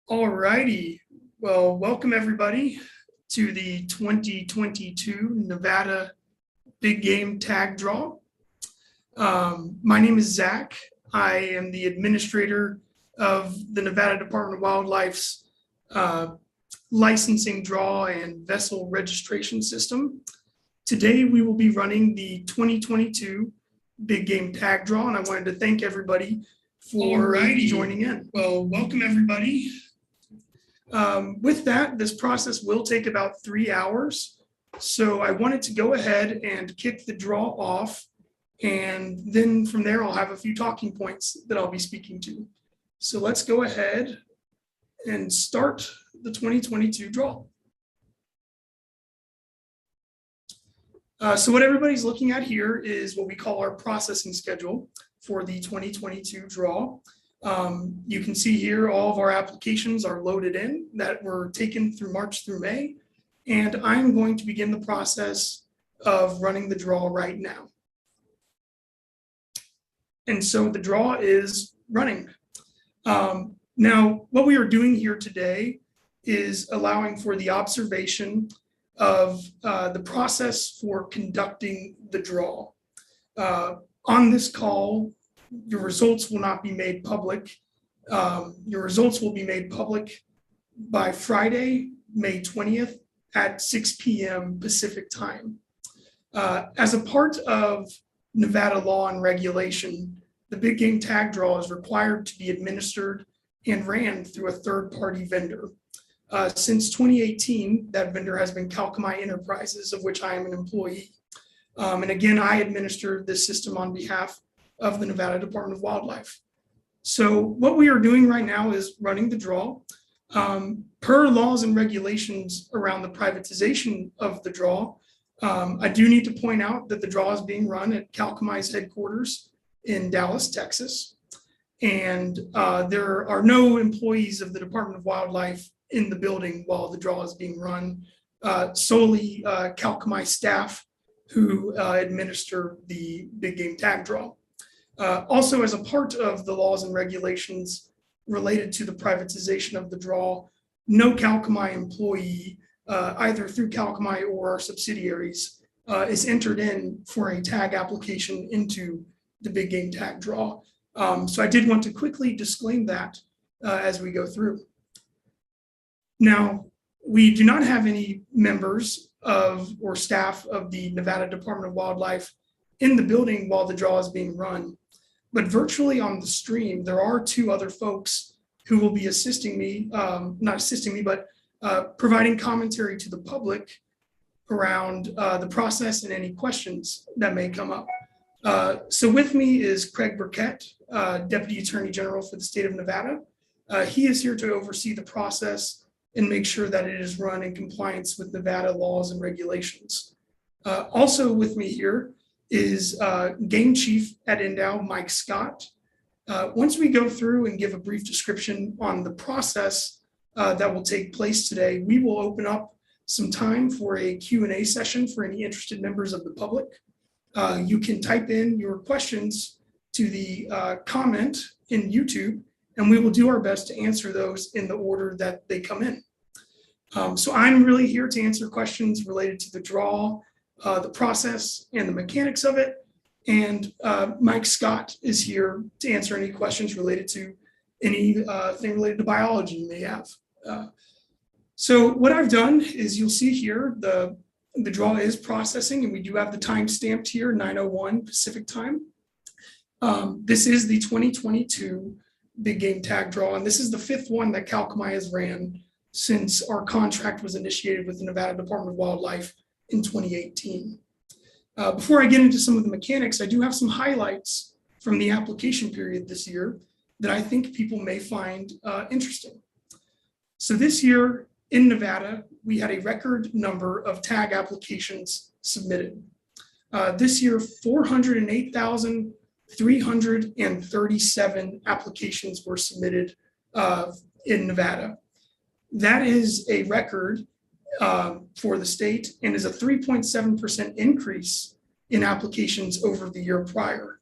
All righty. Well, welcome everybody to the 2022 Nevada Big Game Tag Draw. My name is Zach. I am the administrator of the Nevada Department of Wildlife's licensing draw and vessel registration system. Today, we will be running the 2022 Big Game Tag Draw, and I wanted to thank everybody for joining in. Well, welcome everybody. With that, this process will take about 3 hours. So I wanted to go ahead and kick the draw off. And then from there, I'll have a few talking points that I'll be speaking to. So let's go ahead and start the 2022 draw. So what everybody's looking at here is what we call our processing schedule for the 2022 draw. You can see here all of our applications are loaded in that were taken through March through May, and I'm going to begin the process of running the draw right now. And so the draw is running. Now, what we are doing here today is allowing for the observation of the process for conducting the draw. On this call, your results will not be made public. Your results will be made public by Friday, May 20th at 6 p.m. Pacific time. As a part of Nevada law and regulation, the Big Game Tag Draw is required to be administered and ran through a third-party vendor. Since 2018, that vendor has been Kalkamai Enterprises, of which I am an employee. And again, I administer this system on behalf of the Nevada Department of Wildlife. So what we are doing right now is running the draw. Per laws and regulations around the privatization of the draw, I do need to point out that the draw is being run at Kalkamai's headquarters in Dallas, Texas. And there are no employees of the Department of Wildlife in the building while the draw is being run, solely Kalkamai staff who administer the Big Game Tag Draw. Also, as a part of the laws and regulations related to the privatization of the draw, no Kalkamai employee, either through Kalkamai or our subsidiaries, is entered in for a tag application into the Big Game Tag Draw. So I did want to quickly disclaim that as we go through. Now, we do not have any members of or staff of the Nevada Department of Wildlife in the building while the draw is being run. But virtually on the stream, there are two other folks who will be assisting me, not assisting me, but providing commentary to the public around the process and any questions that may come up. So with me is Craig Burkett, Deputy Attorney General for the state of Nevada. He is here to oversee the process and make sure that it is run in compliance with Nevada laws and regulations. Also with me here is Game Chief at Endow, Mike Scott. Once we go through and give a brief description on the process that will take place today, we will open up some time for a Q&A session for any interested members of the public. You can type in your questions to the comment in YouTube, and we will do our best to answer those in the order that they come in. So I'm really here to answer questions related to the draw, the process and the mechanics of it. And Mike Scott is here to answer any questions related to anything related to biology you may have. So what I've done is you'll see here, the draw is processing, and we do have the time stamped here, 9:01 Pacific time. This is the 2022 Big Game Tag Draw, and this is the fifth one that Kalkamai has ran since our contract was initiated with the Nevada Department of Wildlife in 2018. Before I get into some of the mechanics, I do have some highlights from the application period this year that I think people may find interesting. So this year in Nevada, we had a record number of tag applications submitted. This year, 408,337 applications were submitted in Nevada. That is a record for the state and is a 3.7% increase in applications over the year prior.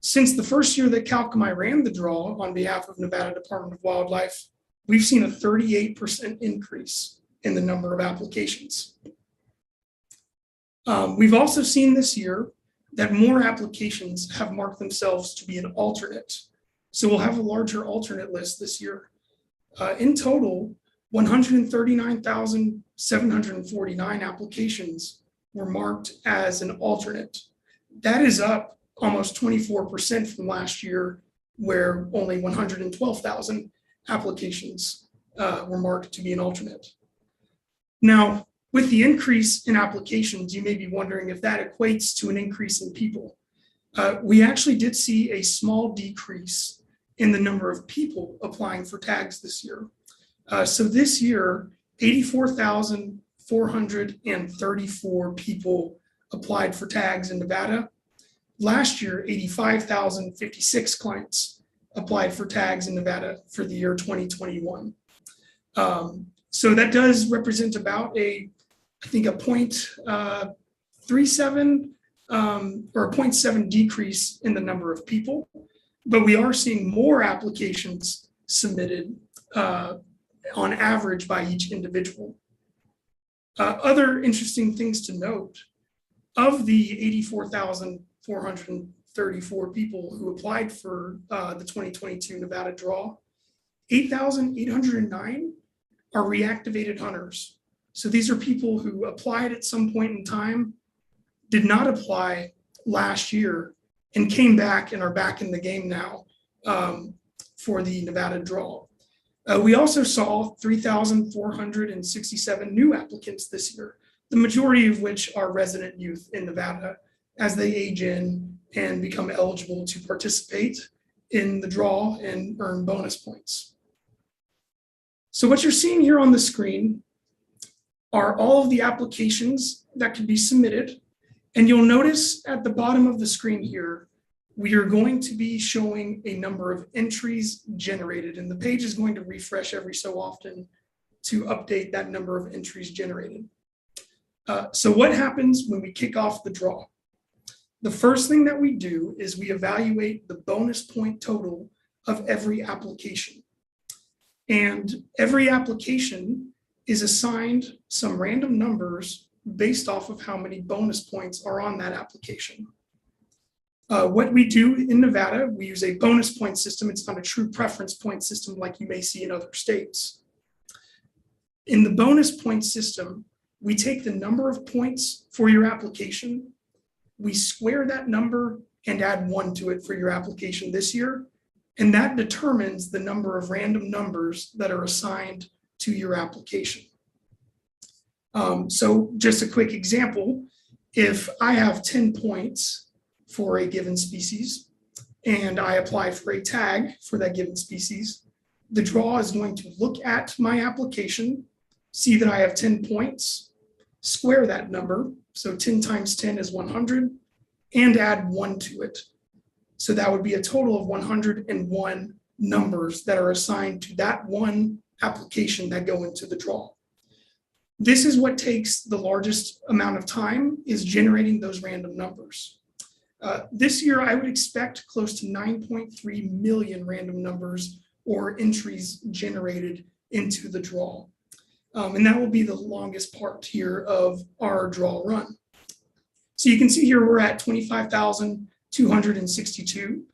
Since the first year that Kalkamai ran the draw on behalf of Nevada Department of Wildlife, we've seen a 38% increase in the number of applications. We've also seen this year that more applications have marked themselves to be an alternate. So we'll have a larger alternate list this year. In total, 139,749 applications were marked as an alternate. That is up almost 24% from last year, where only 112,000 applications were marked to be an alternate. Now, with the increase in applications, you may be wondering if that equates to an increase in people. We actually did see a small decrease in the number of people applying for tags this year. So this year, 84,434 people applied for tags in Nevada. Last year, 85,056 clients applied for tags in Nevada for the year 2021. So that does represent about I think a 0.37 or a 0.7 decrease in the number of people, but we are seeing more applications submitted on average by each individual. Other interesting things to note, of the 84,434 people who applied for the 2022 Nevada draw, 8,809 are reactivated hunters. So these are people who applied at some point in time, did not apply last year, and came back and are back in the game now for the Nevada draw. We also saw 3,467 new applicants this year, the majority of which are resident youth in Nevada as they age in and become eligible to participate in the draw and earn bonus points. So what you're seeing here on the screen are all of the applications that can be submitted. And you'll notice at the bottom of the screen here, we are going to be showing a number of entries generated, and the page is going to refresh every so often to update that number of entries generated. So what happens when we kick off the draw? The first thing that we do is we evaluate the bonus point total of every application. And every application is assigned some random numbers based off of how many bonus points are on that application. What we do in Nevada, we use a bonus point system. It's not a true preference point system like you may see in other states. In the bonus point system, we take the number of points for your application, we square that number and add 1 to it for your application this year, and that determines the number of random numbers that are assigned to your application. So just a quick example, if I have 10 points for a given species and I apply for a tag for that given species, the draw is going to look at my application, see that I have 10 points, square that number, so 10 times 10 is 100, and add 1 to it. So that would be a total of 101 numbers that are assigned to that one application that go into the draw. This is what takes the largest amount of time, is generating those random numbers. This year, I would expect close to 9.3 million random numbers or entries generated into the draw. And that will be the longest part here of our draw run. So you can see here we're at 25,262.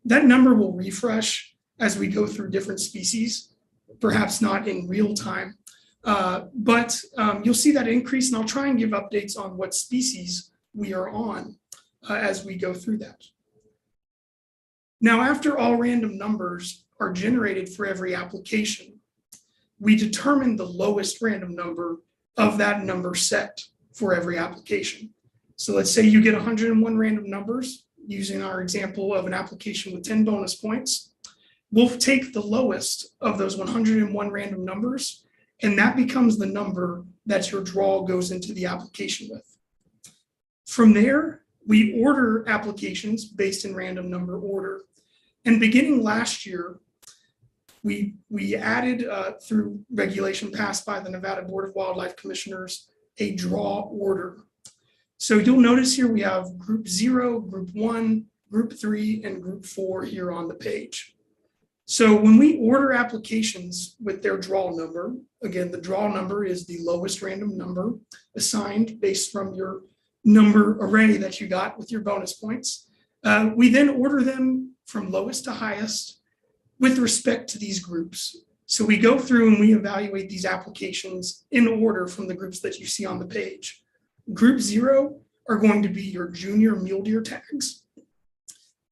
That number will refresh as we go through different species, perhaps not in real time, but you'll see that increase, and I'll try and give updates on what species we are on as we go through that. Now, after all random numbers are generated for every application, we determine the lowest random number of that number set for every application. So let's say you get 101 random numbers, using our example of an application with 10 bonus points. We'll take the lowest of those 101 random numbers, and that becomes the number that your draw goes into the application with. From there, we order applications based in random number order. And beginning last year, we added, through regulation passed by the Nevada Board of Wildlife Commissioners, a draw order. So you'll notice here we have group 0, group 1, group 3, and group 4 here on the page. So when we order applications with their draw number, again, the draw number is the lowest random number assigned based from your number array that you got with your bonus points. We then order them from lowest to highest with respect to these groups. So we go through and we evaluate these applications in order from the groups that you see on the page. Group 0 are going to be your junior mule deer tags.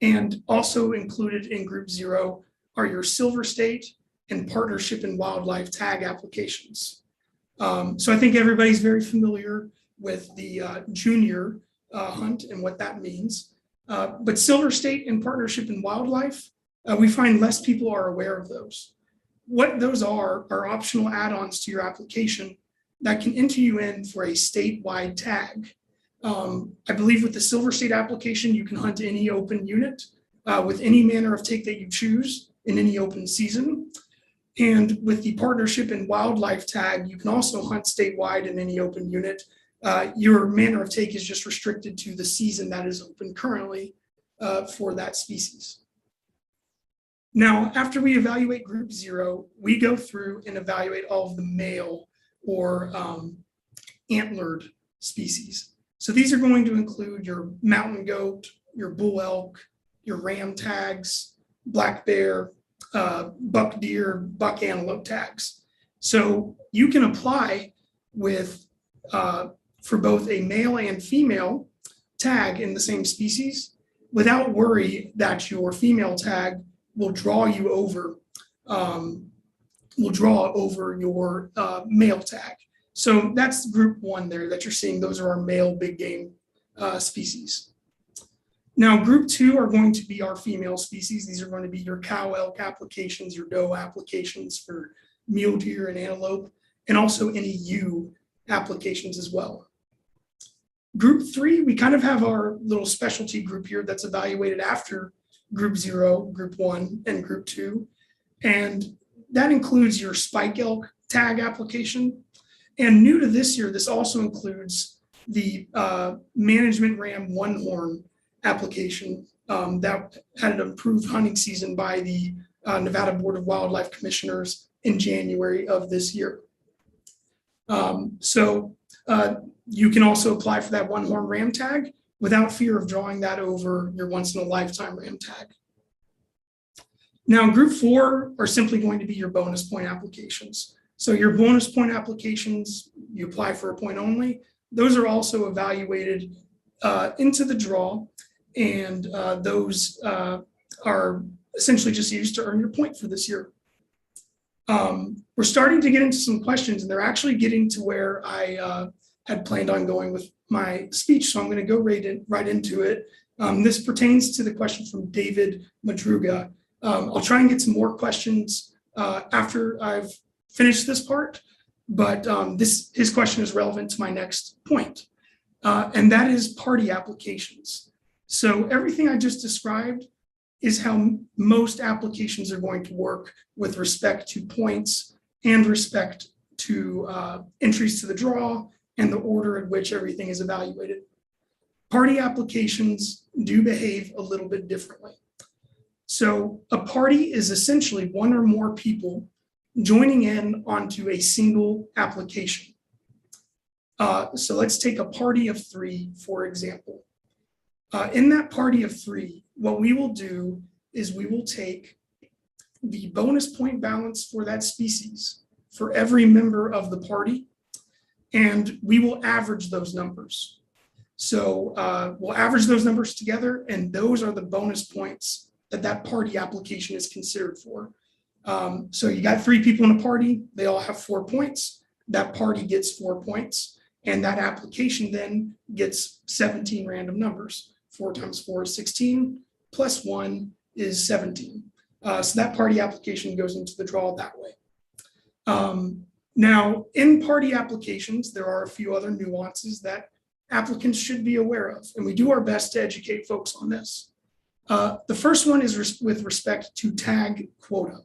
And also included in group 0 are your silver state and partnership and wildlife tag applications. So I think everybody's very familiar with the junior hunt and what that means. But silver state and partnership and wildlife, we find less people are aware of those. What those are optional add-ons to your application that can enter you in for a statewide tag. I believe with the silver state application, you can hunt any open unit with any manner of take that you choose in any open season. And with the partnership and wildlife tag, you can also hunt statewide in any open unit. Your manner of take is just restricted to the season that is open currently for that species. Now, after we evaluate group 0, we go through and evaluate all of the male or antlered species. So these are going to include your mountain goat, your bull elk, your ram tags, black bear, buck deer, buck antelope tags. So you can apply with for both a male and female tag in the same species without worry that your female tag will draw you over, your male tag. So that's group 1 there that you're seeing. Those are our male big game species. Now, group 2 are going to be our female species. These are going to be your cow elk applications, your doe applications for mule deer and antelope, and also any ewe applications as well. Group 3, we kind of have our little specialty group here that's evaluated after group 0, group 1, and group 2. And that includes your spike elk tag application. And new to this year, this also includes the management ram Onehorn application that had an approved hunting season by the Nevada Board of Wildlife Commissioners in January of this year. You can also apply for that Onehorn ram tag without fear of drawing that over your once in a lifetime ram tag. Now, group 4 are simply going to be your bonus point applications. So your bonus point applications, you apply for a point only. Those are also evaluated into the draw, and those are essentially just used to earn your point for this year. We're starting to get into some questions, and they're actually getting to where I had planned on going with my speech, so I'm going to go right into it. This pertains to the question from David Madruga. I'll try and get some more questions after I've finished this part, but his question is relevant to my next point, and that is party applications. So everything I just described is how most applications are going to work with respect to points and respect to entries to the draw and the order in which everything is evaluated. Party applications do behave a little bit differently. So a party is essentially one or more people joining in onto a single application. So let's take a party of 3, for example. In that party of 3, what we will do is we will take the bonus point balance for that species for every member of the party, and we will average those numbers. So we'll average those numbers together, and those are the bonus points that party application is considered for. So you got 3 people in a party, they all have 4 points. That party gets 4 points, and that application then gets 17 random numbers. 4 times 4 is 16, plus 1 is 17. So that party application goes into the draw that way. Now, in party applications, there are a few other nuances that applicants should be aware of, and we do our best to educate folks on this. The first one is with respect to tag quota.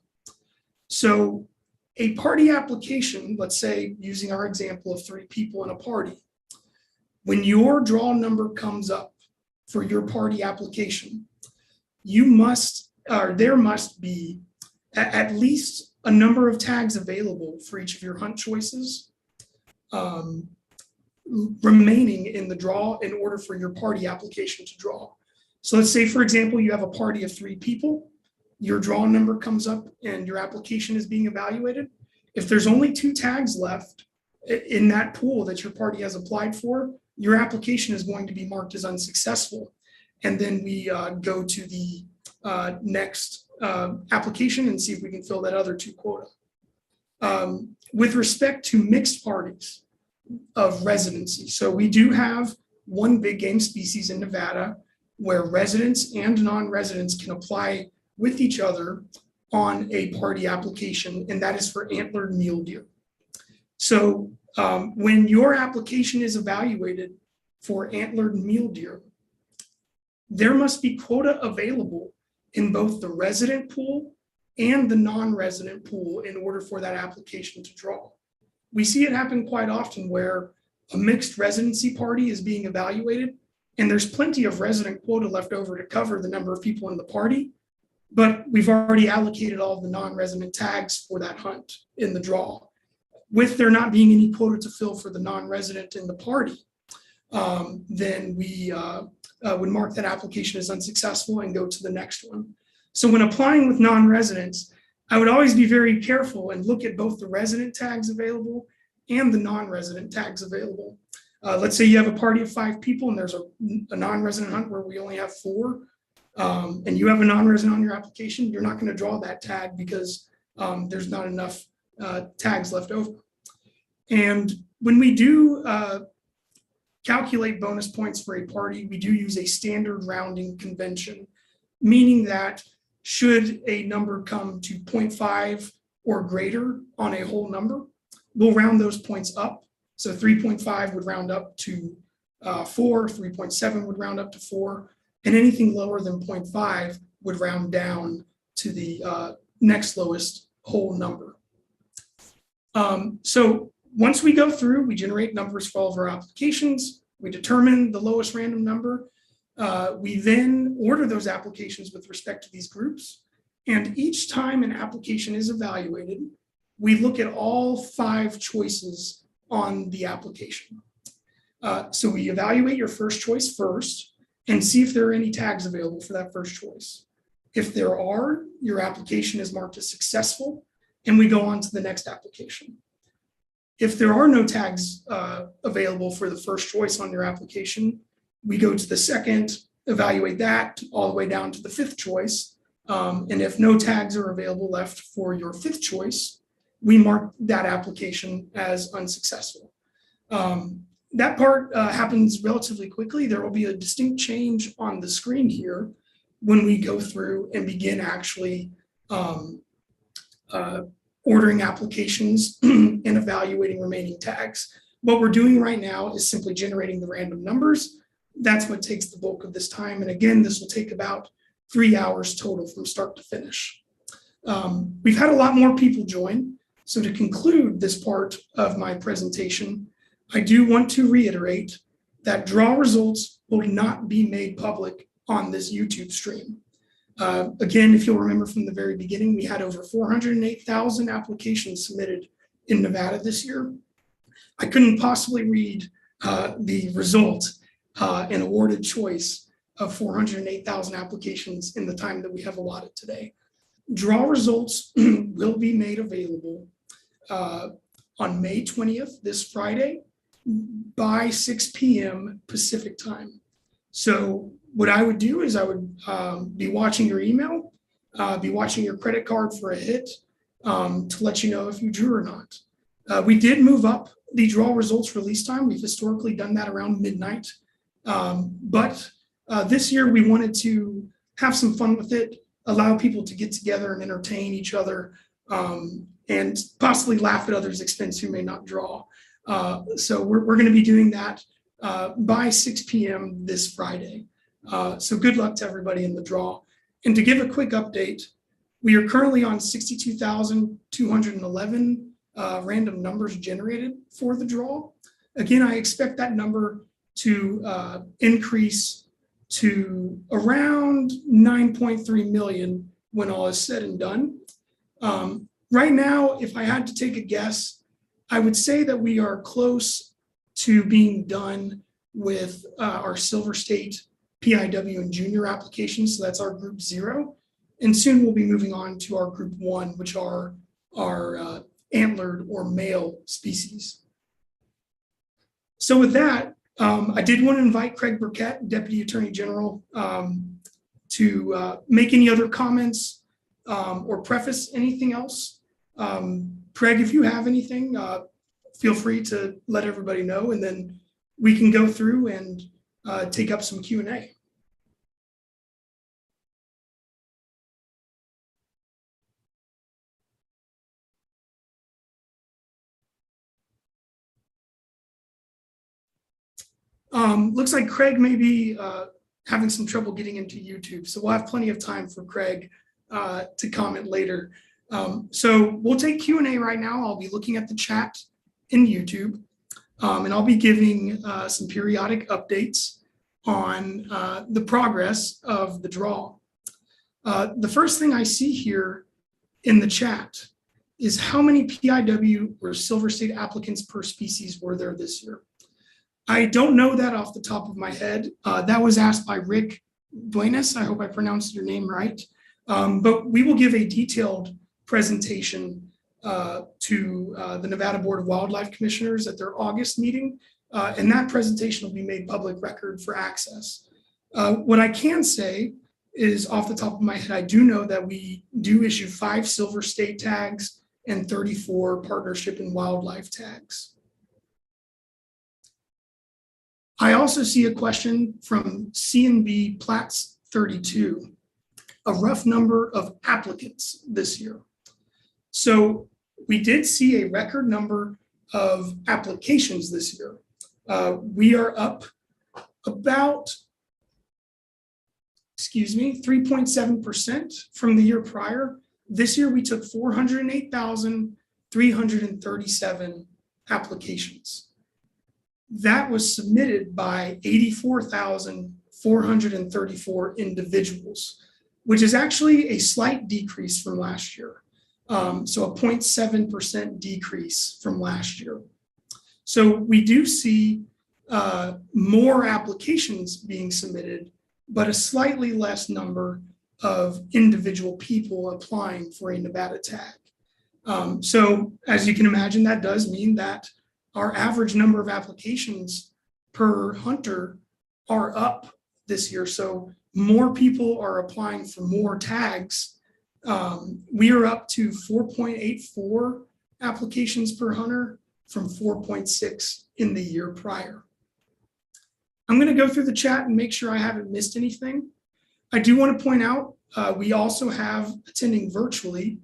So a party application, let's say using our example of 3 people in a party, when your draw number comes up for your party application, there must be at least a number of tags available for each of your hunt choices remaining in the draw in order for your party application to draw. So let's say, for example, you have a party of 3 people, your draw number comes up and your application is being evaluated. If there's only 2 tags left in that pool that your party has applied for, your application is going to be marked as unsuccessful. And then we go to the next application and see if we can fill that other 2 quota. With respect to mixed parties of residency, so we do have one big game species in Nevada where residents and non-residents can apply with each other on a party application, and that is for antlered mule deer. So when your application is evaluated for antlered mule deer, there must be quota available in both the resident pool and the non-resident pool in order for that application to draw. We see it happen quite often where a mixed residency party is being evaluated and there's plenty of resident quota left over to cover the number of people in the party, but we've already allocated all of the non-resident tags for that hunt in the draw. With there not being any quota to fill for the non-resident in the party, then we would mark that application as unsuccessful and go to the next one. So when applying with non-residents, I would always be very careful and look at both the resident tags available and the non-resident tags available. Let's say you have a party of 5 people and there's a non-resident hunt where we only have 4, and you have a non-resident on your application, you're not going to draw that tag because there's not enough tags left over. And when we do calculate bonus points for a party, we do use a standard rounding convention, meaning that should a number come to 0.5 or greater on a whole number, we'll round those points up. So 3.5 would round up to 4, 3.7 would round up to 4, and anything lower than 0.5 would round down to the next lowest whole number. So once we go through, we generate numbers for all of our applications, we determine the lowest random number, we then order those applications with respect to these groups, and each time an application is evaluated, we look at all 5 choices on the application. So we evaluate your first choice first and see if there are any tags available for that first choice. If there are, your application is marked as successful and we go on to the next application. If there are no tags available for the first choice on your application, we go to the second, evaluate that all the way down to the 5th choice. And if no tags are available left for your 5th choice, we mark that application as unsuccessful. That part happens relatively quickly. There will be a distinct change on the screen here when we go through and begin actually ordering applications and evaluating remaining tags. What we're doing right now is simply generating the random numbers. That's what takes the bulk of this time. And again, this will take about 3 hours total from start to finish. We've had a lot more people join. So to conclude this part of my presentation, I do want to reiterate that draw results will not be made public on this YouTube stream. Again, if you'll remember from the very beginning, we had over 408,000 applications submitted in Nevada this year. I couldn't possibly read the result and awarded choice of 408,000 applications in the time that we have allotted today. Draw results will be made available on May 20th, this Friday, by 6 p.m. Pacific time. So what I would do is I would be watching your email, be watching your credit card for a hit to let you know if you drew or not. We did move up the draw results release time. We've historically done that around midnight. But this year we wanted to have some fun with it, allow people to get together and entertain each other, and possibly laugh at others' expense who may not draw. So we're going to be doing that by 6 p.m. this Friday. So good luck to everybody in the draw. And to give a quick update, we are currently on 62,211 random numbers generated for the draw. Again, I expect that number to increase to around 9.3 million when all is said and done. Right now, if I had to take a guess, I would say that we are close to being done with our Silver State, PIW, and junior applications. So that's our group 0. And soon we'll be moving on to our group 1, which are our antlered or male species. So with that, I did want to invite Craig Burkett, Deputy Attorney General, to make any other comments or preface anything else. Craig, if you have anything, feel free to let everybody know, and then we can go through and take up some Q&A. Looks like Craig may be having some trouble getting into YouTube, so we'll have plenty of time for Craig to comment later. So we'll take Q&A right now. I'll be looking at the chat in YouTube, and I'll be giving some periodic updates on the progress of the draw. The first thing I see here in the chat is how many PIW or Silver State applicants per species were there this year. I don't know that off the top of my head. That was asked by Rick Duenas. I hope I pronounced your name right. But we will give a detailed presentation to the Nevada Board of Wildlife Commissioners at their August meeting. And that presentation will be made public record for access. What I can say is, off the top of my head, I do know that we do issue 5 Silver State tags and 34 partnership and wildlife tags. I also see a question from C&B Platts 32, a rough number of applicants this year. So we did see a record number of applications this year. We are up about, 3.7% from the year prior. This year we took 408,337 applications. That was submitted by 84,434 individuals, which is actually a slight decrease from last year. So a 0.7% decrease from last year. So we do see more applications being submitted, but a slightly less number of individual people applying for a Nevada tag. So as you can imagine, that does mean that our average number of applications per hunter are up this year. So more people are applying for more tags. We are up to 4.84 applications per hunter from 4.6 in the year prior. I'm going to go through the chat and make sure I haven't missed anything. I do want to point out, we also have attending virtually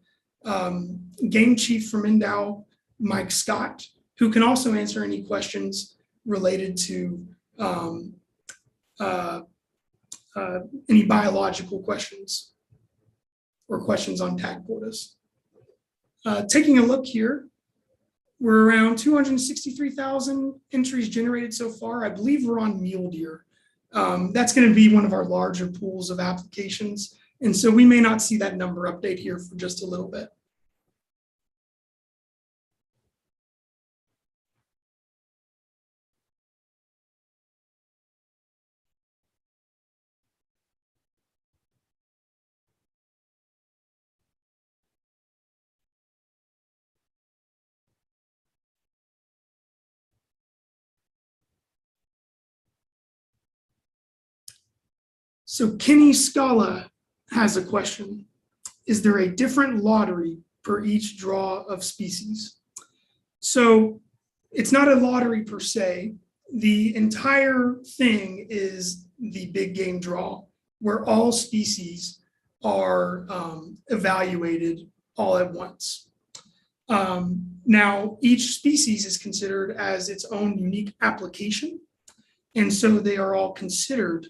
Game Chief from Endow, Mike Scott, who can also answer any questions related to any biological questions or questions on tag quotas. Taking a look here, we're around 263,000 entries generated so far. I believe we're on mule deer. That's going to be one of our larger pools of applications. And so we may not see that number update here for just a little bit. So Kenny Scala has a question. Is there a different lottery per each draw of species? So it's not a lottery per se. The entire thing is the big game draw, where all species are evaluated all at once. Now, each species is considered as its own unique application, and so they are all considered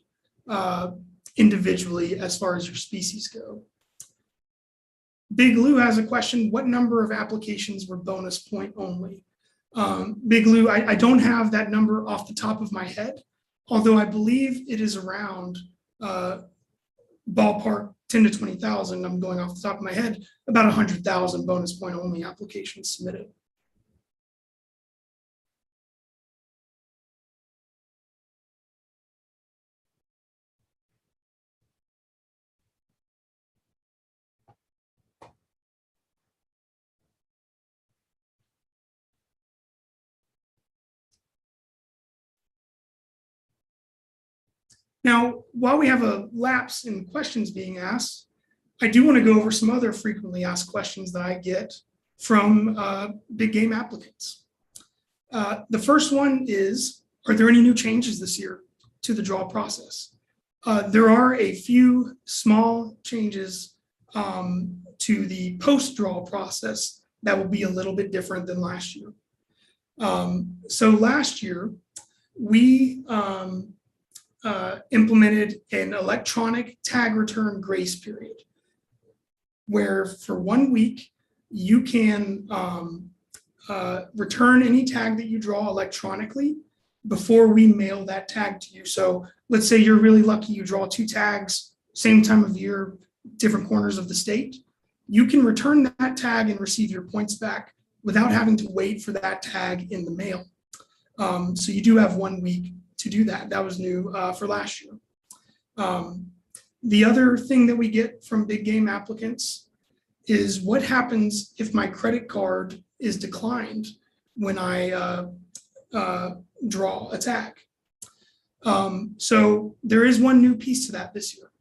individually as far as your species go. Big Lou has a question. What number of applications were bonus point only? Big Lou, I don't have that number off the top of my head, although I believe it is around ballpark 10 to 20,000, I'm going off the top of my head, about 100,000 bonus point only applications submitted. Now, while we have a lapse in questions being asked, I do want to go over some other frequently asked questions that I get from big game applicants. The first one is, are there any new changes this year to the draw process? There are a few small changes to the post-draw process that will be a little bit different than last year. So last year, we implemented an electronic tag return grace period, where for 1 week, you can return any tag that you draw electronically before we mail that tag to you. So let's say you're really lucky, you draw 2 tags, same time of year, different corners of the state. You can return that tag and receive your points back without having to wait for that tag in the mail. So you do have 1 week to do that. That was new for last year. The other thing that we get from big game applicants is what happens if my credit card is declined when I draw a tag. So there is one new piece to that this year.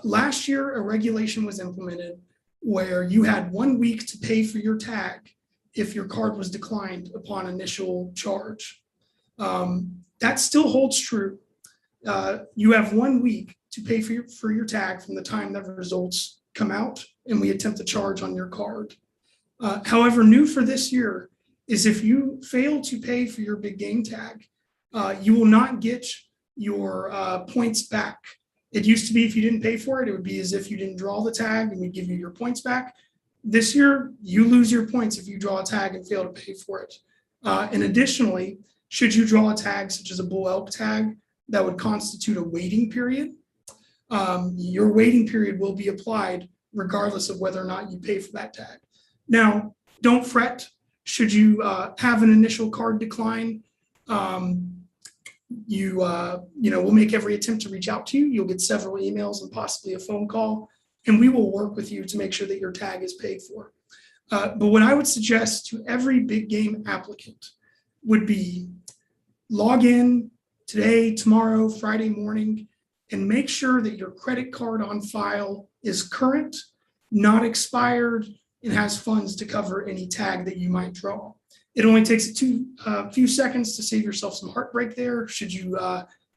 Last year, a regulation was implemented where you had 1 week to pay for your tag if your card was declined upon initial charge. That still holds true. You have 1 week to pay for your tag from the time that results come out and we attempt to charge on your card. However, new for this year is if you fail to pay for your big game tag, you will not get your points back. It used to be if you didn't pay for it, it would be as if you didn't draw the tag and we give you your points back. This year, you lose your points if you draw a tag and fail to pay for it. And additionally, should you draw a tag such as a bull elk tag that would constitute a waiting period, your waiting period will be applied regardless of whether or not you pay for that tag. Now, don't fret. Should you have an initial card decline, we'll make every attempt to reach out to you. You'll get several emails and possibly a phone call, and we will work with you to make sure that your tag is paid for. But what I would suggest to every big game applicant would be log in today, tomorrow, Friday morning, and make sure that your credit card on file is current, not expired, and has funds to cover any tag that you might draw. It only takes a few seconds to save yourself some heartbreak there should you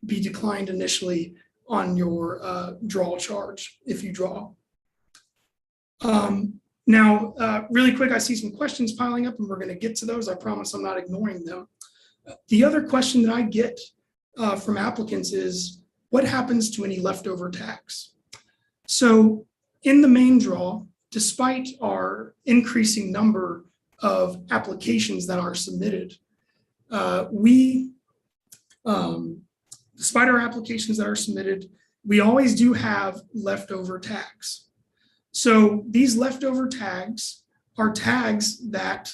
be declined initially on your draw charge if you draw. Now, really quick, I see some questions piling up and we're going to get to those. I promise I'm not ignoring them. The other question that I get from applicants is, what happens to any leftover tags? So in the main draw, despite our increasing number of applications that are submitted, despite our applications that are submitted, we always do have leftover tags. So these leftover tags are tags that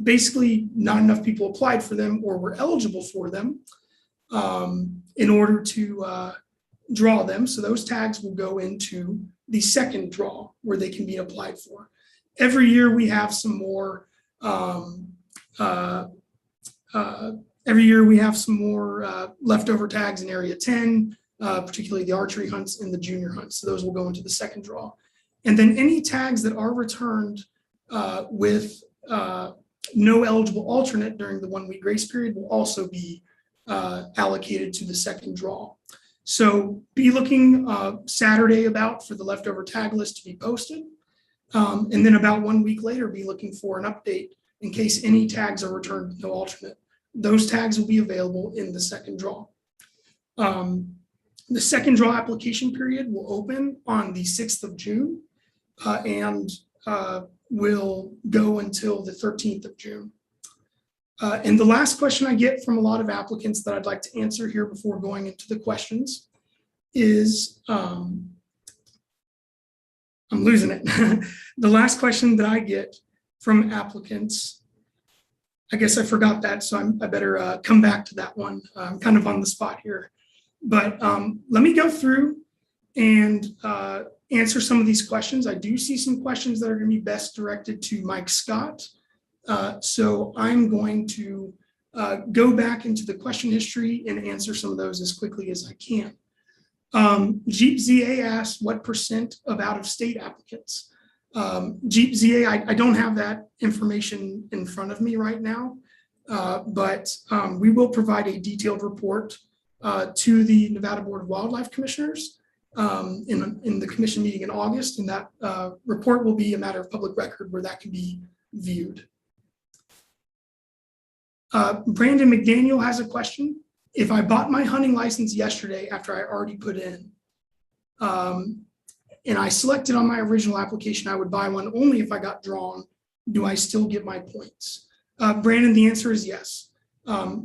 basically not enough people applied for them or were eligible for them in order to draw them. So those tags will go into the second draw where they can be applied for. Every year we have some more. Leftover tags in Area 10, particularly the archery hunts and the junior hunts. So those will go into the second draw. And then any tags that are returned with no eligible alternate during the 1 week grace period will also be allocated to the second draw. So be looking Saturday about for the leftover tag list to be posted. And then about 1 week later, be looking for an update in case any tags are returned with no alternate. Those tags will be available in the second draw. The second draw application period will open on the 6th of June and will go until the 13th of June. And the last question I get from a lot of applicants that I'd like to answer here before going into the questions is, I'm losing it. The last question that I get from applicants, I guess I forgot that, so I better come back to that one. I'm kind of on the spot here. But let me go through and answer some of these questions. I do see some questions that are going to be best directed to Mike Scott. So I'm going to go back into the question history and answer some of those as quickly as I can. Jeep ZA asked, what % of out-of-state applicants? Jeep ZA, I don't have that information in front of me right now, but we will provide a detailed report to the Nevada Board of Wildlife Commissioners in the commission meeting in August, and that report will be a matter of public record where that can be viewed. Brandon McDaniel has a question. If I bought my hunting license yesterday after I already put in, and I selected on my original application, I would buy one only if I got drawn, do I still get my points? Brandon, the answer is yes.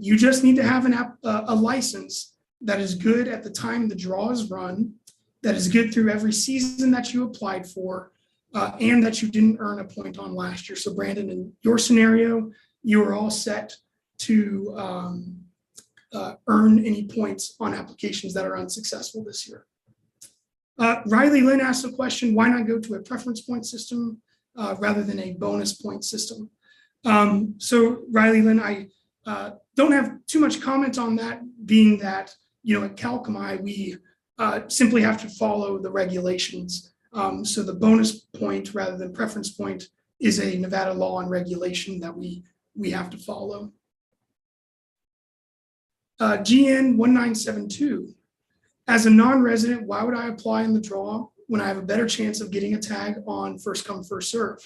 You just need to have a license that is good at the time the draw is run, that is good through every season that you applied for, and that you didn't earn a point on last year. So Brandon, in your scenario, you are all set to earn any points on applications that are unsuccessful this year. Riley Lynn asked a question, why not go to a preference point system rather than a bonus point system? So Riley Lynn, I don't have too much comment on that, being that, at Kalkamai, we simply have to follow the regulations. So the bonus point rather than preference point is a Nevada law and regulation that we have to follow. GN 1972, as a non-resident, why would I apply in the draw when I have a better chance of getting a tag on first come, first serve?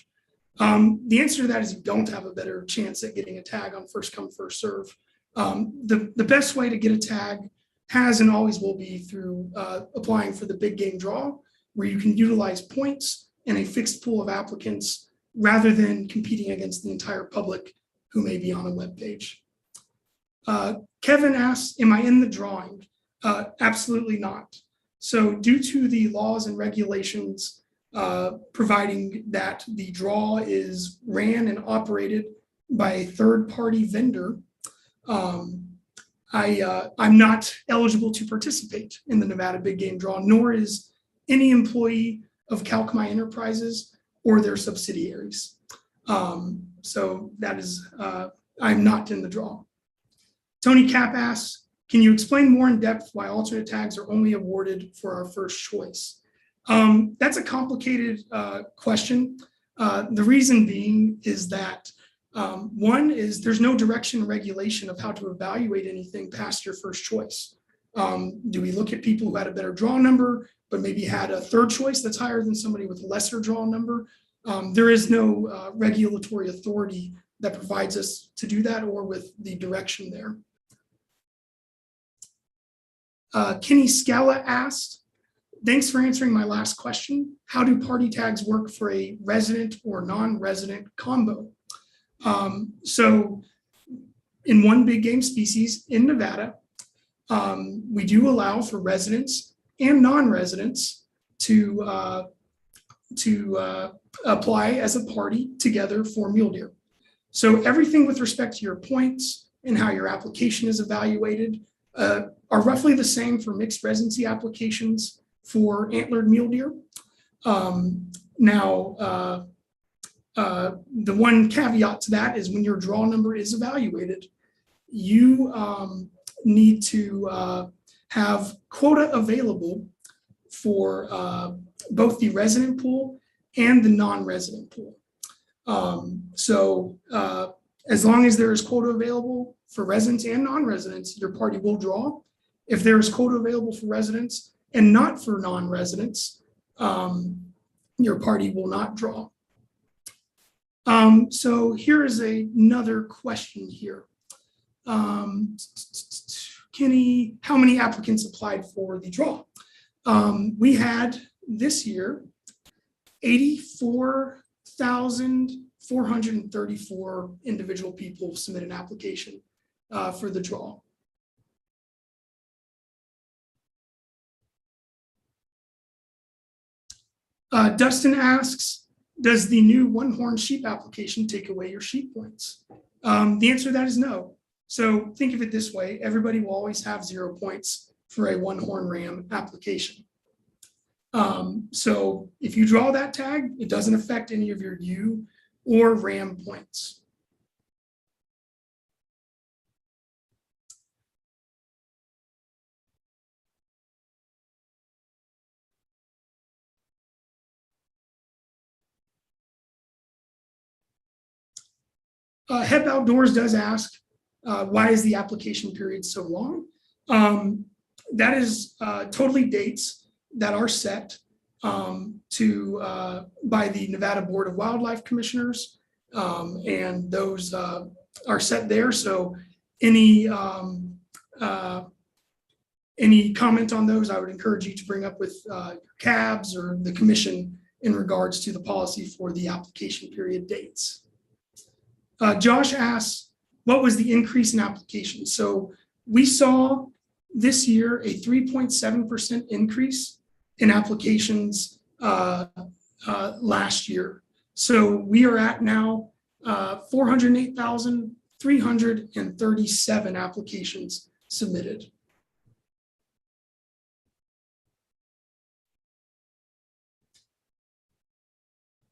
The answer to that is you don't have a better chance at getting a tag on first come, first serve. The best way to get a tag has and always will be through applying for the big game draw, where you can utilize points and a fixed pool of applicants rather than competing against the entire public who may be on a web page. Kevin asks, am I in the drawing? Absolutely not. So due to the laws and regulations providing that the draw is ran and operated by a third-party vendor, I'm not eligible to participate in the Nevada Big Game Draw, nor is any employee of Kalkamai Enterprises or their subsidiaries. So that is, I'm not in the draw. Tony Cap asks, can you explain more in depth why alternate tags are only awarded for our first choice? That's a complicated question. The reason being is that one is there's no direction or regulation of how to evaluate anything past your first choice. Do we look at people who had a better draw number, but maybe had a third choice that's higher than somebody with a lesser draw number? There is no regulatory authority that provides us to do that or with the direction there. Kenny Scala asked, thanks for answering my last question. How do party tags work for a resident or non-resident combo? So in one big game species in Nevada, we do allow for residents and non-residents to apply as a party together for mule deer. So everything with respect to your points and how your application is evaluated are roughly the same for mixed residency applications for antlered mule deer. The one caveat to that is when your draw number is evaluated, you need to have quota available for both the resident pool and the non-resident pool. As long as there is quota available for residents and non-residents, your party will draw. If there is quota available for residents and not for non-residents, your party will not draw. So here is another question here. Kenny, how many applicants applied for the draw? We had this year 84,000 434 individual people submit an application for the draw. Dustin asks, does the new Onehorn sheep application take away your sheep points? The answer to that is no. So think of it this way, everybody will always have 0 points for a Onehorn ram application. So if you draw that tag, it doesn't affect any of your ewe or ram points. Hep Outdoors does ask, why is the application period so long? That is totally dates that are set by the Nevada Board of Wildlife Commissioners, and those are set there. So any comment on those, I would encourage you to bring up with CABS or the commission in regards to the policy for the application period dates. Josh asks, what was the increase in applications? So we saw this year a 3.7% increase in applications last year. So we are at now 408,337 applications submitted.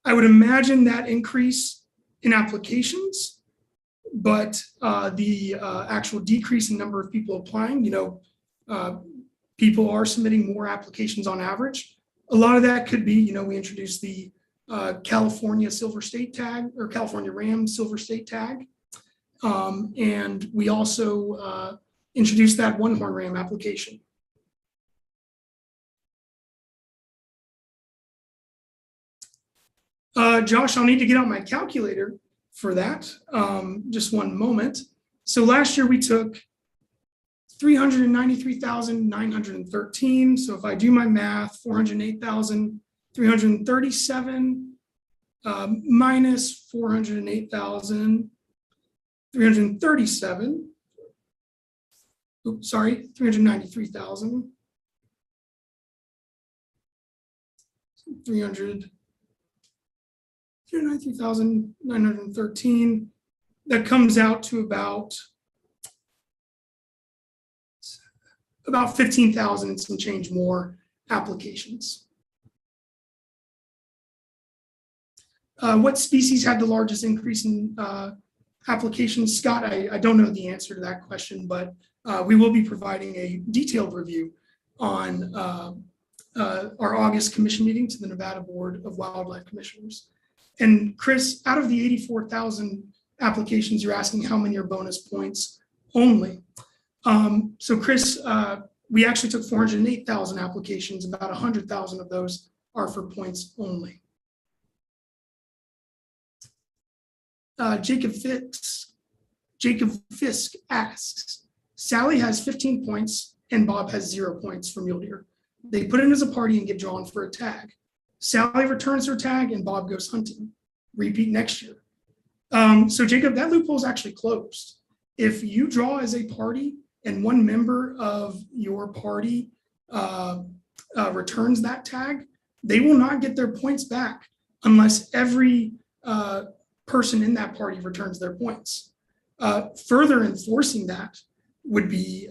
I would imagine that increase in applications, but the actual decrease in number of people applying, people are submitting more applications on average. A lot of that could be, we introduced the California Silver State tag or California Ram Silver State tag. And we also introduced that Onehorn Ram application. Josh, I'll need to get out my calculator for that. Just one moment. So last year we took 393,913. So if I do my math, 408,337 minus 408,337. Oops, sorry, 393,000. 393,913. That comes out to about 15,000 and some change more applications. What species had the largest increase in applications? Scott, I don't know the answer to that question, but we will be providing a detailed review on our August commission meeting to the Nevada Board of Wildlife Commissioners. And Chris, out of the 84,000 applications, you're asking how many are bonus points only. So Chris, we actually took 408,000 applications. About 100,000 of those are for points only. Jacob Fisk asks, Sally has 15 points and Bob has 0 points for mule deer. They put in as a party and get drawn for a tag. Sally returns her tag and Bob goes hunting. Repeat next year. So Jacob, that loophole is actually closed. If you draw as a party and one member of your party returns that tag, they will not get their points back unless every person in that party returns their points. Further enforcing that would be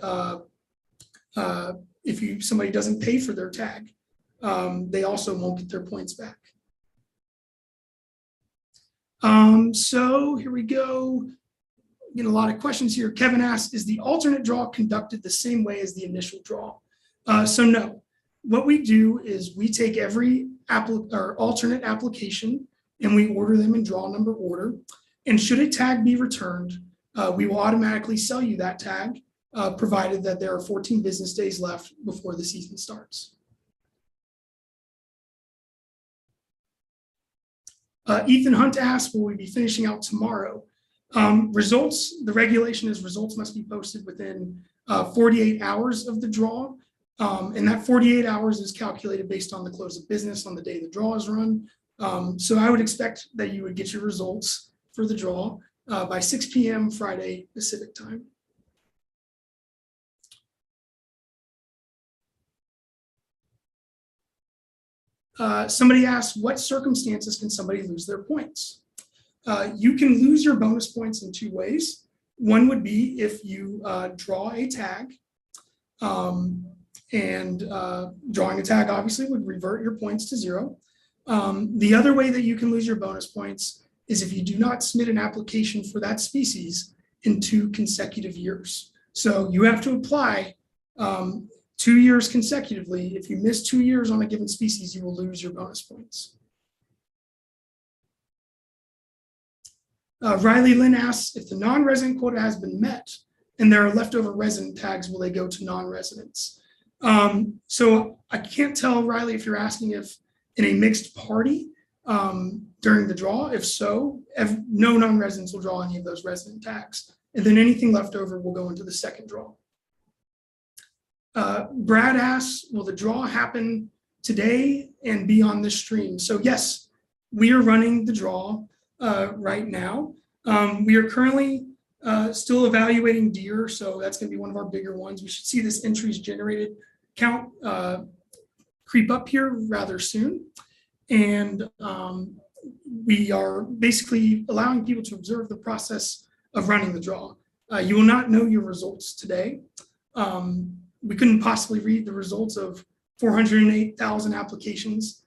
if somebody doesn't pay for their tag. They also won't get their points back. So here we go. Getting a lot of questions here. Kevin asks, is the alternate draw conducted the same way as the initial draw? So no. What we do is we take every alternate application and we order them in draw number order. And should a tag be returned, we will automatically sell you that tag, provided that there are 14 business days left before the season starts. Ethan Hunt asks, will we be finishing out tomorrow? Results, the regulation is results must be posted within 48 hours of the draw. And that 48 hours is calculated based on the close of business on the day the draw is run. So I would expect that you would get your results for the draw by 6 p.m. Friday Pacific time. Somebody asked, what circumstances can somebody lose their points? You can lose your bonus points in two ways. One would be if you draw a tag, and drawing a tag obviously would revert your points to 0. The other way that you can lose your bonus points is if you do not submit an application for that species in 2 consecutive years. So you have to apply 2 years consecutively. If you miss 2 years on a given species, you will lose your bonus points. Riley Lynn asks, if the non-resident quota has been met and there are leftover resident tags, will they go to non-residents? So I can't tell, Riley, if you're asking if in a mixed party during the draw. If so, no non-residents will draw any of those resident tags. And then anything left over will go into the second draw. Brad asks, will the draw happen today and be on this stream? So yes, we are running the draw right now. We are currently still evaluating deer, so that's going to be one of our bigger ones. We should see this entries generated count creep up here rather soon. And we are basically allowing people to observe the process of running the draw. You will not know your results today. We couldn't possibly read the results of 408,000 applications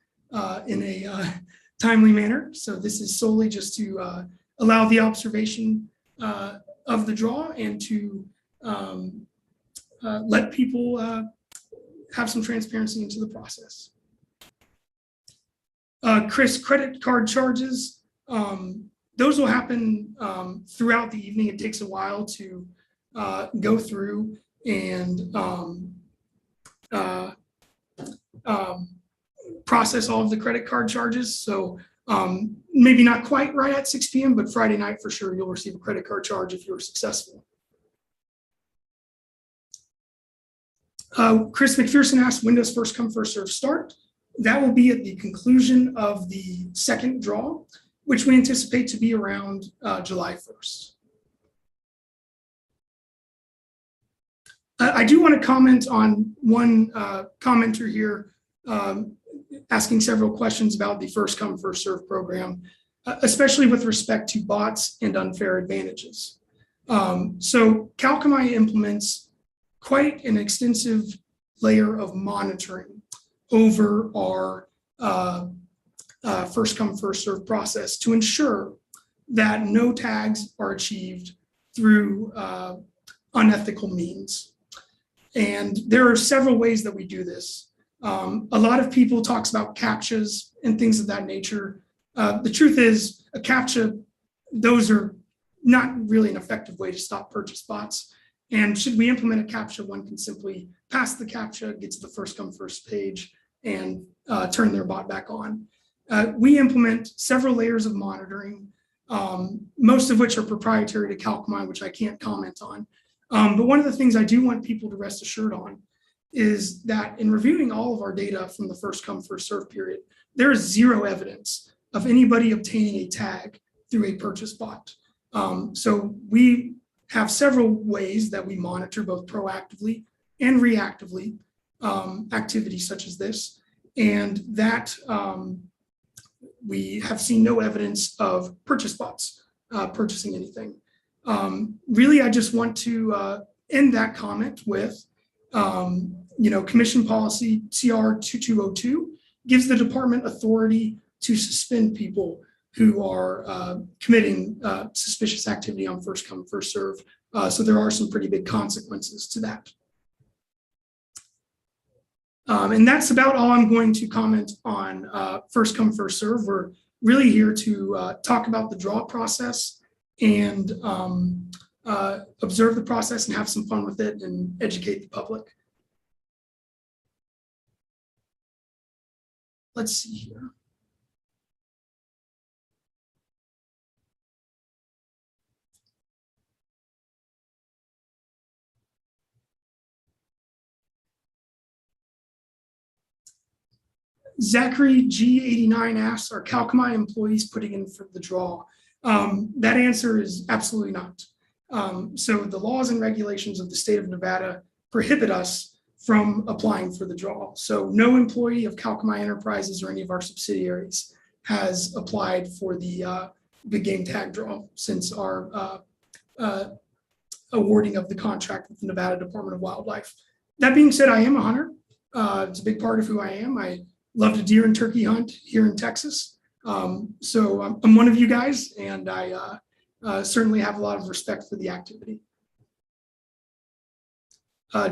in a timely manner. So this is solely just to allow the observation of the draw and to let people have some transparency into the process. Chris, credit card charges, those will happen throughout the evening. It takes a while to go through and process all of the credit card charges. So maybe not quite right at 6 p.m., but Friday night for sure, you'll receive a credit card charge if you're successful. Chris McPherson asked, when does first come, first serve start? That will be at the conclusion of the second draw, which we anticipate to be around July 1st. I do want to comment on one commenter here asking several questions about the first come, first serve program, especially with respect to bots and unfair advantages. So Kalkamai implements quite an extensive layer of monitoring over our first come, first serve process to ensure that no tags are achieved through unethical means. And there are several ways that we do this. A lot of people talks about CAPTCHAs and things of that nature. The truth is a CAPTCHA, those are not really an effective way to stop purchase bots. And should we implement a CAPTCHA, one can simply pass the CAPTCHA, get to the first come, first page, and turn their bot back on. We implement several layers of monitoring, most of which are proprietary to Kalkamai, which I can't comment on. But one of the things I do want people to rest assured on is that in reviewing all of our data from the first come, first serve period, there is zero evidence of anybody obtaining a tag through a purchase bot. So we have several ways that we monitor both proactively and reactively activities such as this, and that we have seen no evidence of purchase bots purchasing anything. Really, I just want to end that comment with, Commission Policy CR 2202 gives the department authority to suspend people who are committing suspicious activity on first come, first serve. So there are some pretty big consequences to that. And that's about all I'm going to comment on first come, first serve. We're really here to talk about the draw process and observe the process and have some fun with it and educate the public. Let's see here. Zachary G89 asks, are Kalkamai employees putting in for the draw? That answer is absolutely not. So the laws and regulations of the state of Nevada prohibit us from applying for the draw. So no employee of Kalkamai Enterprises or any of our subsidiaries has applied for the big game tag draw since our awarding of the contract with the Nevada Department of Wildlife. That being said, I am a hunter. It's a big part of who I am. I love to deer and turkey hunt here in Texas. So I'm one of you guys, and I certainly have a lot of respect for the activity.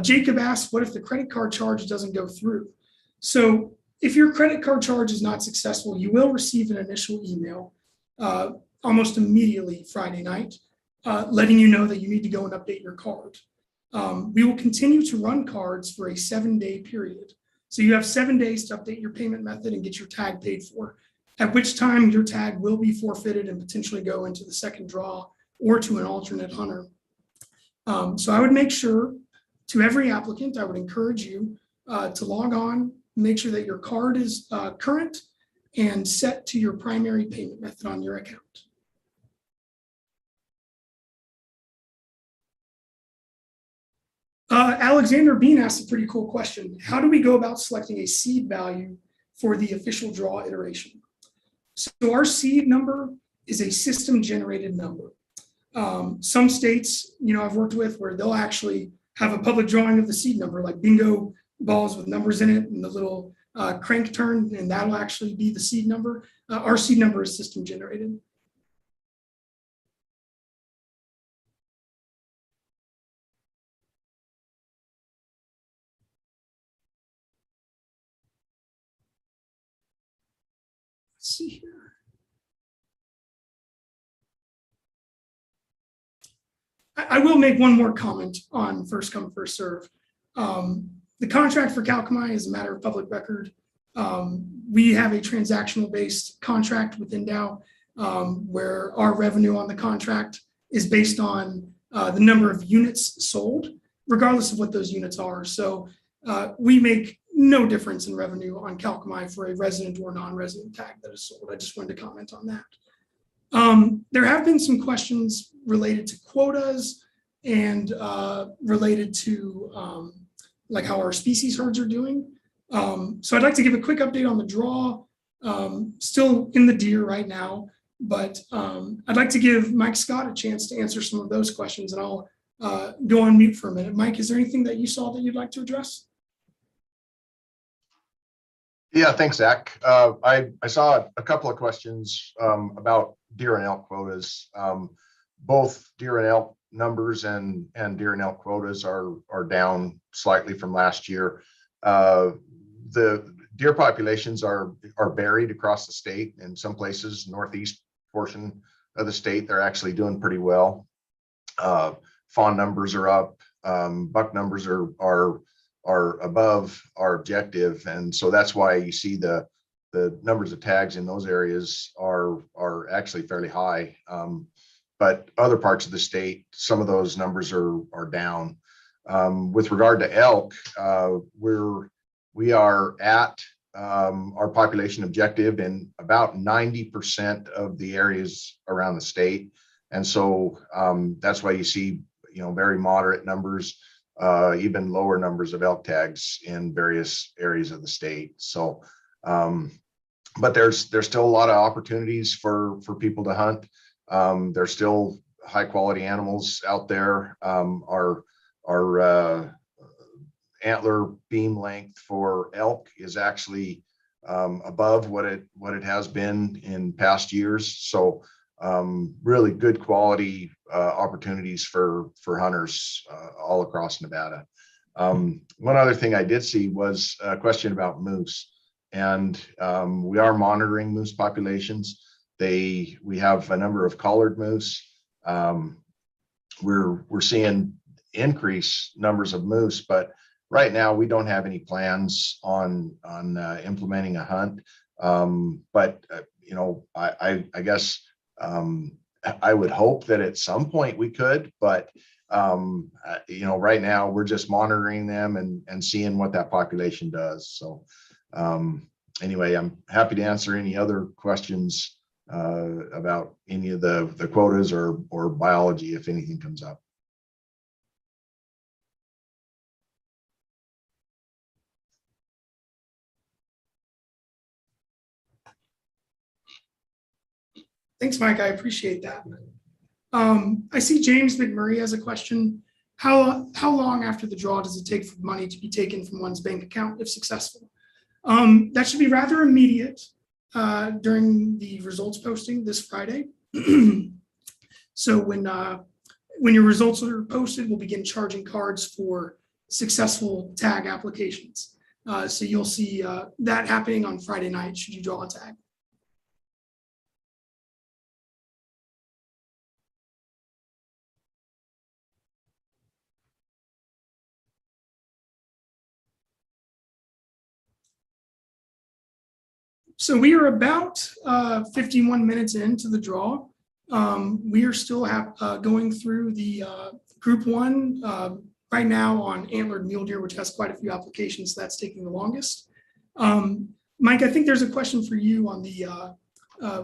Jacob asks, what if the credit card charge doesn't go through? So if your credit card charge is not successful, you will receive an initial email almost immediately Friday night, letting you know that you need to go and update your card. We will continue to run cards for a 7-day period. So you have 7 days to update your payment method and get your tag paid for, at which time your tag will be forfeited and potentially go into the second draw or to an alternate hunter. So I would make sure, to every applicant, I would encourage you to log on, make sure that your card is current and set to your primary payment method on your account. Alexander Bean asked a pretty cool question. How do we go about selecting a seed value for the official draw iteration? So our seed number is a system generated number. Some states, I've worked with where they'll actually have a public drawing of the seed number, like bingo balls with numbers in it and the little crank turn, and that'll actually be the seed number. Our seed number is system generated. Let's see here. I will make one more comment on first come, first serve. The contract for Kalkamai is a matter of public record. We have a transactional based contract with Endow where our revenue on the contract is based on the number of units sold, regardless of what those units are. So we make no difference in revenue on Kalkamai for a resident or non-resident tag that is sold. I just wanted to comment on that. There have been some questions related to quotas and related to like how our species herds are doing. So I'd like to give a quick update on the draw. Still in the deer right now, but I'd like to give Mike Scott a chance to answer some of those questions, and I'll go on mute for a minute. Mike, is there anything that you saw that you'd like to address? Yeah, thanks, Zach. I saw a couple of questions about deer and elk quotas. Both deer and elk numbers and deer and elk quotas are down slightly from last year. The deer populations are varied across the state. In some places, northeast portion of the state, they're actually doing pretty well. Fawn numbers are up. Buck numbers are above our objective, and so that's why you see the numbers of tags in those areas are actually fairly high. But other parts of the state, some of those numbers are down. With regard to elk, we are at our population objective in about 90% of the areas around the state, and so that's why you see very moderate numbers, even lower numbers of elk tags in various areas of the state. So, but there's still a lot of opportunities for people to hunt. There's still high quality animals out there. Our antler beam length for elk is actually above what it has been in past years. So really good quality opportunities for hunters all across Nevada. One other thing I did see was a question about moose, and we are monitoring moose populations. We have a number of collared moose. We're seeing increased numbers of moose, but right now we don't have any plans on implementing a hunt. But I guess I would hope that at some point we could, but right now we're just monitoring them and seeing what that population does. So Anyway, I'm happy to answer any other questions about any of the quotas or biology if anything comes up. Thanks, Mike. I appreciate that. I see James McMurray has a question. How long after the draw does it take for money to be taken from one's bank account if successful? That should be rather immediate during the results posting this Friday. So when your results are posted, we'll begin charging cards for successful tag applications. So you'll see that happening on Friday night should you draw a tag. So we are about 51 minutes into the draw. We are still going through the group one right now on antlered mule deer, which has quite a few applications. That's taking the longest. Mike, I think there's a question for you on the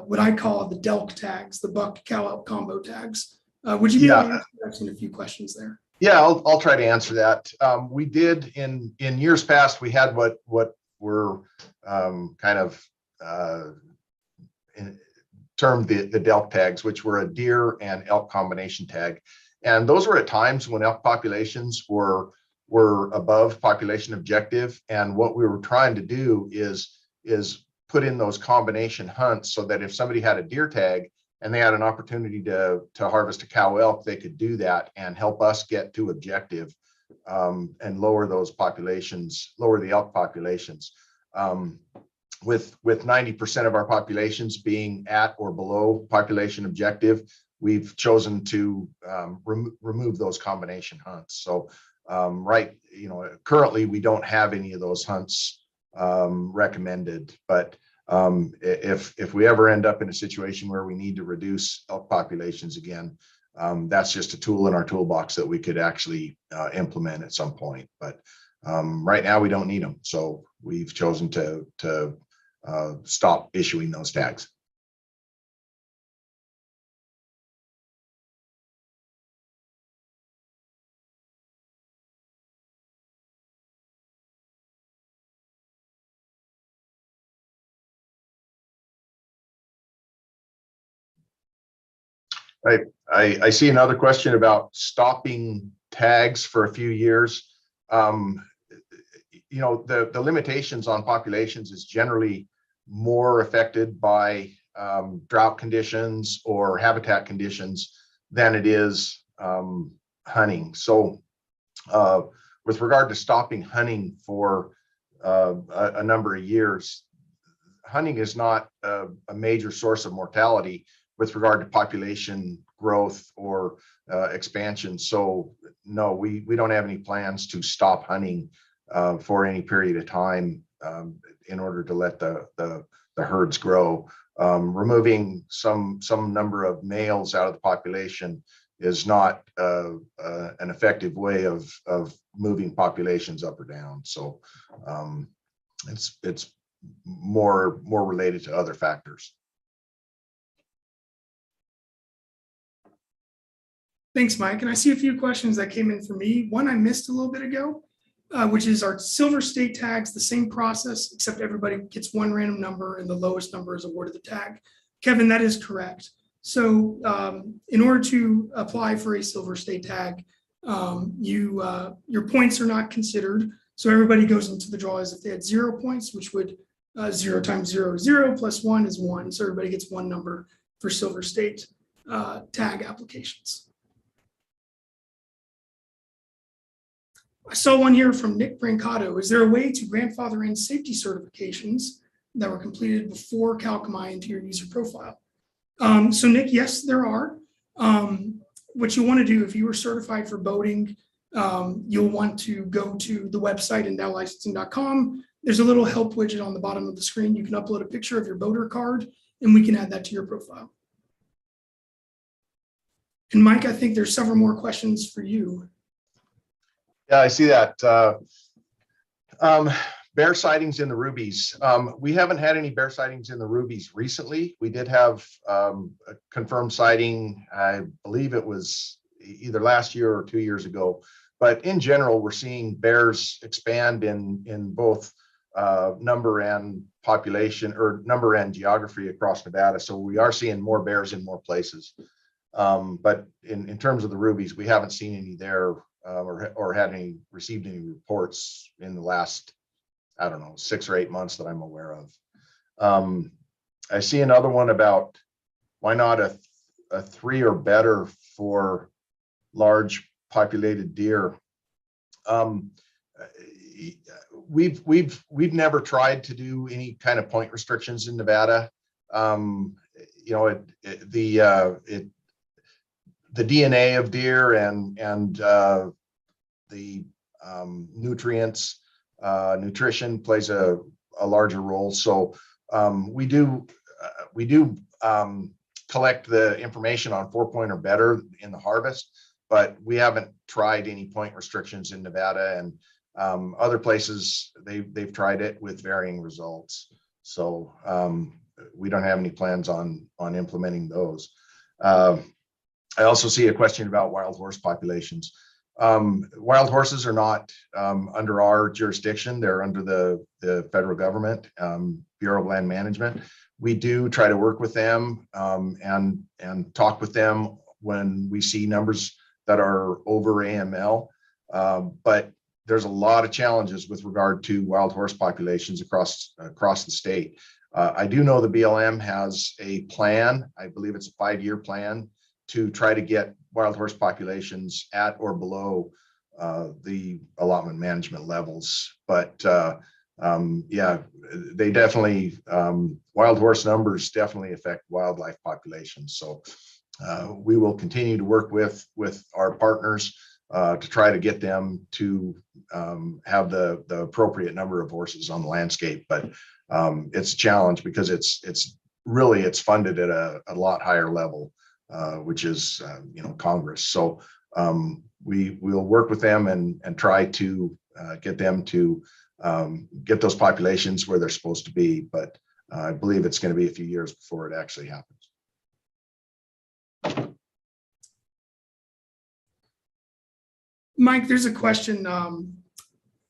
what I call the DELK tags, the buck cow elk combo tags. Would you be able to answer? I've seen a few questions there. Yeah, I'll try to answer that. We did in years past, we had what were kind of termed the DELK tags, which were a deer and elk combination tag. And those were at times when elk populations were above population objective. And what we were trying to do is put in those combination hunts so that if somebody had a deer tag and they had an opportunity to harvest a cow elk, they could do that and help us get to objective and lower those populations, lower the elk populations. With 90% of our populations being at or below population objective, we've chosen to remove those combination hunts. So currently we don't have any of those hunts recommended, but if we ever end up in a situation where we need to reduce elk populations again, that's just a tool in our toolbox that we could actually implement at some point. But right now we don't need them, so we've chosen to stop issuing those tags. I see another question about stopping tags for a few years. The limitations on populations is generally more affected by drought conditions or habitat conditions than it is hunting. So with regard to stopping hunting for a number of years, hunting is not a major source of mortality with regard to population growth or expansion. So no, we don't have any plans to stop hunting for any period of time in order to let the herds grow. Removing some number of males out of the population is not an effective way of moving populations up or down. So it's more related to other factors. Thanks, Mike. And I see a few questions that came in for me. One I missed a little bit ago, which is our silver state tags, the same process, except everybody gets one random number and the lowest number is awarded the tag. Kevin, that is correct. So in order to apply for a silver state tag, your points are not considered. So everybody goes into the draw as if they had 0 points, which would 0 times 0 is 0 plus 1 is 1. So everybody gets one number for silver state tag applications. I saw one here from Nick Brancato. Is there a way to grandfather in safety certifications that were completed before Kalkamai into your user profile? So Nick, yes, there are. What you want to do if you were certified for boating, you'll want to go to the website endowlicensing.com. There's a little help widget on the bottom of the screen. You can upload a picture of your boater card and we can add that to your profile. And Mike, I think there's several more questions for you. Yeah, I see that. bear sightings in the Rubies. We haven't had any bear sightings in the Rubies recently. We did have a confirmed sighting, I believe it was either last year or 2 years ago. But in general, we're seeing bears expand in both number and population, or number and geography across Nevada. So we are seeing more bears in more places. But in terms of the Rubies, we haven't seen any there or received any reports in the last, I don't know, 6 or 8 months that I'm aware of. I see another one about why not a 3 or better for large populated deer. We've never tried to do any kind of point restrictions in Nevada. You know, the DNA of deer and the nutrients, nutrition plays a larger role. So we do collect the information on 4-point or better in the harvest, but we haven't tried any point restrictions in Nevada, and other places they've tried it with varying results. So we don't have any plans on implementing those. I also see a question about wild horse populations. Wild horses are not under our jurisdiction. They're under the federal government, Bureau of Land Management. We do try to work with them and talk with them when we see numbers that are over AML. But there's a lot of challenges with regard to wild horse populations across the state. I do know the BLM has a plan. I believe it's a 5-year plan to try to get wild horse populations at or below the allotment management levels. But yeah, they definitely, wild horse numbers definitely affect wildlife populations. So we will continue to work with our partners to try to get them to have the appropriate number of horses on the landscape. But it's a challenge because it's funded at a lot higher level, which is Congress. So we'll work with them and try to get them to get those populations where they're supposed to be. But I believe it's going to be a few years before it actually happens. Mike, there's a question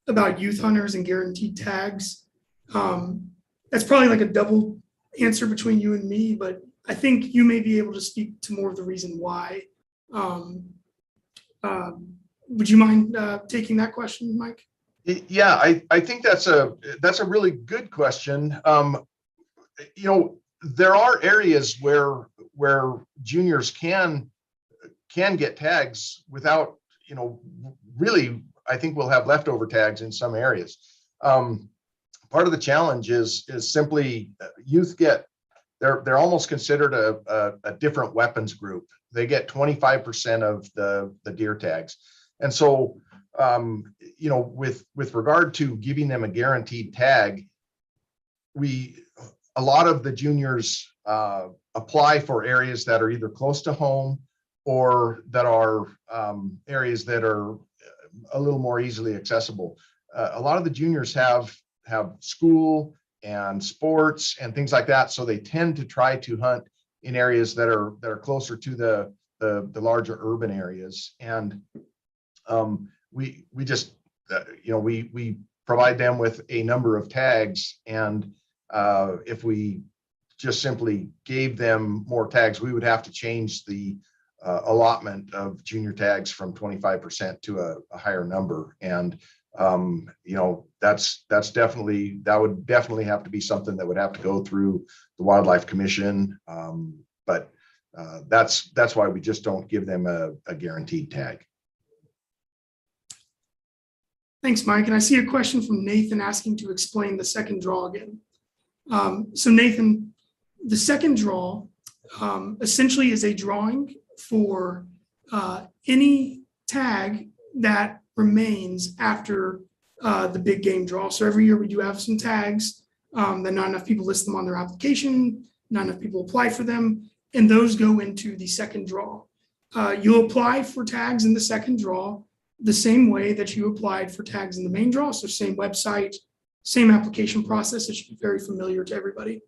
about youth hunters and guaranteed tags. That's probably like a double answer between you and me, but I think you may be able to speak to more of the reason why. Would you mind taking that question, Mike? Yeah, I think that's a really good question. There are areas where juniors can get tags without, really, I think we'll have leftover tags in some areas. Part of the challenge is simply youth they're almost considered a different weapons group. They get 25% of the deer tags. And so, with regard to giving them a guaranteed tag, a lot of the juniors apply for areas that are either close to home or that are areas that are a little more easily accessible. A lot of the juniors have school and sports and things like that, so they tend to try to hunt in areas that are closer to the larger urban areas. And we just we provide them with a number of tags, and if we just simply gave them more tags, we would have to change the allotment of junior tags from 25% to a higher number. And that would definitely have to be something that would have to go through the Wildlife Commission. But that's why we just don't give them a guaranteed tag. Thanks, Mike. And I see a question from Nathan asking to explain the second draw again. So Nathan, the second draw essentially is a drawing for any tag that remains after the big game draw. So every year we do have some tags that not enough people list them on their application, not enough people apply for them, and those go into the second draw. You'll apply for tags in the second draw the same way that you applied for tags in the main draw. So same website, same application process. It should be very familiar to everybody.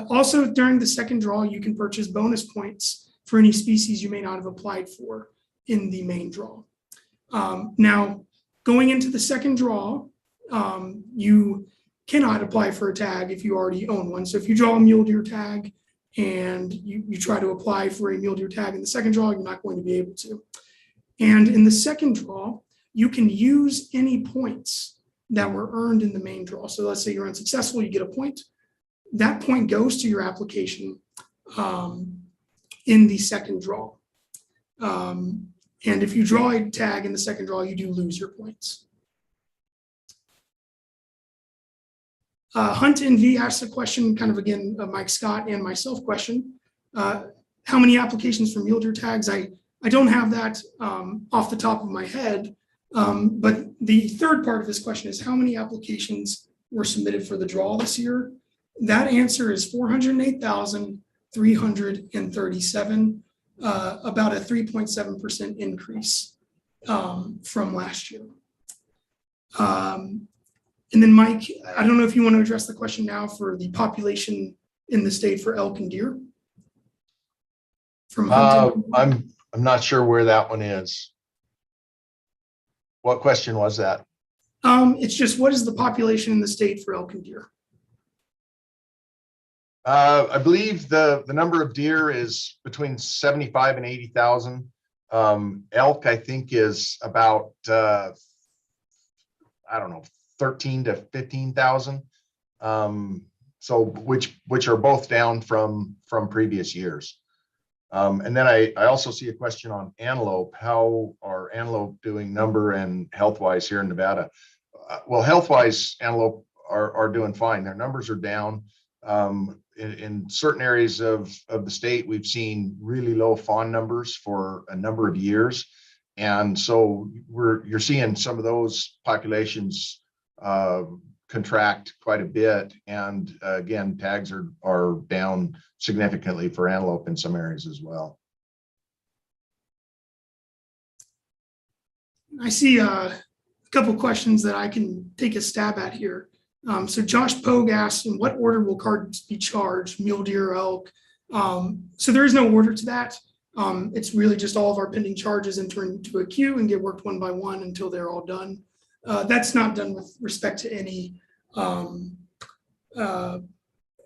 Also, during the second draw, you can purchase bonus points for any species you may not have applied for in the main draw. Now, going into the second draw, you cannot apply for a tag if you already own one. So if you draw a mule deer tag and you try to apply for a mule deer tag in the second draw, you're not going to be able to. And in the second draw, you can use any points that were earned in the main draw. So let's say you're unsuccessful, you get a point. That point goes to your application in the second draw. And if you draw a tag in the second draw, you do lose your points. Hunt NV asked a question, kind of again, Mike Scott and myself question. How many applications for mule deer tags? I don't have that off the top of my head, but the third part of this question is how many applications were submitted for the draw this year? That answer is 408,337, about a 3.7% increase from last year. And then Mike, I don't know if you want to address the question now for the population in the state for elk and deer. From I'm not sure where that one is. What question was that? It's just, what is the population in the state for elk and deer? I believe the number of deer is between 75 and 80,000. Elk, I think, is about I don't know, 13 to 15,000. So which are both down from previous years. And then I also see a question on antelope. How are antelope doing number and health-wise here in Nevada? Well, health-wise, antelope are doing fine. Their numbers are down. In certain areas of the state, we've seen really low fawn numbers for a number of years. And so you're seeing some of those populations contract quite a bit. And again, tags are down significantly for antelope in some areas as well. I see a couple questions that I can take a stab at here. So Josh Pogue asked, in what order will cards be charged, mule deer, elk? So there is no order to that. It's really just all of our pending charges enter into a queue and get worked one by one until they're all done. That's not done with respect to any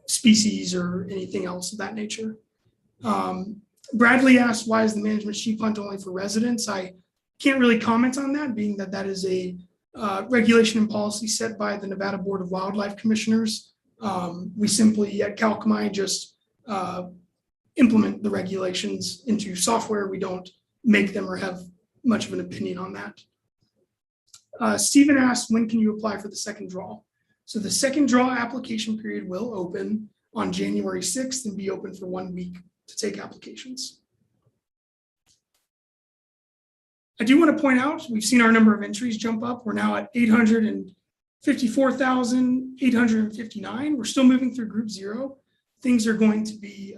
species or anything else of that nature. Bradley asked, why is the management sheep hunt only for residents? I can't really comment on that, being that that is a regulation and policy set by the Nevada Board of Wildlife Commissioners. We simply at Kalkamai just implement the regulations into software. We don't make them or have much of an opinion on that. Stephen asked, when can you apply for the second draw? So the second draw application period will open on January 6th and be open for 1 week to take applications. I do want to point out, we've seen our number of entries jump up. We're now at 854,859. We're still moving through group 0. Things are going to be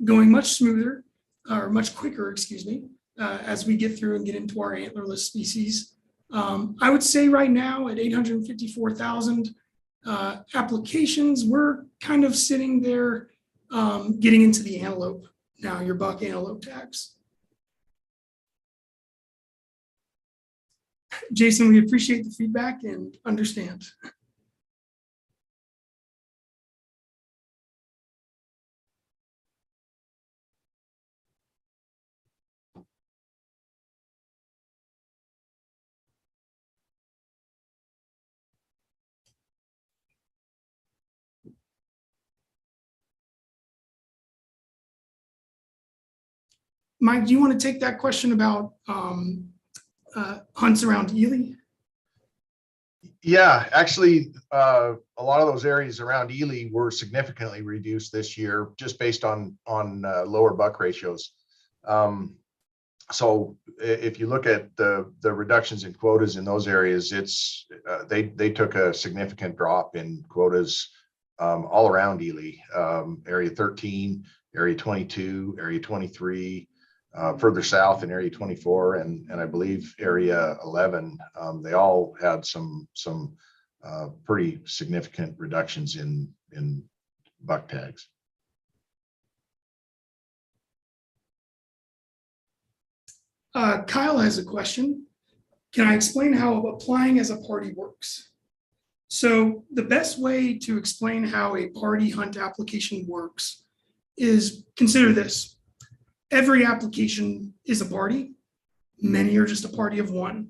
going much smoother, or much quicker, excuse me, as we get through and get into our antlerless species. I would say right now at 854,000 applications, we're kind of sitting there getting into the antelope now, your buck antelope tags. Jason, we appreciate the feedback and understand. Mike, do you want to take that question about hunts around Ely? Yeah, actually, a lot of those areas around Ely were significantly reduced this year, just based on lower buck ratios. So if you look at the reductions in quotas in those areas, it's they took a significant drop in quotas all around Ely, area 13, area 22, area 23. Further south in area 24 and I believe area 11, they all had some pretty significant reductions in buck tags. Kyle has a question. Can I explain how applying as a party works? So the best way to explain how a party hunt application works is consider this. Every application is a party. Many are just a party of one.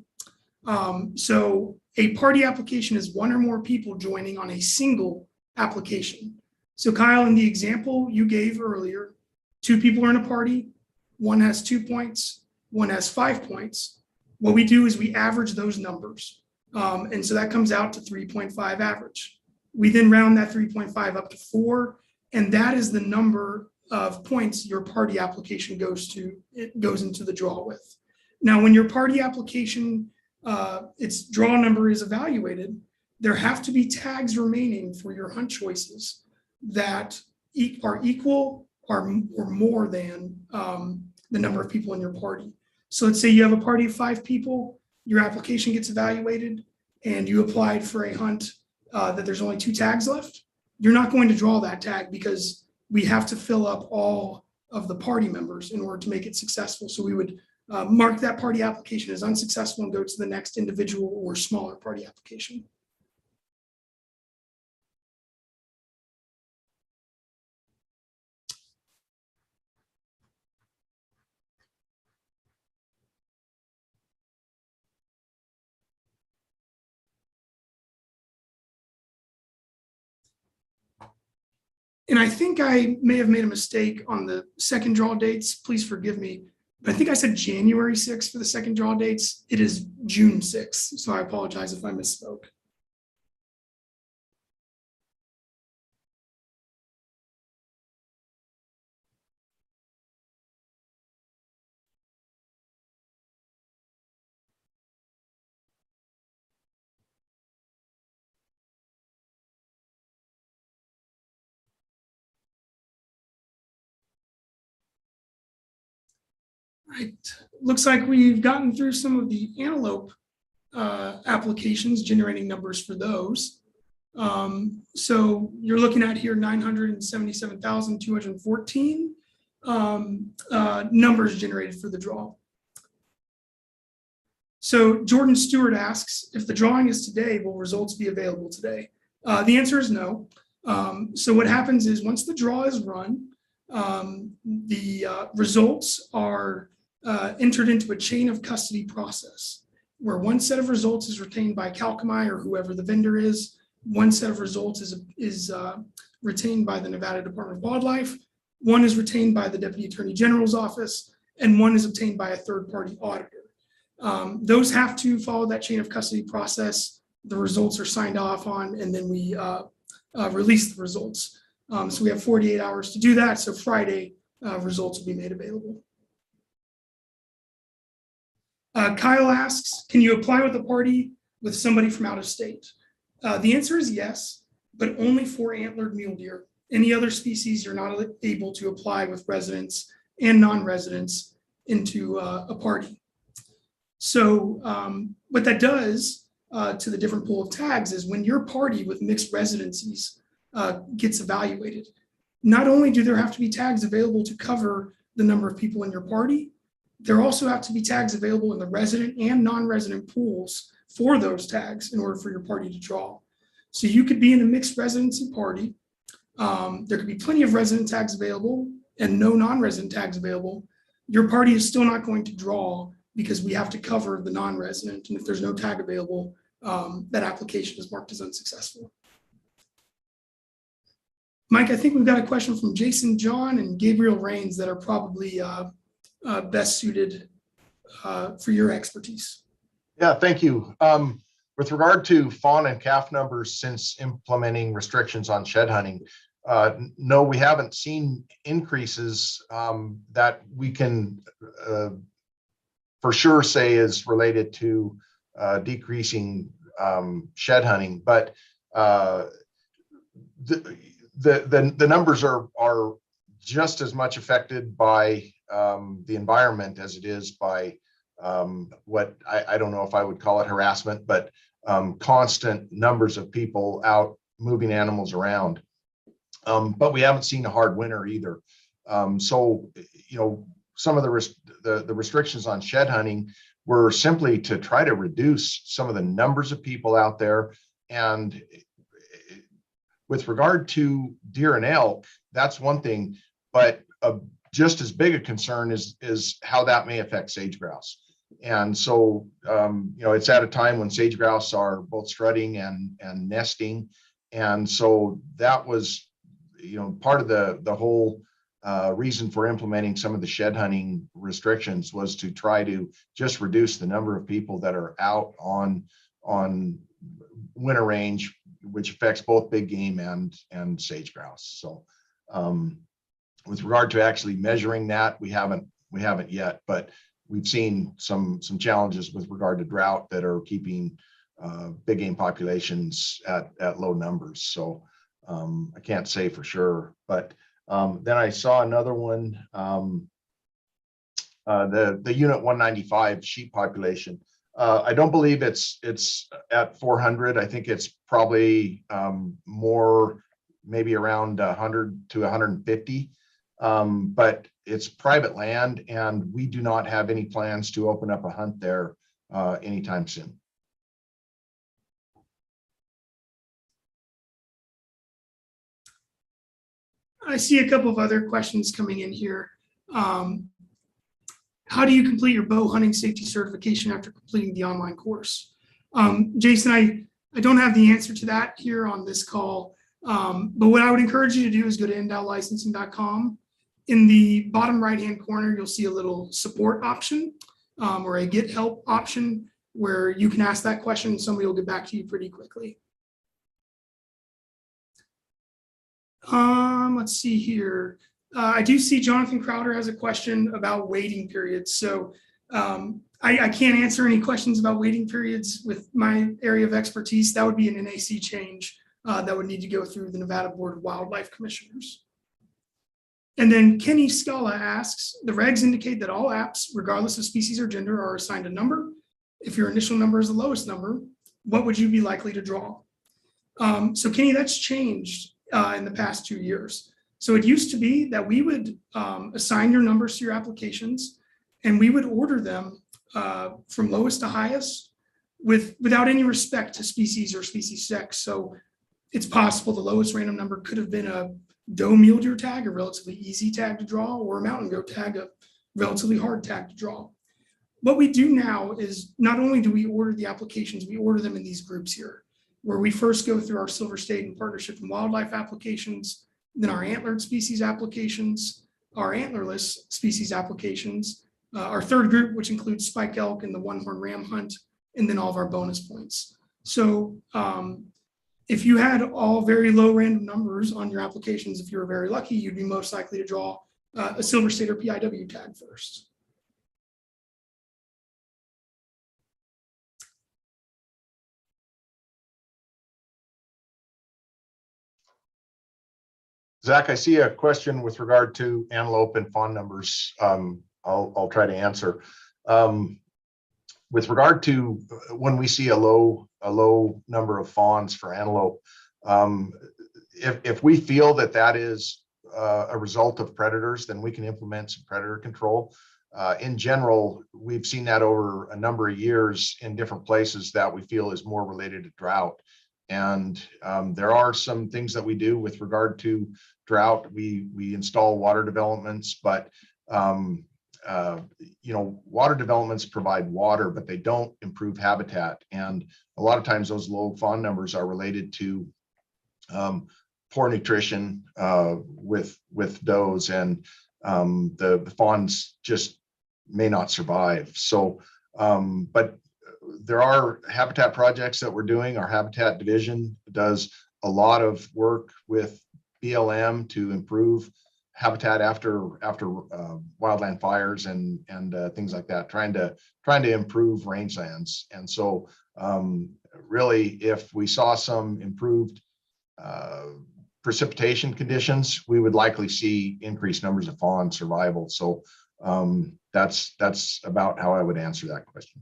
So a party application is one or more people joining on a single application. So Kyle, in the example you gave earlier, 2 people are in a party. One has 2 points, one has 5 points. What we do is we average those numbers. And so that comes out to 3.5 average. We then round that 3.5 up to 4, and that is the number of points your party application goes into the draw with. Now, when your party application, its draw number is evaluated, there have to be tags remaining for your hunt choices that are equal or more than the number of people in your party. So let's say you have a party of 5 people, your application gets evaluated, and you applied for a hunt that there's only 2 tags left. You're not going to draw that tag because we have to fill up all of the party members in order to make it successful. So we would mark that party application as unsuccessful and go to the next individual or smaller party application. And I think I may have made a mistake on the second draw dates. Please forgive me. But I think I said January 6th for the second draw dates. It is June 6th. So I apologize if I misspoke. Right. Looks like we've gotten through some of the Antelope applications, generating numbers for those. So you're looking at here 977,214 numbers generated for the draw. So Jordan Stewart asks, if the drawing is today, will results be available today? The answer is no. So what happens is once the draw is run, the results are entered into a chain of custody process where one set of results is retained by Kalkamai or whoever the vendor is. One set of results is retained by the Nevada Department of Wildlife. One is retained by the Deputy Attorney General's office, and one is obtained by a third-party auditor. Those have to follow that chain of custody process. The results are signed off on, and then we release the results. So we have 48 hours to do that. So Friday, results will be made available. Kyle asks, can you apply with a party with somebody from out of state? The answer is yes, but only for antlered mule deer. Any other species, you're not able to apply with residents and non-residents into a party. So what that does to the different pool of tags is when your party with mixed residencies gets evaluated, not only do there have to be tags available to cover the number of people in your party, there also have to be tags available in the resident and non-resident pools for those tags in order for your party to draw. So you could be in a mixed residency party. There could be plenty of resident tags available and no non-resident tags available. Your party is still not going to draw because we have to cover the non-resident. And if there's no tag available, that application is marked as unsuccessful. Mike, I think we've got a question from Jason John and Gabriel Rains that are probably best suited for your expertise. Yeah, thank you. With regard to fawn and calf numbers since implementing restrictions on shed hunting, no, we haven't seen increases that we can for sure say is related to decreasing shed hunting, but the numbers are just as much affected by the environment as it is by what I don't know if I would call it harassment, but constant numbers of people out moving animals around. But we haven't seen a hard winter either. So, some of the restrictions on shed hunting were simply to try to reduce some of the numbers of people out there. And with regard to deer and elk, that's one thing, but just as big a concern is how that may affect sage grouse. And so, it's at a time when sage grouse are both strutting and nesting. And so that was, part of the whole reason for implementing some of the shed hunting restrictions was to try to just reduce the number of people that are out on winter range, which affects both big game and sage grouse. So with regard to actually measuring that, we haven't yet, but we've seen some challenges with regard to drought that are keeping big game populations at low numbers. So I can't say for sure, but then I saw another one, the unit 195 sheep population. I don't believe it's at 400. I think it's probably more, maybe around 100 to 150. But it's private land, and we do not have any plans to open up a hunt there anytime soon. I see a couple of other questions coming in here. How do you complete your bow hunting safety certification after completing the online course? Jason, I don't have the answer to that here on this call, but what I would encourage you to do is go to endowlicensing.com. In the bottom right-hand corner, you'll see a little support option or a get help option where you can ask that question and somebody will get back to you pretty quickly. Let's see here. I do see Jonathan Crowder has a question about waiting periods. So I can't answer any questions about waiting periods with my area of expertise. That would be an NAC change that would need to go through the Nevada Board of Wildlife Commissioners. And then Kenny Scala asks, the regs indicate that all apps, regardless of species or gender, are assigned a number. If your initial number is the lowest number, what would you be likely to draw? So Kenny, that's changed in the past 2 years. So it used to be that we would assign your numbers to your applications and we would order them from lowest to highest without any respect to species or species sex. So it's possible the lowest random number could have been a doe mule deer tag, a relatively easy tag to draw, or a mountain goat tag, a relatively hard tag to draw. What we do now is not only do we order the applications, we order them in these groups here, where we first go through our Silver State and Partnership and Wildlife applications, then our antlered species applications, our antlerless species applications, our third group, which includes spike elk and the one-horn ram hunt, and then all of our bonus points. So if you had all very low random numbers on your applications, if you were very lucky, you'd be most likely to draw a Silver State or PIW tag first. Zach, I see a question with regard to antelope and fawn numbers. I'll try to answer. With regard to when we see a low number of fawns for antelope, if we feel that is a result of predators, then we can implement some predator control. In general, we've seen that over a number of years in different places that we feel is more related to drought. And there are some things that we do with regard to drought. We install water developments, but water developments provide water, but they don't improve habitat. And a lot of times those low fawn numbers are related to poor nutrition with does, and the fawns just may not survive. So, but there are habitat projects that we're doing. Our habitat division does a lot of work with BLM to improve habitat after wildland fires and things like that, trying to improve rangelands. And so really, if we saw some improved precipitation conditions, we would likely see increased numbers of fawn survival. So That's about how I would answer that question.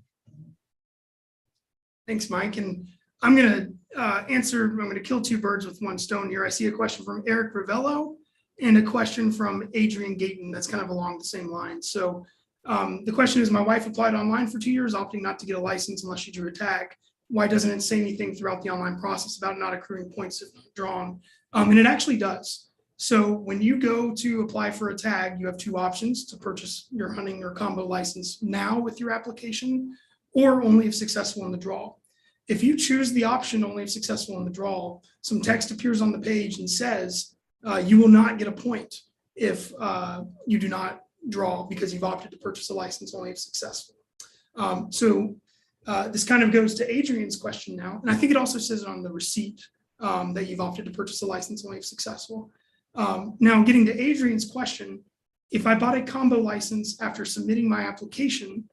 Thanks, Mike. And I'm going to kill two birds with one stone here. I see a question from Eric Ravello and a question from Adrian Gayton that's kind of along the same line. So the question is, my wife applied online for 2 years, opting not to get a license unless she drew a tag. Why doesn't it say anything throughout the online process about not accruing points if not drawn? And it actually does. So when you go to apply for a tag, you have two options to purchase your hunting or combo license now with your application, or only if successful in the draw. If you choose the option only if successful in the draw, some text appears on the page and says you will not get a point if you do not draw because you've opted to purchase a license only if successful. This kind of goes to Adrian's question now, and I think it also says it on the receipt that you've opted to purchase a license only if successful. Now, getting to Adrian's question, if I bought a combo license after submitting my application,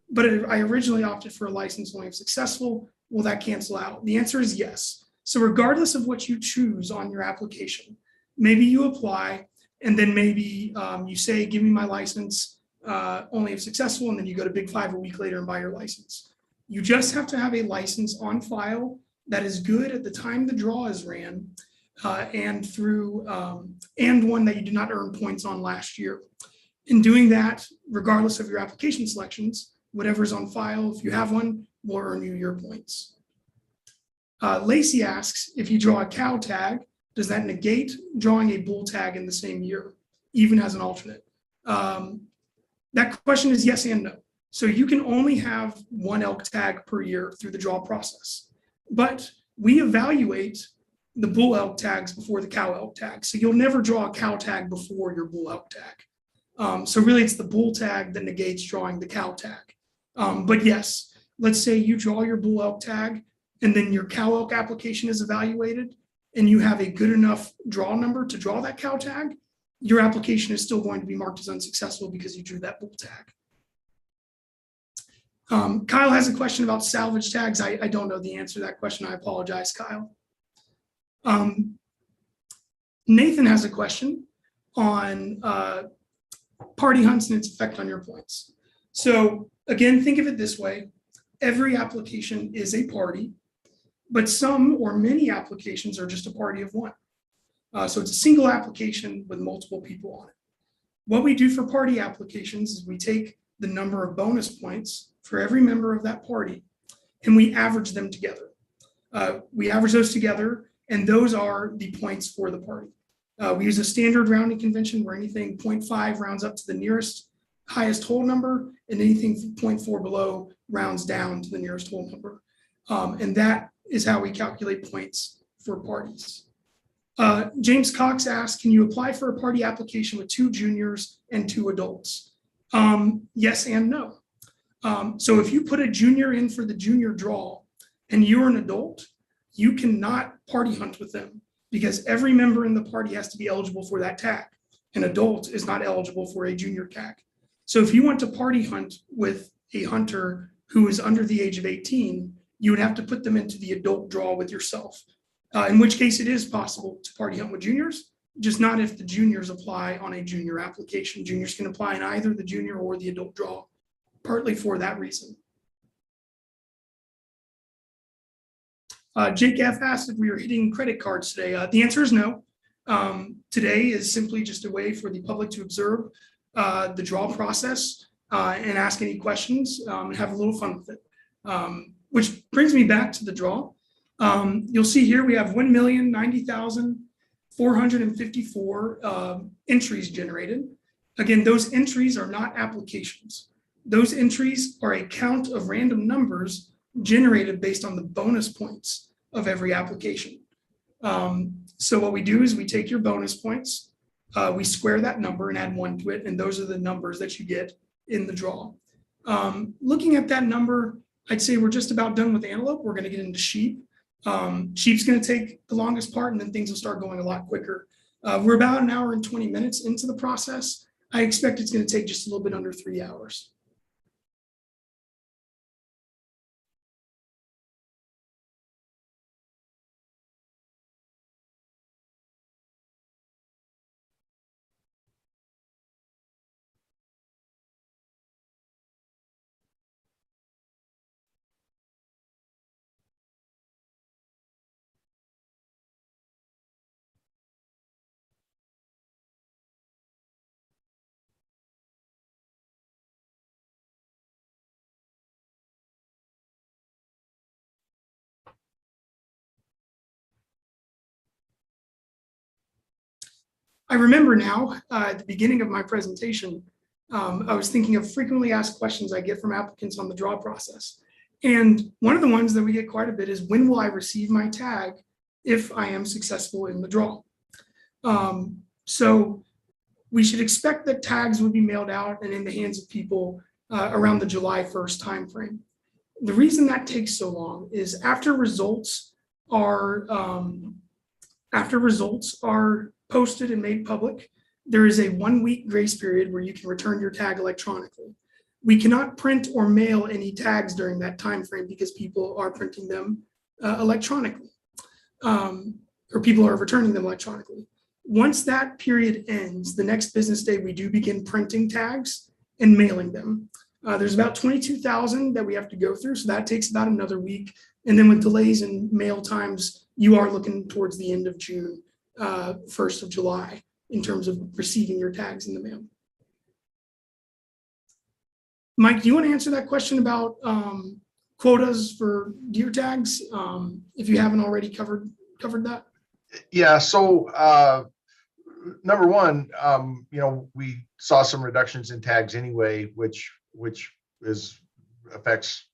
but I originally opted for a license only if successful, will that cancel out? The answer is yes. So regardless of what you choose on your application, maybe you apply and then maybe you say, give me my license only if successful, and then you go to Big Five a week later and buy your license. You just have to have a license on file that is good at the time the draw is ran and one that you did not earn points on last year. In doing that, regardless of your application selections, whatever's on file, if you have one, will earn you your points. Lacey asks, if you draw a cow tag, does that negate drawing a bull tag in the same year, even as an alternate? That question is yes and no. So you can only have one elk tag per year through the draw process, but we evaluate the bull elk tags before the cow elk tag. So you'll never draw a cow tag before your bull elk tag. So really it's the bull tag that negates drawing the cow tag. But yes, let's say you draw your bull elk tag and then your cow elk application is evaluated and you have a good enough draw number to draw that cow tag, your application is still going to be marked as unsuccessful because you drew that bull tag. Kyle has a question about salvage tags. I don't know the answer to that question. I apologize, Kyle. Nathan has a question on party hunts and its effect on your points. So again, think of it this way. Every application is a party, but some or many applications are just a party of one. So it's a single application with multiple people on it. What we do for party applications is we take the number of bonus points for every member of that party and we average them together. We average those together, and those are the points for the party. We use a standard rounding convention where anything 0.5 rounds up to the nearest highest whole number, and anything 0.4 below rounds down to the nearest whole number. And that is how we calculate points for parties. James Cox asked, can you apply for a party application with 2 juniors and 2 adults? Yes and no. So if you put a junior in for the junior draw and you're an adult, you cannot party hunt with them because every member in the party has to be eligible for that tag. An adult is not eligible for a junior tag. So if you want to party hunt with a hunter who is under the age of 18, you would have to put them into the adult draw with yourself. In which case it is possible to party hunt with juniors, just not if the juniors apply on a junior application. Juniors can apply in either the junior or the adult draw, partly for that reason. Jake F asked if we were hitting credit cards today. The answer is no. Today is simply just a way for the public to observe the draw process and ask any questions and have a little fun with it. Which brings me back to the draw. You'll see here we have 1,090,454 entries generated. Again, those entries are not applications. Those entries are a count of random numbers generated based on the bonus points of every application. So what we do is we take your bonus points, we square that number and add 1 to it, and those are the numbers that you get in the draw. Looking at that number, I'd say we're just about done with antelope. We're going to get into sheep. Sheep's going to take the longest part, and then things will start going a lot quicker. We're about 1 hour and 20 minutes into the process. I expect it's going to take just a little bit under 3 hours. I remember now, at the beginning of my presentation, I was thinking of frequently asked questions I get from applicants on the draw process. And one of the ones that we get quite a bit is, when will I receive my tag if I am successful in the draw? So we should expect that tags will be mailed out and in the hands of people around the July 1st timeframe. The reason that takes so long is after results are posted and made public, there is a 1-week grace period where you can return your tag electronically. We cannot print or mail any tags during that time frame because people are printing them electronically, or people are returning them electronically. Once that period ends, the next business day, we do begin printing tags and mailing them. There's about 22,000 that we have to go through, so that takes about another week. And then with delays in mail times, you are looking towards the end of June, 1st of July, in terms of receiving your tags in the mail. Mike, do you want to answer that question about quotas for deer tags? If you haven't already covered that. Yeah. So number one, we saw some reductions in tags anyway, which affects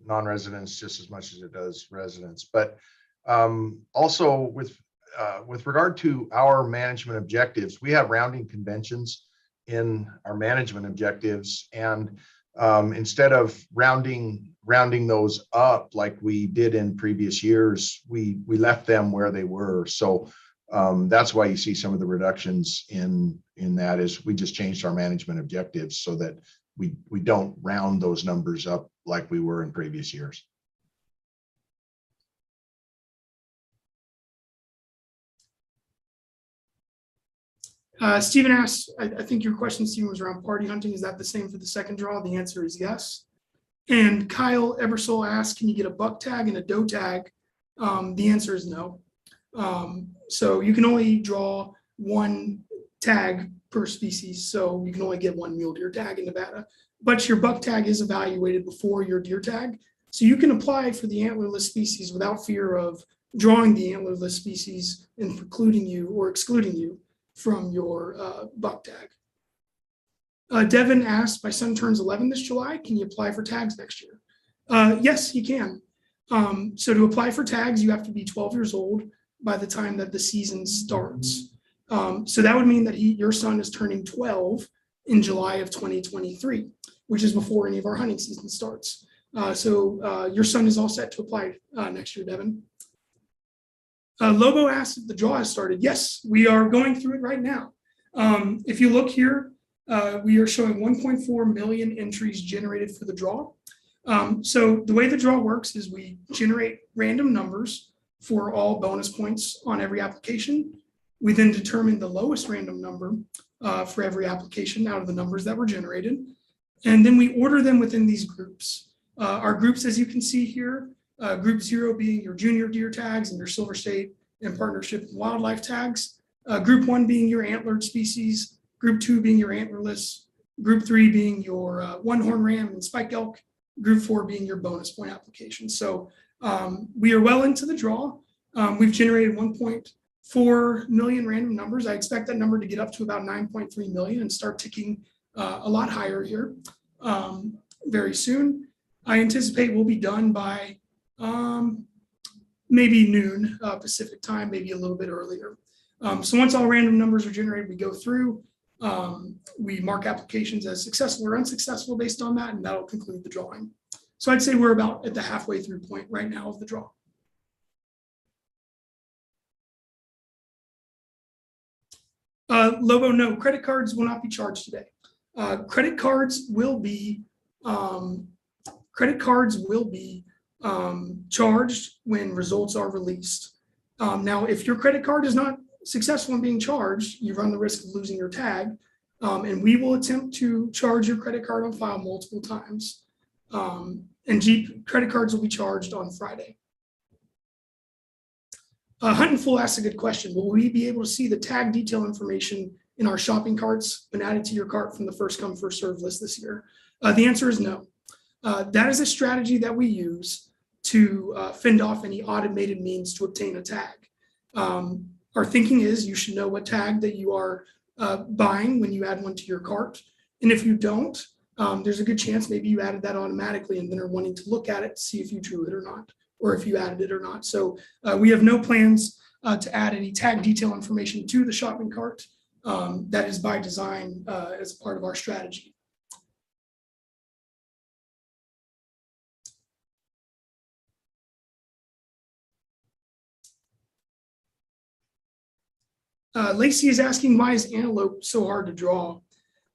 non-residents just as much as it does residents. But also with regard to our management objectives, we have rounding conventions in our management objectives, and instead of rounding those up like we did in previous years, we left them where they were. So that's why you see some of the reductions in that is we just changed our management objectives so that we don't round those numbers up like we were in previous years. Stephen asks, I think your question, Stephen, was around party hunting. Is that the same for the second draw? The answer is yes. And Kyle Ebersole asks, can you get a buck tag and a doe tag? The answer is no. So you can only draw one tag per species. So you can only get one mule deer tag in Nevada, but your buck tag is evaluated before your deer tag. So you can apply for the antlerless species without fear of drawing the antlerless species and precluding you or excluding you from your buck tag. Devin asked, my son turns 11 this July. Can you apply for tags next year? Yes, he can. So to apply for tags, you have to be 12 years old by the time that the season starts. So that would mean that your son is turning 12 in July of 2023, which is before any of our hunting season starts. So your son is all set to apply next year, Devin. Lobo asked if the draw has started. Yes, we are going through it right now. If you look here, we are showing 1.4 million entries generated for the draw. So the way the draw works is we generate random numbers for all bonus points on every application. We then determine the lowest random number for every application out of the numbers that were generated. And then we order them within these groups. Our groups, as you can see here, group 0 being your junior deer tags and your silver state and partnership and wildlife tags. Group 1 being your antlered species. Group 2 being your antlerless. Group 3 being your one-horn ram and spike elk. Group 4 being your bonus point application. So we are well into the draw. We've generated 1.4 million random numbers. I expect that number to get up to about 9.3 million and start ticking a lot higher here very soon. I anticipate we'll be done by maybe noon Pacific time, maybe a little bit earlier. So once all random numbers are generated, we go through, we mark applications as successful or unsuccessful based on that, and that'll conclude the drawing. So I'd say we're about at the halfway through point right now of the draw. Lobo, no, credit cards will not be charged today. Credit cards will be charged when results are released. Now, if your credit card is not successful in being charged, you run the risk of losing your tag, and we will attempt to charge your credit card on file multiple times. And Jeep credit cards will be charged on Friday. Hunting Fool asks a good question. Will we be able to see the tag detail information in our shopping carts when added to your cart from the first come, first serve list this year? The answer is no. That is a strategy that we use to fend off any automated means to obtain a tag. Our thinking is you should know what tag that you are buying when you add one to your cart. And if you don't, there's a good chance maybe you added that automatically and then are wanting to look at it to see if you drew it or not, or if you added it or not. So we have no plans to add any tag detail information to the shopping cart. That is by design as part of our strategy. Lacey is asking, why is Antelope so hard to draw?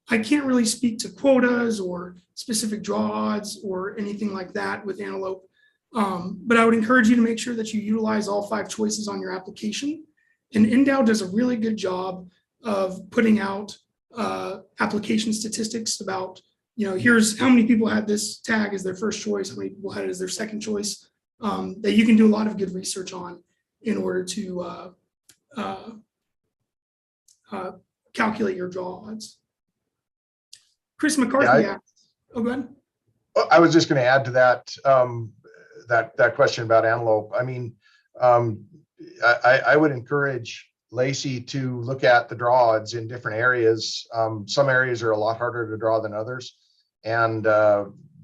I can't really speak to quotas or specific draw odds or anything like that with Antelope, but I would encourage you to make sure that you utilize all 5 choices on your application. And NDOW does a really good job of putting out application statistics about, here's how many people had this tag as their first choice, how many people had it as their second choice, that you can do a lot of good research on in order to calculate your draw odds. Chris McCarthy asked, oh, go ahead. I was just going to add to that, that question about Antelope. I mean, I would encourage Lacey to look at the draw odds in different areas. Some areas are a lot harder to draw than others. And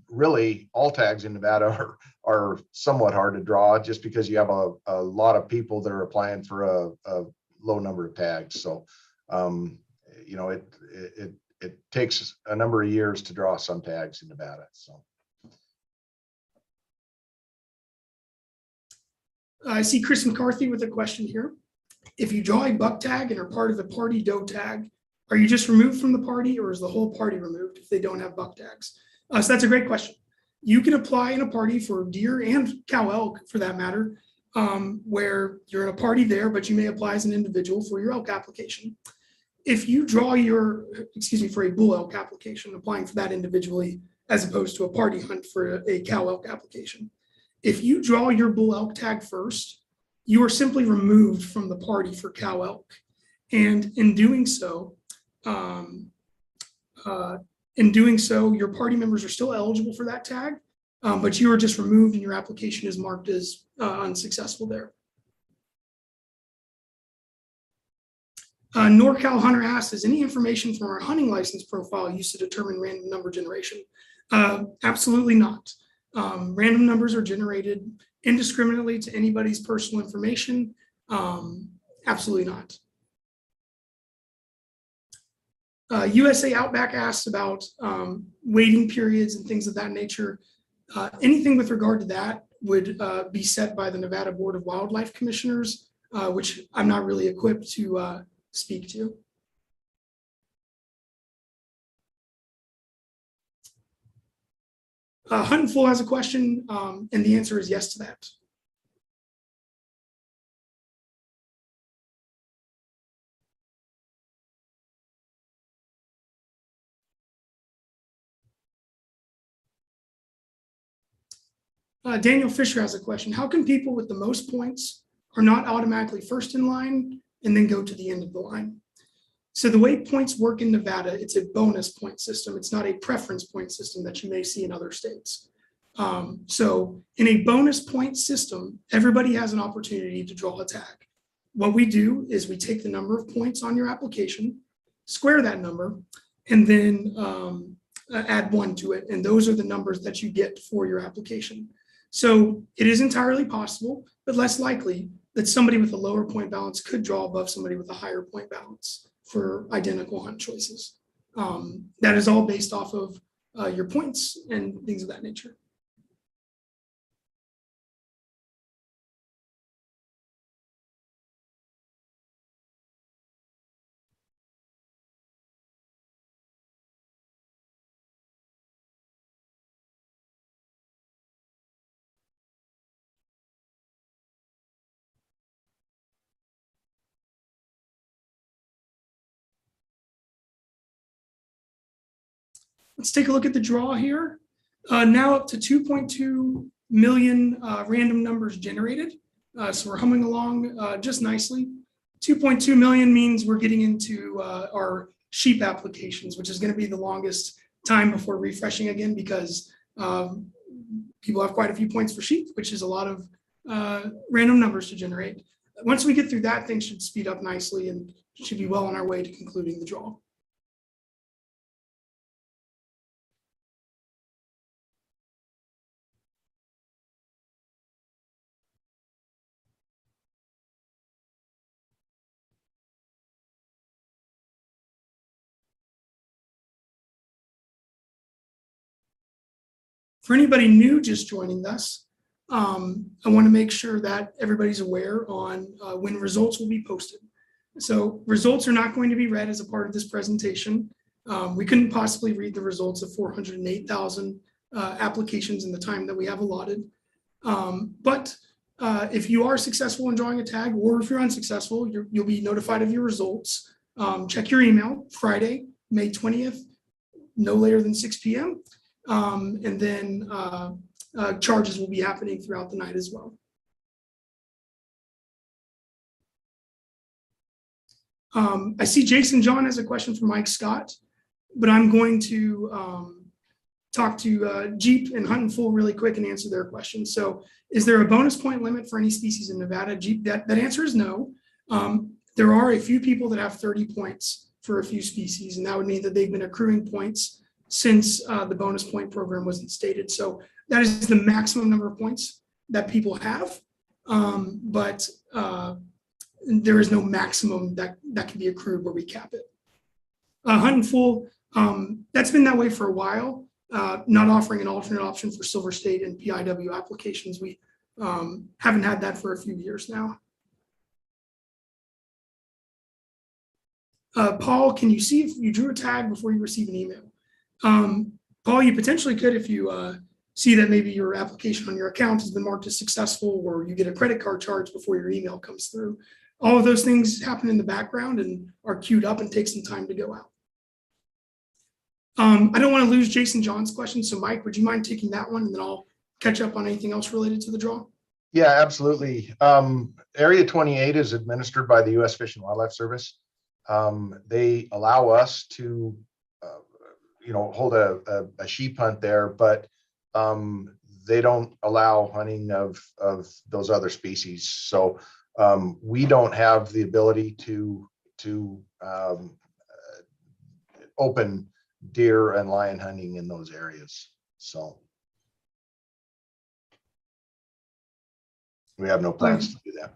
really all tags in Nevada are somewhat hard to draw just because you have a lot of people that are applying for a low number of tags. So, it takes a number of years to draw some tags in Nevada. So I see Chris McCarthy with a question here. If you draw a buck tag and are part of the party doe tag, are you just removed from the party, or is the whole party removed if they don't have buck tags? So that's a great question. You can apply in a party for deer and cow elk for that matter, where you're in a party there, but you may apply as an individual for your elk application. If you draw for a bull elk application, applying for that individually, as opposed to a party hunt for a cow elk application. If you draw your bull elk tag first, you are simply removed from the party for cow elk. And in doing so, your party members are still eligible for that tag, but you are just removed and your application is marked as unsuccessful there. NorCal Hunter asks, is any information from our hunting license profile used to determine random number generation? Absolutely not. Random numbers are generated indiscriminately to anybody's personal information. Absolutely not. USA Outback asks about waiting periods and things of that nature. Anything with regard to that would be set by the Nevada Board of Wildlife Commissioners, which I'm not really equipped to speak to. Hunt and Full has a question, and the answer is yes to that. Daniel Fisher has a question. How can people with the most points are not automatically first in line and then go to the end of the line? So the way points work in Nevada, it's a bonus point system. It's not a preference point system that you may see in other states. So in a bonus point system, everybody has an opportunity to draw a tag. What we do is we take the number of points on your application, square that number, and then add 1 to it. And those are the numbers that you get for your application. So it is entirely possible, but less likely, that somebody with a lower point balance could draw above somebody with a higher point balance for identical hunt choices. That is all based off of your points and things of that nature. Let's take a look at the draw here. Now up to 2.2 million random numbers generated. So we're humming along just nicely. 2.2 million means we're getting into our sheep applications, which is going to be the longest time before refreshing again, because people have quite a few points for sheep, which is a lot of random numbers to generate. once we get through that, things should speed up nicely and should be well on our way to concluding the draw. For anybody new just joining us, I want to make sure that everybody's aware on when results will be posted. So results are not going to be read as a part of this presentation. We couldn't possibly read the results of 408,000 applications in the time that we have allotted. But if you are successful in drawing a tag, or if you're unsuccessful, you'll be notified of your results. Check your email Friday, May 20th, no later than 6 p.m. And then charges will be happening throughout the night as well. I see Jason John has a question from Mike Scott, but I'm going to talk to Jeep and Hunt and Full really quick and answer their question. So is there a bonus point limit for any species in Nevada? Jeep, that answer is no. There are a few people that have 30 points for a few species, and that would mean that they've been accruing points since the bonus point program was instated. So that is the maximum number of points that people have, but there is no maximum that can be accrued where we cap it. Hunt and Full, that's been that way for a while, not offering an alternate option for Silver State and PIW applications. We haven't had that for a few years now. Paul, can you see if you drew a tag before you receive an email? Paul, you potentially could if you see that maybe your application on your account has been marked as successful, or you get a credit card charge before your email comes through. All of those things happen in the background and are queued up and take some time to go out. I don't want to lose Jason John's question, so Mike, would you mind taking that one, and then I'll catch up on anything else related to the draw? Yeah, absolutely. Area 28 is administered by the U.S. Fish and Wildlife Service. They allow us to hold a sheep hunt there, but they don't allow hunting of those other species. So we don't have the ability to open deer and lion hunting in those areas. So we have no plans to do that.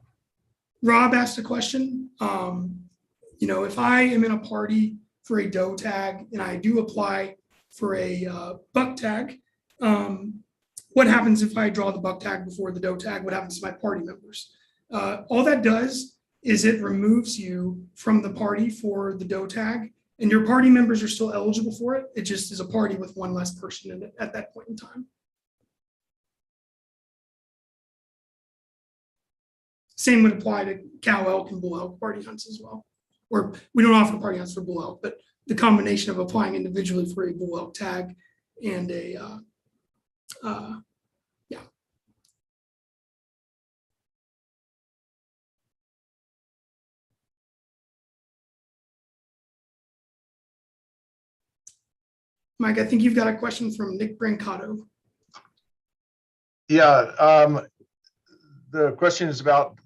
Rob asked a question. If I am in a party for a doe tag and I do apply for a buck tag, what happens if I draw the buck tag before the doe tag? What happens to my party members? All that does is it removes you from the party for the doe tag, and your party members are still eligible for it. It just is a party with one less person in it at that point in time. Same would apply to cow elk and bull elk party hunts as well. Or we don't offer party hunts for bull elk, but the combination of applying individually for a bull elk tag and a Mike, I think you've got a question from Nick Brancato. Yeah, the question is about,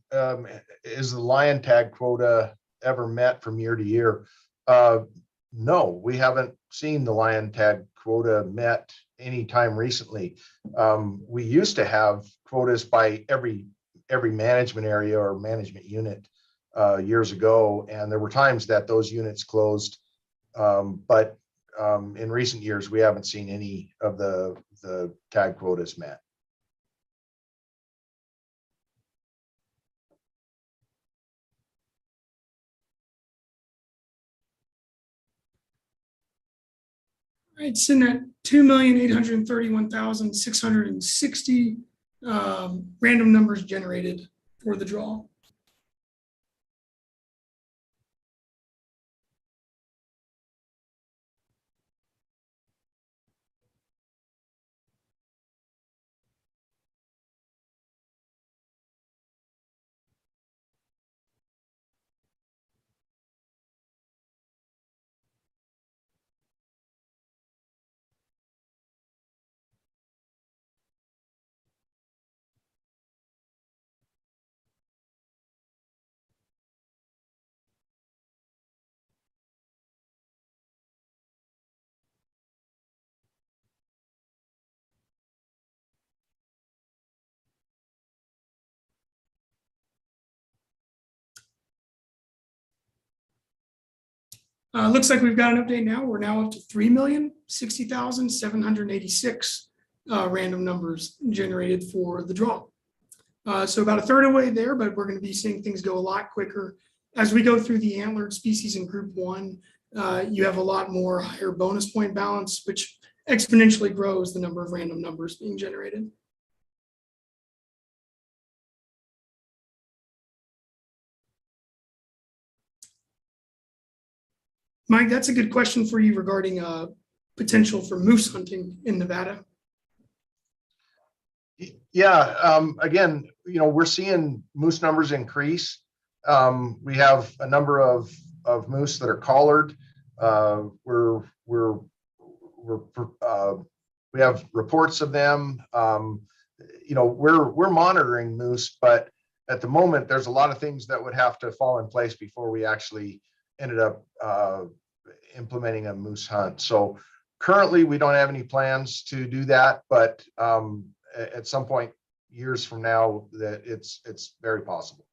is the lion tag quota ever met from year to year? No, we haven't seen the lion tag quota met anytime recently. We used to have quotas by every management area or management unit years ago, and there were times that those units closed, but in recent years we haven't seen any of the tag quotas met. All right, sitting at 2,831,660 random numbers generated for the draw. Looks like we've got an update now. We're now up to 3,060,786 random numbers generated for the draw. So about a third of the way there, but we're going to be seeing things go a lot quicker. As we go through the antlered species in group 1, you have a lot more higher bonus point balance, which exponentially grows the number of random numbers being generated. Mike, that's a good question for you regarding potential for moose hunting in Nevada. Yeah, again, we're seeing moose numbers increase. We have a number of moose that are collared. We have reports of them. We're monitoring moose, but at the moment, there's a lot of things that would have to fall in place before we actually ended up implementing a moose hunt. So currently, we don't have any plans to do that, but at some point years from now, that it's very possible.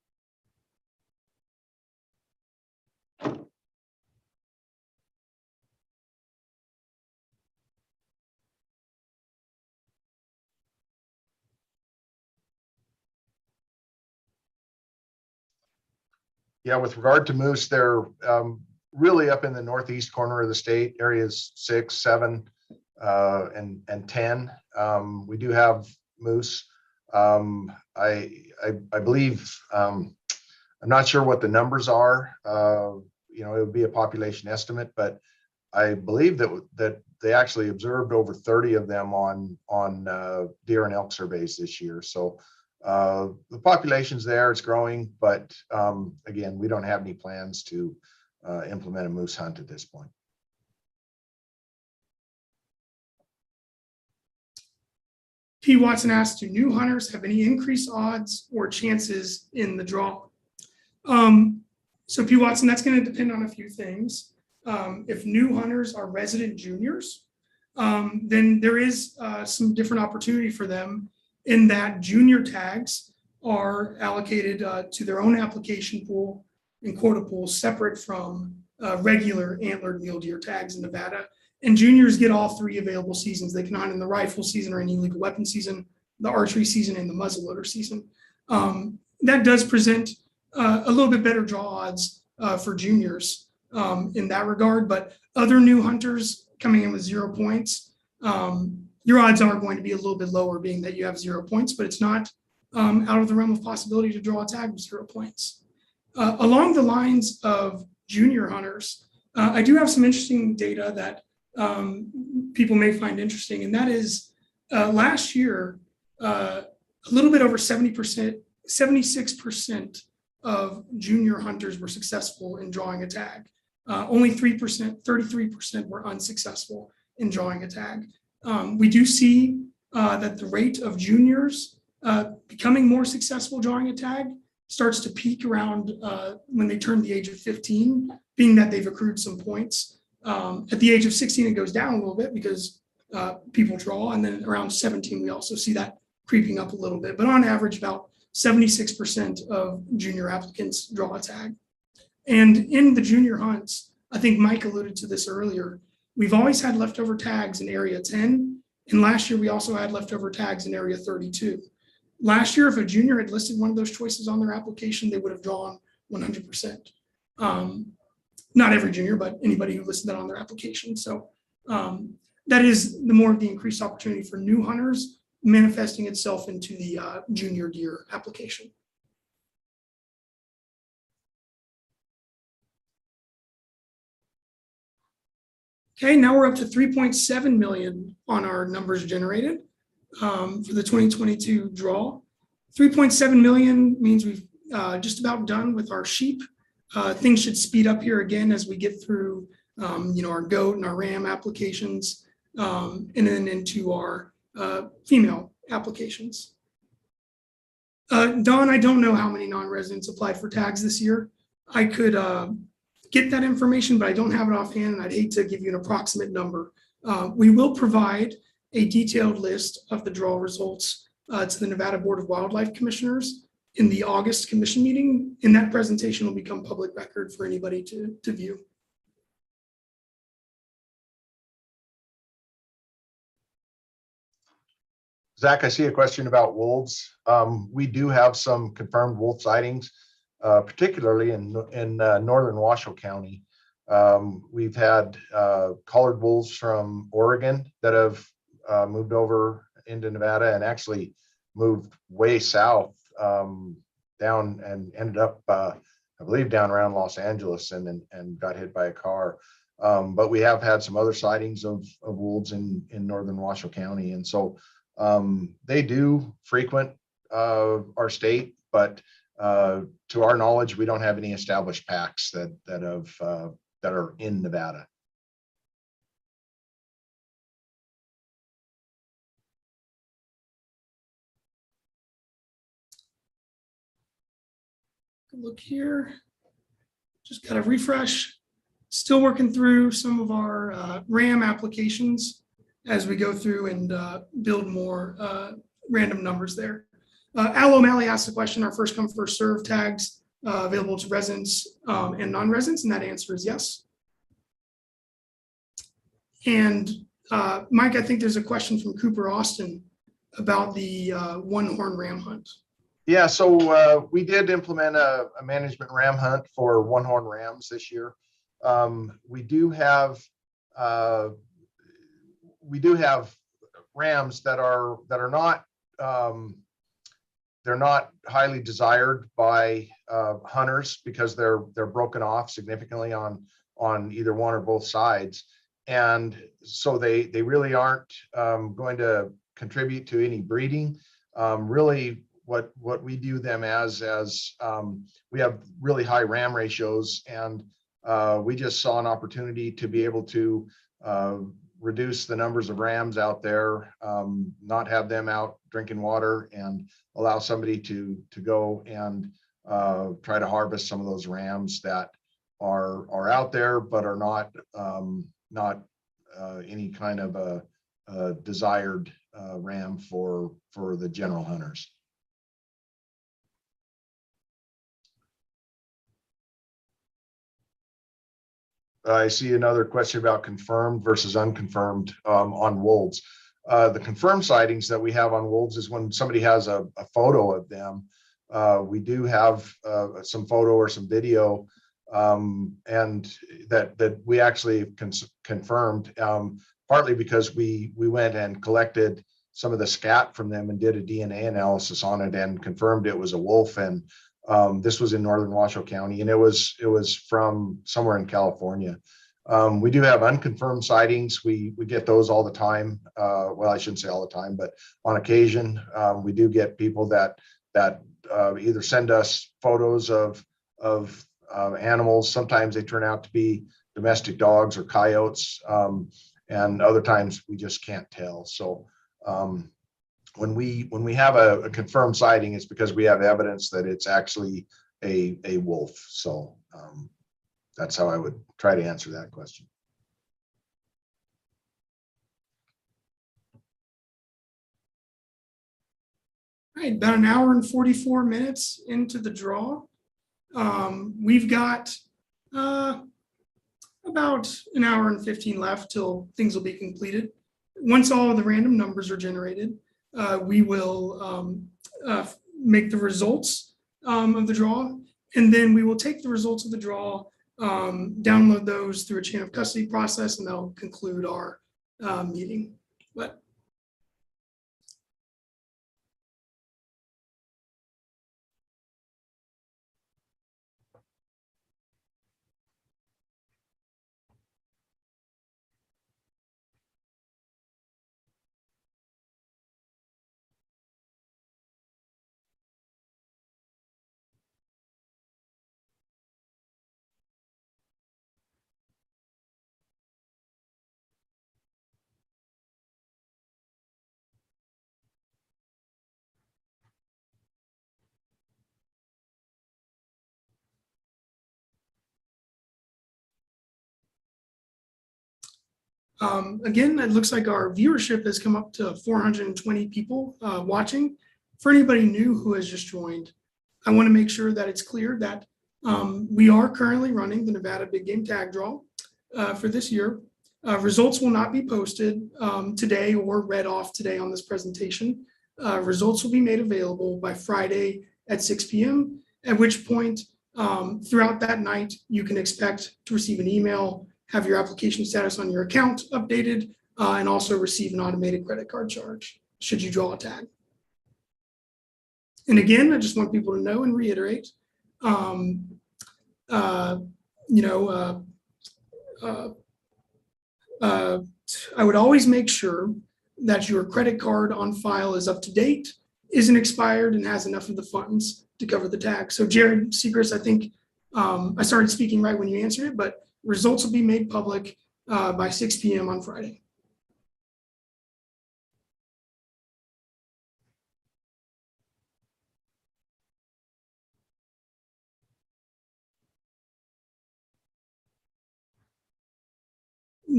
Yeah, with regard to moose, they're really up in the northeast corner of the state, areas 6, 7, and 10. We do have moose. I believe, I'm not sure what the numbers are. It would be a population estimate, but I believe that they actually observed over 30 of them on deer and elk surveys this year. So the population's there, it's growing, but again, we don't have any plans to implement a moose hunt at this point. P. Watson asked, do new hunters have any increased odds or chances in the draw? So P. Watson, that's going to depend on a few things. If new hunters are resident juniors, then there is some different opportunity for them in that junior tags are allocated to their own application pool and quota pool separate from regular antlered mule deer tags in Nevada. And juniors get all 3 available seasons. They can hunt in the rifle season or any illegal weapon season, the archery season, and the muzzleloader season. That does present a little bit better draw odds for juniors in that regard. But other new hunters coming in with 0 points, your odds are going to be a little bit lower, being that you have 0 points, but it's not out of the realm of possibility to draw a tag with 0 points. Along the lines of junior hunters, I do have some interesting data that people may find interesting, and that is last year, a little bit over 70%, 76% of junior hunters were successful in drawing a tag. Only 3%, 33% were unsuccessful in drawing a tag. We do see that the rate of juniors becoming more successful drawing a tag starts to peak around when they turn the age of 15, being that they've accrued some points. At the age of 16, it goes down a little bit because people draw. And then around 17, we also see that creeping up a little bit. But on average, about 76% of junior applicants draw a tag. And in the junior hunts, I think Mike alluded to this earlier, we've always had leftover tags in area 10. And last year, we also had leftover tags in area 32. Last year, if a junior had listed one of those choices on their application, they would have drawn 100%. Not every junior, but anybody who listed that on their application. So that is the more of the increased opportunity for new hunters manifesting itself into the junior deer application. Okay, now we're up to 3.7 million on our numbers generated for the 2022 draw. 3.7 million means we've just about done with our sheep. Things should speed up here again as we get through, our goat and our ram applications, and then into our female applications. Don, I don't know how many non-residents applied for tags this year. I could get that information, but I don't have it offhand, and I'd hate to give you an approximate number. We will provide a detailed list of the draw results to the Nevada Board of Wildlife Commissioners in the August commission meeting, and that presentation will become public record for anybody to view. Zach, I see a question about wolves. We do have some confirmed wolf sightings, particularly in northern Washoe County. We've had collared wolves from Oregon that have moved over into Nevada and actually moved way south down and ended up, I believe, down around Los Angeles and got hit by a car. But we have had some other sightings of wolves in northern Washoe County. And so they do frequent our state, but to our knowledge, we don't have any established packs that are in Nevada. Look here, just got to refresh. Still working through some of our RAM applications as we go through and build more random numbers there. Al O'Malley asked the question, are first come, first serve tags available to residents and non-residents? And that answer is yes. And Mike, I think there's a question from Cooper Austin about the one-horn ram hunt. Yeah, so we did implement a management ram hunt for one-horn rams this year. We do have rams that are not they're not highly desired by hunters because they're broken off significantly on either one or both sides, and so they really aren't going to contribute to any breeding. Really, what we view them as we have really high ram ratios, and we just saw an opportunity to be able to reduce the numbers of rams out there, not have them out drinking water, and allow somebody to go and try to harvest some of those rams that are out there but are not any kind of a desired ram for the general hunters. I see another question about confirmed versus unconfirmed on wolves. The confirmed sightings that we have on wolves is when somebody has a photo of them. We do have some photo or some video, and that we actually confirmed, partly because we went and collected some of the scat from them and did a DNA analysis on it and confirmed it was a wolf. And this was in northern Washoe County, and it was from somewhere in California. We do have unconfirmed sightings. We get those all the time. Well, I shouldn't say all the time, but on occasion, we do get people that either send us photos of animals. Sometimes they turn out to be domestic dogs or coyotes, and other times we just can't tell. So when we have a confirmed sighting, it's because we have evidence that it's actually a wolf. So that's how I would try to answer that question. All right, about an hour and 44 minutes into the draw. We've got about an hour and 15 left till things will be completed. Once all of the random numbers are generated, we will make the results of the draw, and then we will take the results of the draw, download those through a chain of custody process, and that'll conclude our meeting. But again, it looks like our viewership has come up to 420 people watching. For anybody new who has just joined, I want to make sure that it's clear that we are currently running the Nevada Big Game Tag Draw for this year. Results will not be posted today or read off today on this presentation. Results will be made available by Friday at 6 p.m., at which point throughout that night, you can expect to receive an email, have your application status on your account updated, and also receive an automated credit card charge should you draw a tag. And again, I just want people to know and reiterate, I would always make sure that your credit card on file is up to date, isn't expired, and has enough of the funds to cover the tag. So Jared Seacrest, I think I started speaking right when you answered it, but results will be made public by 6 p.m. on Friday.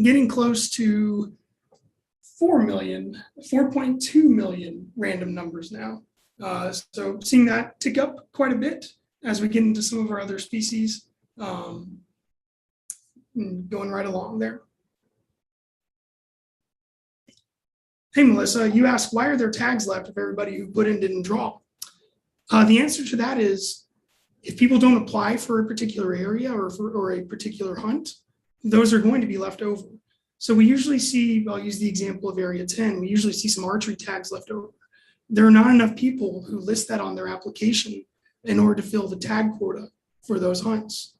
Getting close to 4.2 million random numbers now. So seeing that tick up quite a bit as we get into some of our other species, going right along there. Hey, Melissa, you asked, why are there tags left if everybody who put in didn't draw? The answer to that is, if people don't apply for a particular area or a particular hunt, those are going to be left over. So we usually see, I'll use the example of Area 10, we usually see some archery tags left over. There are not enough people who list that on their application in order to fill the tag quota for those hunts.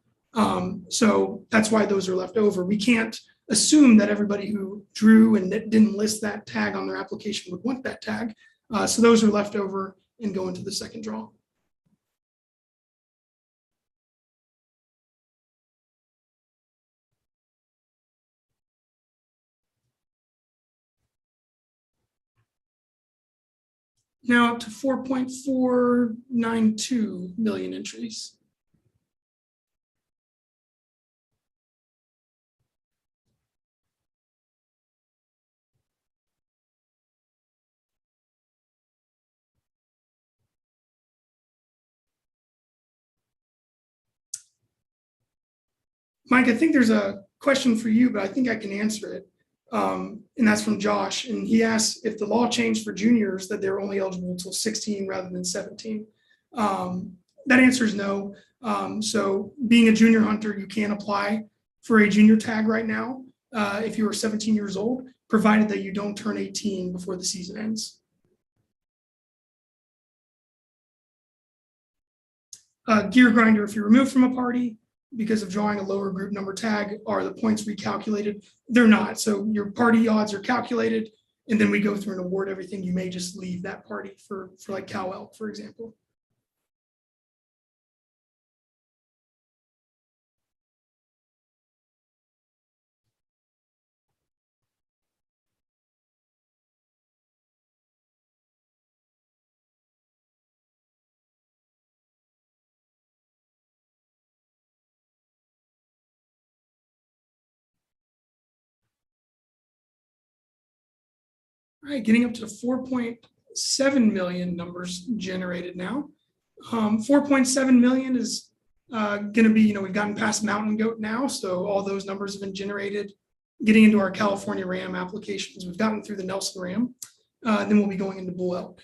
So that's why those are left over. We can't assume that everybody who drew and didn't list that tag on their application would want that tag. So those are left over and go into the second draw. Now up to 4.492 million entries. Mike, I think there's a question for you, but I think I can answer it. And that's from Josh. And he asks if the law changed for juniors that they're only eligible until 16 rather than 17. That answer is no. So being a junior hunter, you can apply for a junior tag right now if you are 17 years old, provided that you don't turn 18 before the season ends. Gear grinder, if you're removed from a party because of drawing a lower group number tag, are the points recalculated? They're not. So your party odds are calculated, and then we go through and award everything. You may just leave that party for like cow elk, for example. All right, getting up to 4.7 million numbers generated now. 4.7 million is going to be, we've gotten past mountain goat now, so all those numbers have been generated. Getting into our California ram applications, we've gotten through the Nelson ram, then we'll be going into bull elk.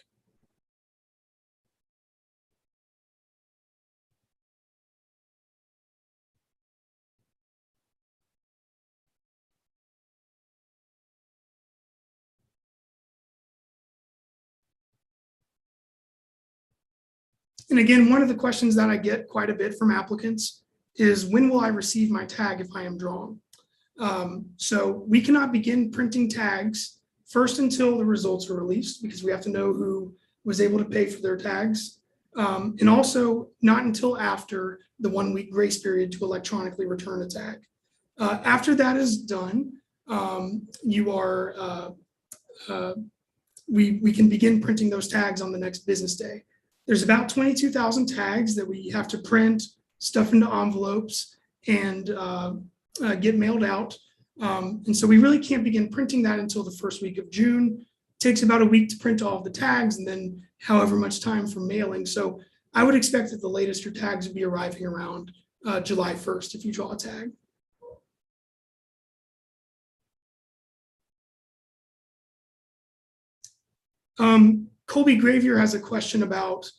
And again, one of the questions that I get quite a bit from applicants is, when will I receive my tag if I am drawn? So we cannot begin printing tags first until the results are released, because we have to know who was able to pay for their tags. And also not until after the 1 week grace period to electronically return a tag. After that is done, we can begin printing those tags on the next business day. There's about 22,000 tags that we have to print, stuff into envelopes, and get mailed out. And so we really can't begin printing that until the first week of June. It takes about a week to print all of the tags, and then however much time for mailing. So I would expect that the latest your tags would be arriving around July 1st if you draw a tag. Colby Gravier has a question about,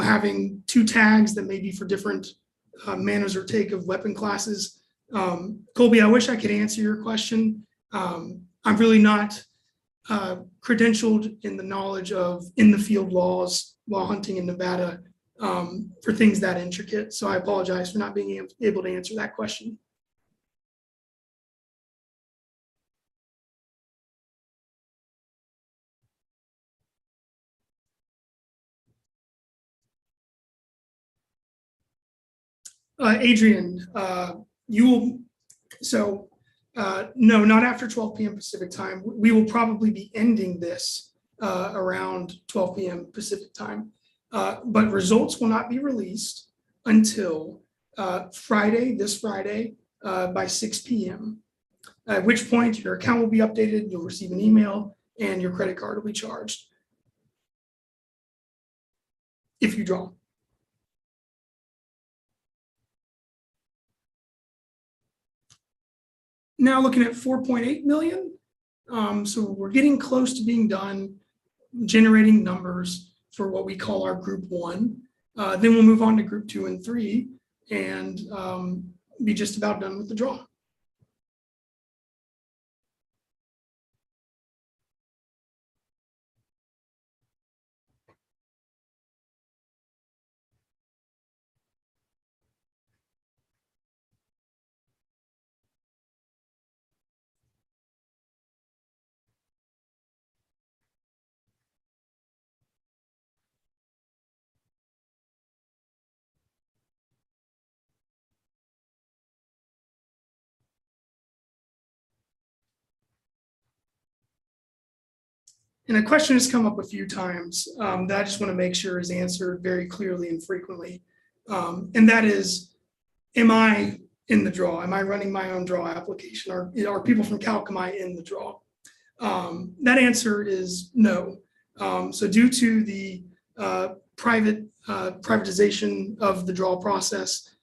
having two tags that may be for different manners or take of weapon classes. Colby, I wish I could answer your question. I'm really not credentialed in the knowledge of in the field laws while hunting in Nevada for things that intricate. So I apologize for not being able to answer that question. Adrian, you will, no, not after 12 p.m. Pacific time. We will probably be ending this around 12 p.m. Pacific time, but results will not be released until this Friday by 6 p.m., at which point your account will be updated, you'll receive an email, and your credit card will be charged if you draw. Now looking at 4.8 million. So we're getting close to being done generating numbers for what we call our group 1. Then we'll move on to group 2 and 3 and be just about done with the draw. And a question has come up a few times that I just want to make sure is answered very clearly and frequently. And that is, am I in the draw? Am I running my own draw application? Are people from Kalkamai in the draw? That answer is no. So due to the privatization of the draw process,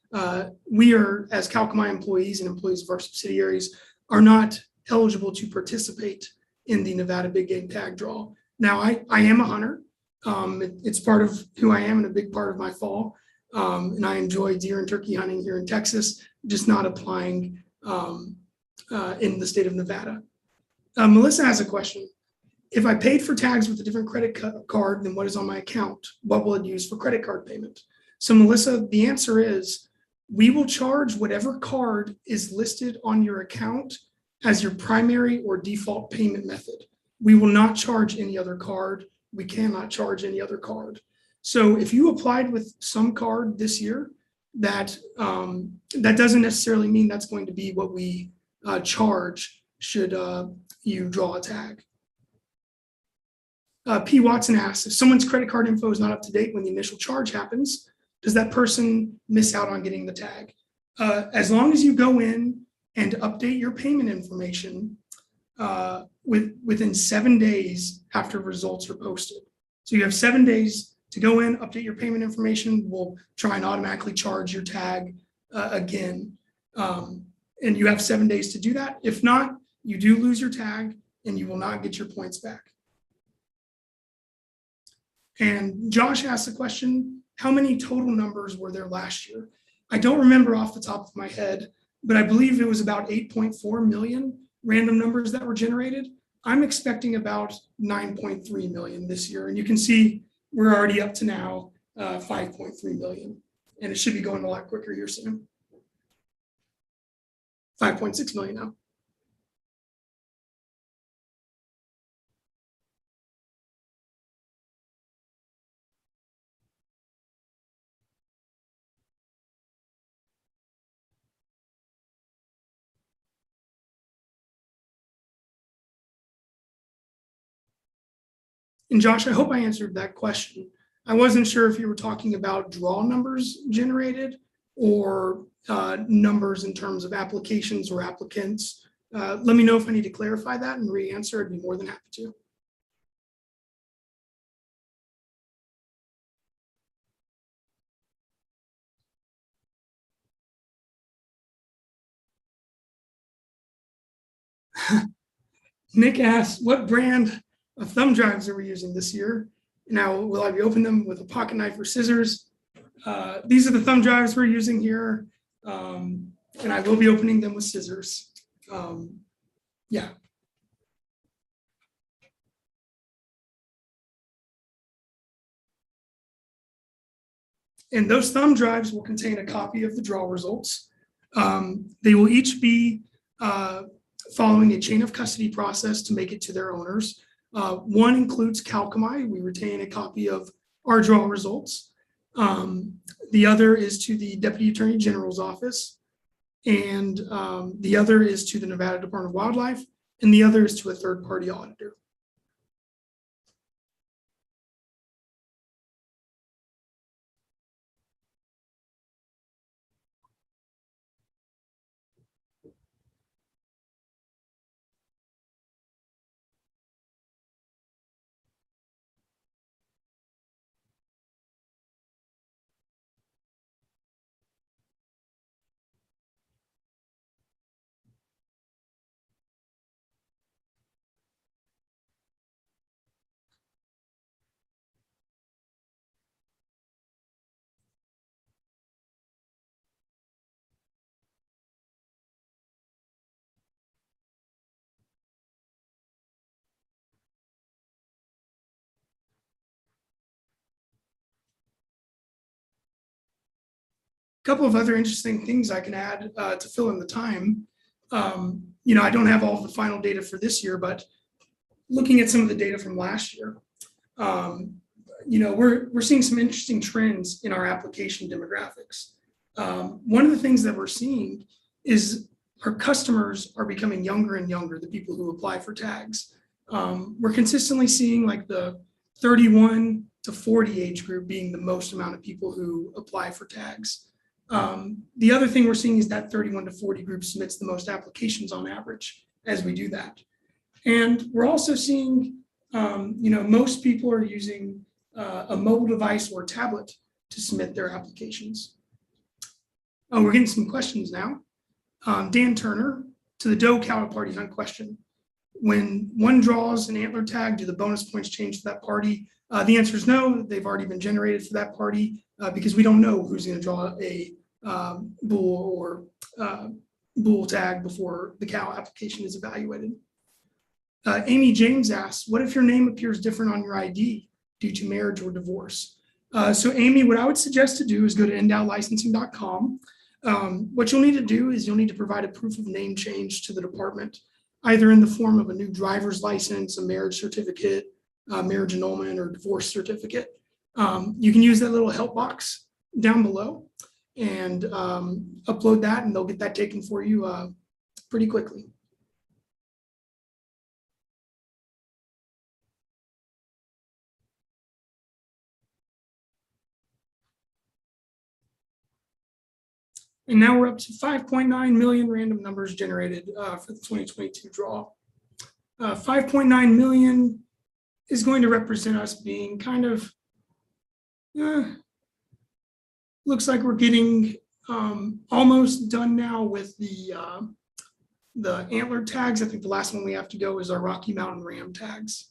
we are, as Kalkamai employees and employees of our subsidiaries, are not eligible to participate in the Nevada Big Game Tag Draw. Now, I am a hunter. It's part of who I am and a big part of my fall. And I enjoy deer and turkey hunting here in Texas, just not applying in the state of Nevada. Melissa has a question. If I paid for tags with a different credit card than what is on my account, what will it use for credit card payment? So Melissa, the answer is we will charge whatever card is listed on your account as your primary or default payment method. We will not charge any other card. We cannot charge any other card. So if you applied with some card this year, that doesn't necessarily mean that's going to be what we charge should you draw a tag. P. Watson asks, if someone's credit card info is not up to date when the initial charge happens, does that person miss out on getting the tag? As long as you go in and update your payment information within 7 days after results are posted. So you have 7 days to go in, update your payment information. We'll try and automatically charge your tag again. And you have 7 days to do that. If not, you do lose your tag and you will not get your points back. And Josh asked the question, how many total numbers were there last year? I don't remember off the top of my head, but I believe it was about 8.4 million random numbers that were generated. I'm expecting about 9.3 million this year. And you can see we're already up to now 5.3 million. And it should be going a lot quicker here soon. 5.6 million now. And Josh, I hope I answered that question. I wasn't sure if you were talking about draw numbers generated or numbers in terms of applications or applicants. Let me know if I need to clarify that and re-answer. I'd be more than happy to. Nick asks, what brand thumb drives that we're using this year. Now, will I be opening them with a pocket knife or scissors? These are the thumb drives we're using here, and I will be opening them with scissors. Yeah. And those thumb drives will contain a copy of the draw results. They will each be following a chain of custody process to make it to their owners. One includes Kalkamai. We retain a copy of our draw results. The other is to the Deputy Attorney General's office. And the other is to the Nevada Department of Wildlife. And the other is to a third-party auditor. Couple of other interesting things I can add to fill in the time. I don't have all of the final data for this year, but looking at some of the data from last year, we're seeing some interesting trends in our application demographics. One of the things that we're seeing is our customers are becoming younger and younger, the people who apply for tags. We're consistently seeing like the 31 to 40 age group being the most amount of people who apply for tags. The other thing we're seeing is that 31 to 40 group submits the most applications on average as we do that. And we're also seeing, most people are using a mobile device or tablet to submit their applications. Oh, we're getting some questions now. Dan Turner, to the doe cow party hunt question. When one draws an antler tag, do the bonus points change to that party? The answer is no. They've already been generated for that party because we don't know who's going to draw a bull or bull tag before the cow application is evaluated. Amy James asks, what if your name appears different on your ID due to marriage or divorce? So Amy, what I would suggest to do is go to endowlicensing.com. What you'll need to do is you'll need to provide a proof of name change to the department, either in the form of a new driver's license, a marriage certificate, marriage annulment, or divorce certificate. You can use that little help box down below and upload that, and they'll get that taken for you pretty quickly. And now we're up to 5.9 million random numbers generated for the 2022 draw. 5.9 million is going to represent us being kind of, looks like we're getting almost done now with the antler tags. I think the last one we have to go is our Rocky Mountain Ram tags.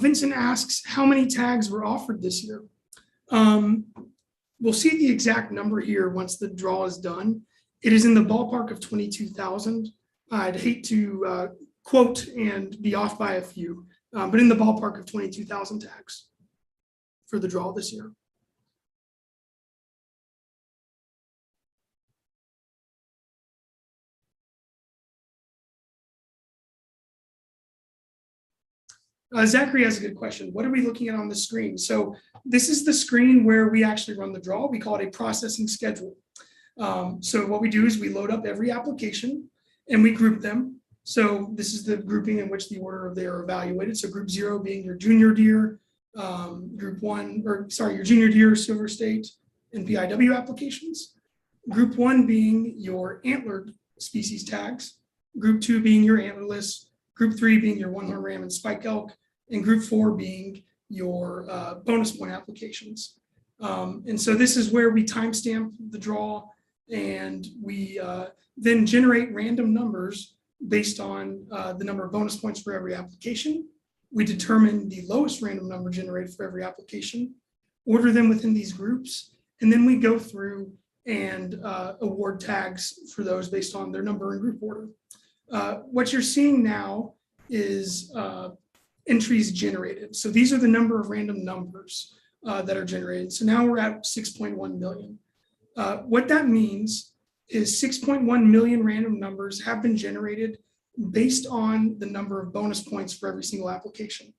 Vincent asks, how many tags were offered this year? We'll see the exact number here once the draw is done. It is in the ballpark of 22,000. I'd hate to quote and be off by a few, but in the ballpark of 22,000 tags for the draw this year. Zachary has a good question. What are we looking at on the screen? So this is the screen where we actually run the draw. We call it a processing schedule. So what we do is we load up every application and we group them. So this is the grouping in which the order of they are evaluated. So group 0 being your junior deer, your junior deer, silver state, and PIW applications. Group 1 being your antlered species tags, Group 2 being your antlerless, Group 3 being your one-horn ram and spike elk, and Group 4 being your bonus point applications. And so this is where we timestamp the draw, and we then generate random numbers based on the number of bonus points for every application. We determine the lowest random number generated for every application, order them within these groups, and then we go through and award tags for those based on their number and group order. What you're seeing now is entries generated. So these are the number of random numbers that are generated. So now we're at 6.1 million. What that means is 6.1 million random numbers have been generated based on the number of bonus points for every single application.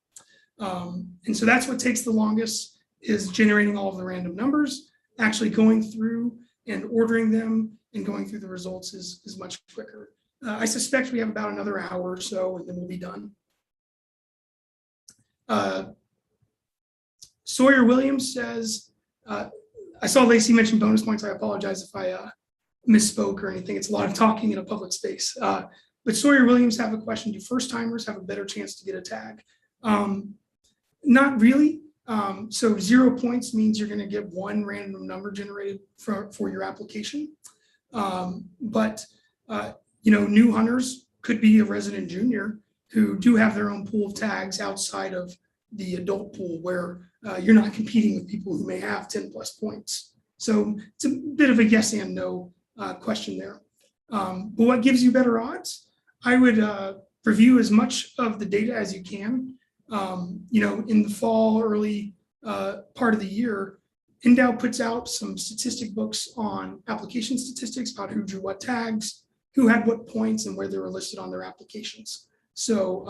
And so that's what takes the longest, is generating all of the random numbers. Actually going through and ordering them and going through the results is much quicker. I suspect we have about another hour or so, and then we'll be done. Sawyer Williams says, I saw Lacey mention bonus points. I apologize if I misspoke or anything. It's a lot of talking in a public space. But Sawyer Williams have a question. Do first timers have a better chance to get a tag? Not really. So 0 points means you're going to get one random number generated for your application. But new hunters could be a resident junior who do have their own pool of tags outside of the adult pool, where you're not competing with people who may have 10 plus points. So it's a bit of a yes and no question there. But what gives you better odds? I would review as much of the data as you can. In the fall, early part of the year, NDOW puts out some statistic books on application statistics about who drew what tags, who had what points, and where they were listed on their applications. So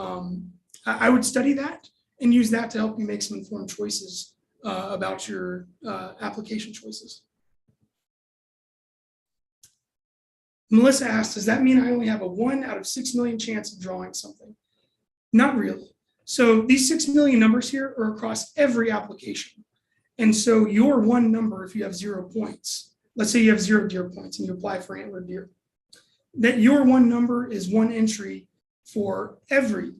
I would study that and use that to help you make some informed choices about your application choices. Melissa asked, does that mean I only have a 1 out of 6 million chance of drawing something? Not really. So these 6 million numbers here are across every application. And so your one number, if you have 0 points, let's say you have 0 deer points and you apply for antlered deer, that your one number is one entry for every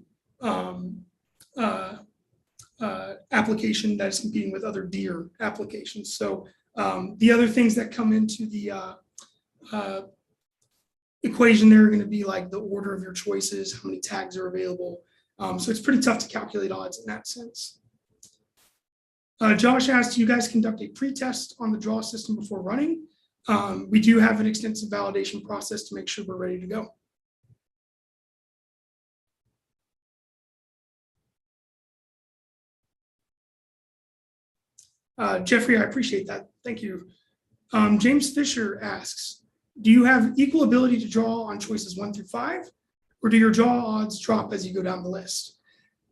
application that is competing with other deer applications. So the other things that come into the equation there are going to be like the order of your choices, how many tags are available. So it's pretty tough to calculate odds in that sense. Josh asked, do you guys conduct a pre-test on the draw system before running? We do have an extensive validation process to make sure we're ready to go. Jeffrey, I appreciate that. Thank you. James Fisher asks, do you have equal ability to draw on choices 1 through 5, or do your draw odds drop as you go down the list?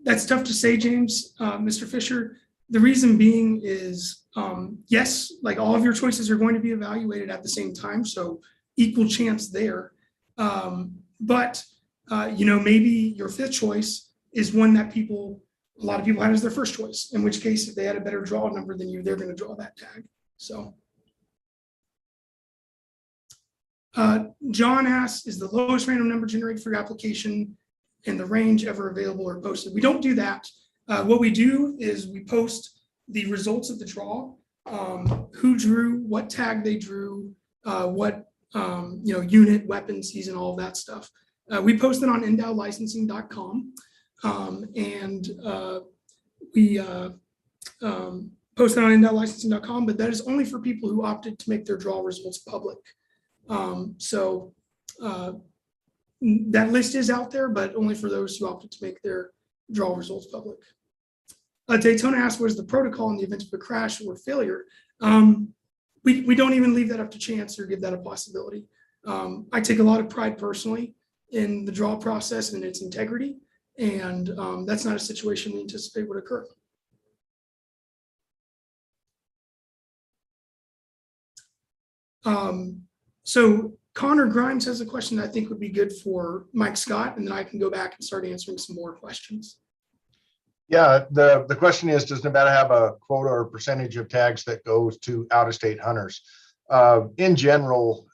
That's tough to say, James, Mr. Fisher. The reason being is, yes, like all of your choices are going to be evaluated at the same time, so equal chance there. But maybe your 5th choice is one that a lot of people had as their first choice, in which case, if they had a better draw number than you, they're going to draw that tag. So John asks, is the lowest random number generated for your application and the range ever available or posted? We don't do that. What we do is we post the results of the draw, who drew, what tag they drew, what unit, weapon, season, all of that stuff. We post it on endowlicensing.com, and we post it on endowlicensing.com, but that is only for people who opted to make their draw results public. So that list is out there, but only for those who opted to make their draw results public. Daytona asked, what is the protocol in the event of a crash or failure? We don't even leave that up to chance or give that a possibility. I take a lot of pride personally in the draw process and its integrity, and that's not a situation we anticipate would occur. So Connor Grimes has a question that I think would be good for Mike Scott, and then I can go back and start answering some more questions. Yeah, the question is, does Nevada have a quota or percentage of tags that goes to out-of-state hunters? In general,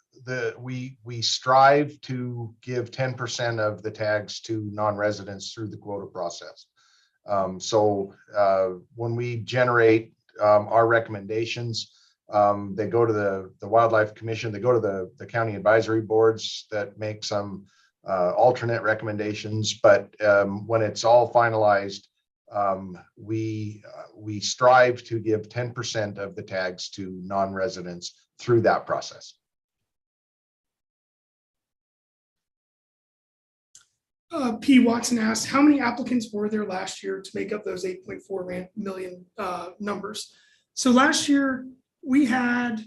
we strive to give 10% of the tags to non-residents through the quota process. So when we generate our recommendations, they go to the Wildlife Commission, they go to the county advisory boards that make some alternate recommendations. But when it's all finalized, we strive to give 10% of the tags to non-residents through that process. P. Watson asked, how many applicants were there last year to make up those 8.4 million numbers? So last year we had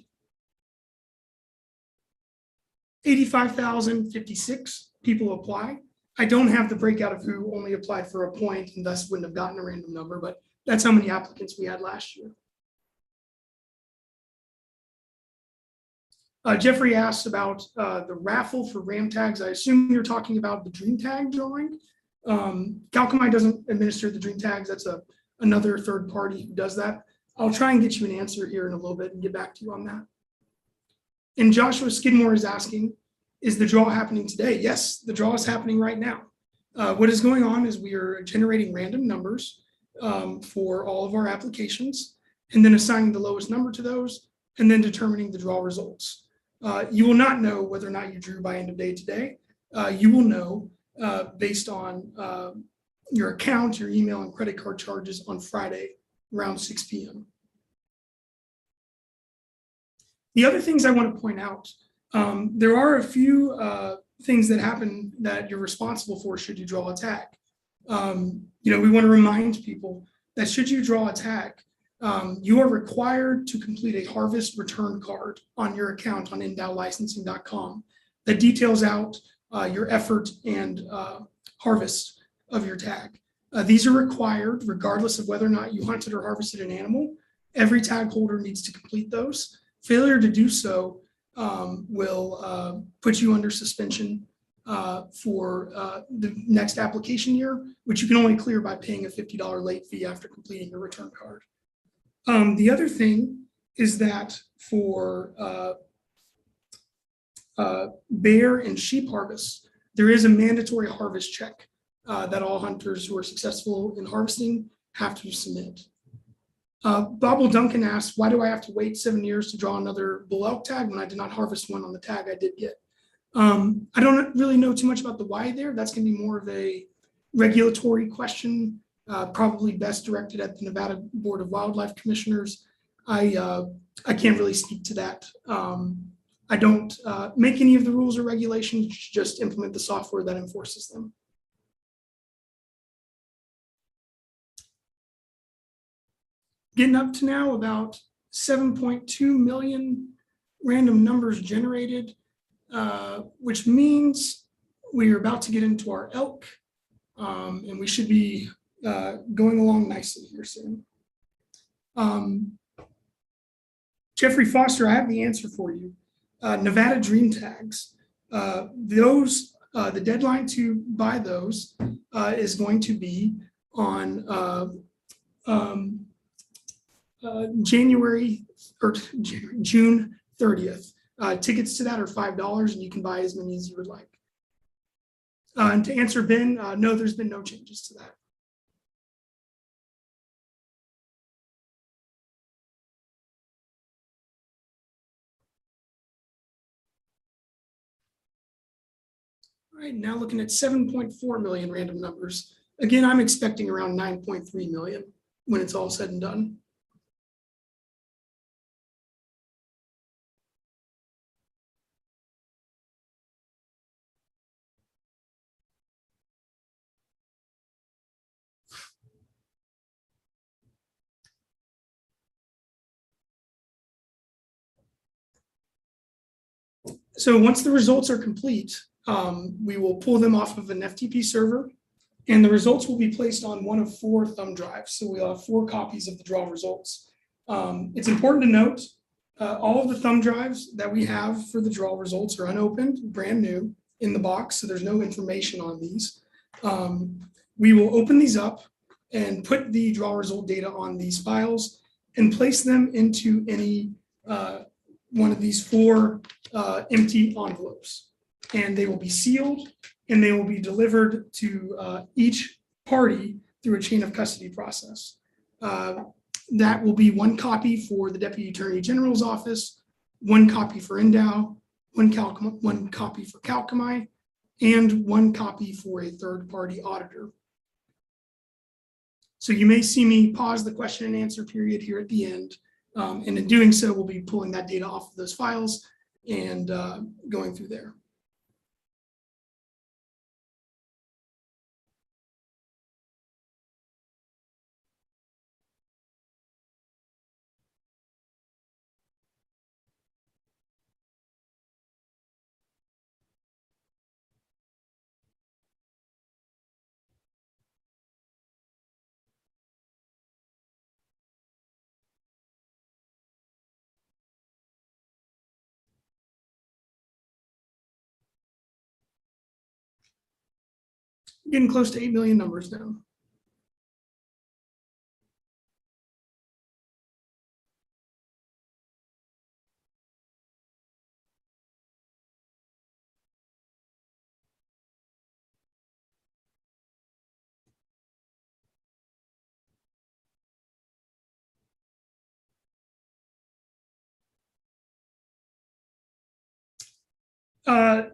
85,056 people apply. I don't have the breakout of who only applied for a point and thus wouldn't have gotten a random number, but that's how many applicants we had last year. Jeffrey asked about the raffle for RAM tags. I assume you're talking about the dream tag drawing. Kalkamai doesn't administer the dream tags. That's another third party who does that. I'll try and get you an answer here in a little bit and get back to you on that. And Joshua Skidmore is asking, is the draw happening today? Yes, the draw is happening right now. What is going on is we are generating random numbers for all of our applications and then assigning the lowest number to those and then determining the draw results. You will not know whether or not you drew by end of day today. You will know based on your account, your email, and credit card charges on Friday around 6 p.m. The other things I want to point out, there are a few things that happen that you're responsible for should you draw a tag. We want to remind people that should you draw a tag, you are required to complete a harvest return card on your account on endowlicensing.com that details out your effort and harvest of your tag. These are required regardless of whether or not you hunted or harvested an animal. Every tag holder needs to complete those. Failure to do so will put you under suspension for the next application year, which you can only clear by paying a $50 late fee after completing your return card. The other thing is that for bear and sheep harvests, there is a mandatory harvest check that all hunters who are successful in harvesting have to submit. Bobble Duncan asked, why do I have to wait 7 years to draw another bull elk tag when I did not harvest one on the tag I did get? I don't really know too much about the why there. That's going to be more of a regulatory question, probably best directed at the Nevada Board of Wildlife Commissioners. I can't really speak to that. I don't make any of the rules or regulations, just implement the software that enforces them. Getting up to now about 7.2 million random numbers generated, which means we are about to get into our elk, and we should be going along nicely here soon. Jeffrey Foster, I have the answer for you. Nevada Dream Tags. The deadline to buy those is going to be on June 30th. Tickets to that are $5 and you can buy as many as you would like. And to answer Ben, no, there's been no changes to that. All right, now looking at 7.4 million random numbers. Again, I'm expecting around 9.3 million when it's all said and done. So once the results are complete, we will pull them off of an FTP server and the results will be placed on one of 4 thumb drives. So we'll have 4 copies of the draw results. It's important to note, all of the thumb drives that we have for the draw results are unopened, brand new in the box. So there's no information on these. We will open these up and put the draw result data on these files and place them into any one of these 4 empty envelopes. And they will be sealed and they will be delivered to each party through a chain of custody process. That will be 1 copy for the Deputy Attorney General's office, 1 copy for Endow, 1 copy for Kalkamai, and 1 copy for a third-party auditor. So you may see me pause the question and answer period here at the end. And in doing so, we'll be pulling that data off of those files and going through there. Getting close to 8 million numbers now.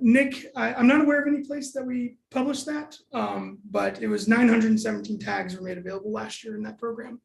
Nick, I'm not aware of any place that we published that, but it was 917 tags were made available last year in that program.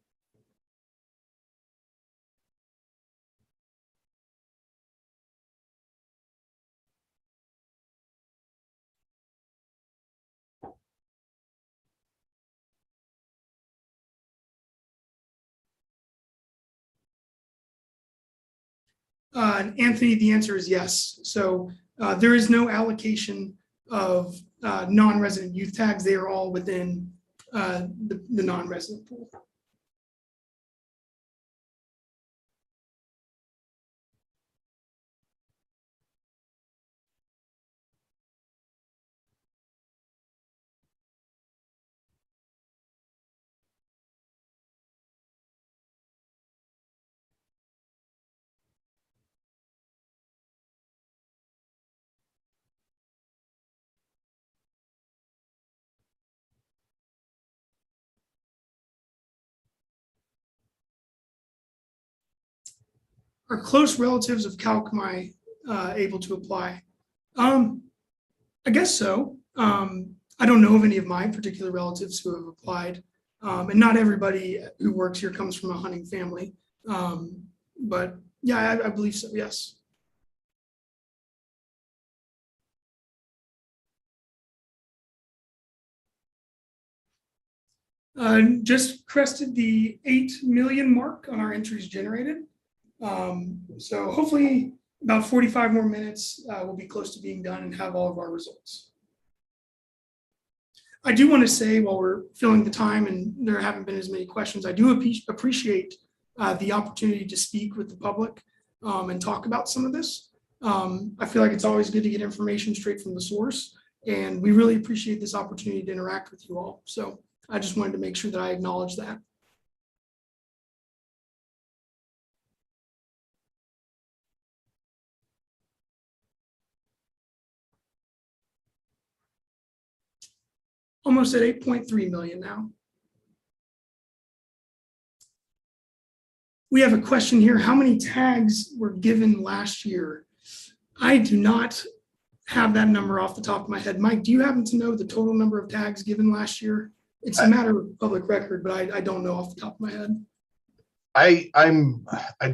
Anthony, the answer is yes. So there is no allocation of non-resident youth tags. They are all within the non-resident pool. Are close relatives of Kalkamai able to apply? I guess so. I don't know of any of my particular relatives who have applied. And not everybody who works here comes from a hunting family. But yeah, I believe so, yes. Just crested the 8 million mark on our entries generated. So hopefully about 45 more minutes, we'll be close to being done and have all of our results. I do want to say, while we're filling the time and there haven't been as many questions, I do appreciate the opportunity to speak with the public and talk about some of this. I feel like it's always good to get information straight from the source, and we really appreciate this opportunity to interact with you all. So I just wanted to make sure that I acknowledge that. Almost at 8.3 million now. We have a question here. How many tags were given last year? I do not have that number off the top of my head. Mike, do you happen to know the total number of tags given last year? It's a matter of public record, but I don't know off the top of my head. I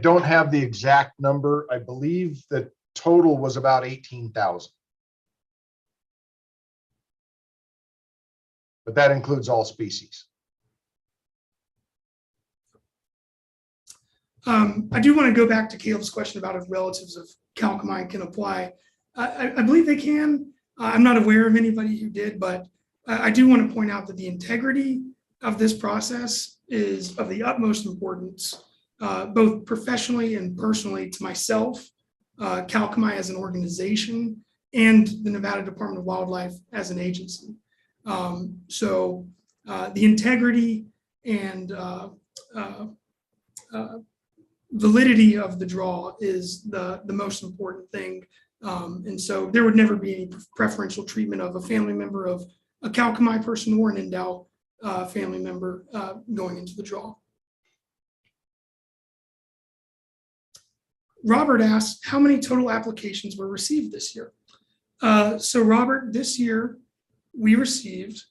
don't have the exact number. I believe the total was about 18,000. But that includes all species. I do want to go back to Caleb's question about if relatives of Kalkamai can apply. I believe they can. I'm not aware of anybody who did, but I do want to point out that the integrity of this process is of the utmost importance, both professionally and personally to myself, Kalkamai as an organization, and the Nevada Department of Wildlife as an agency. So the integrity and validity of the draw is the most important thing. And so there would never be any preferential treatment of a family member of a Kalkamai person or an Endow family member going into the draw. Robert asks, how many total applications were received this year? So Robert, this year we received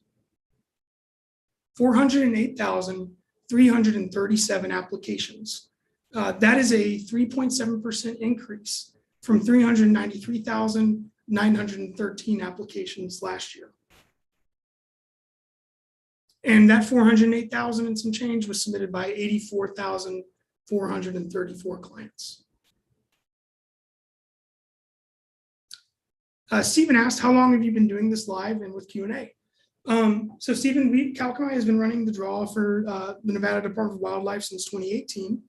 408,337 applications. That is a 3.7% increase from 393,913 applications last year. And that 408,000 and some change was submitted by 84,434 clients. Stephen asked, how long have you been doing this live and with Q&A? So Stephen, Kalkamai has been running the draw for the Nevada Department of Wildlife since 2018.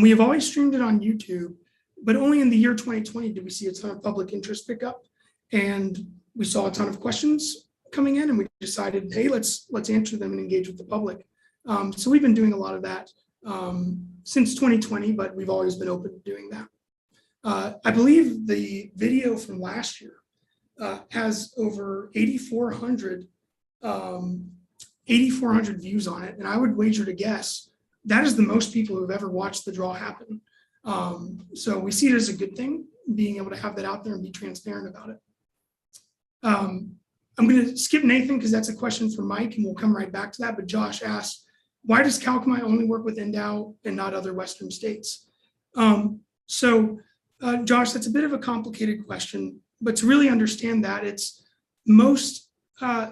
We have always streamed it on YouTube, but only in the year 2020 did we see a ton of public interest pick up. And we saw a ton of questions coming in, and we decided, hey, let's answer them and engage with the public. So we've been doing a lot of that since 2020, but we've always been open to doing that. I believe the video from last year has over 8,400 views on it. And I would wager to guess that is the most people who have ever watched the draw happen. So we see it as a good thing, being able to have that out there and be transparent about it. I'm going to skip Nathan because that's a question for Mike, and we'll come right back to that. But Josh asked, why does Kalkamai only work with Endow and not other Western states? Josh, that's a bit of a complicated question, but to really understand that, it's most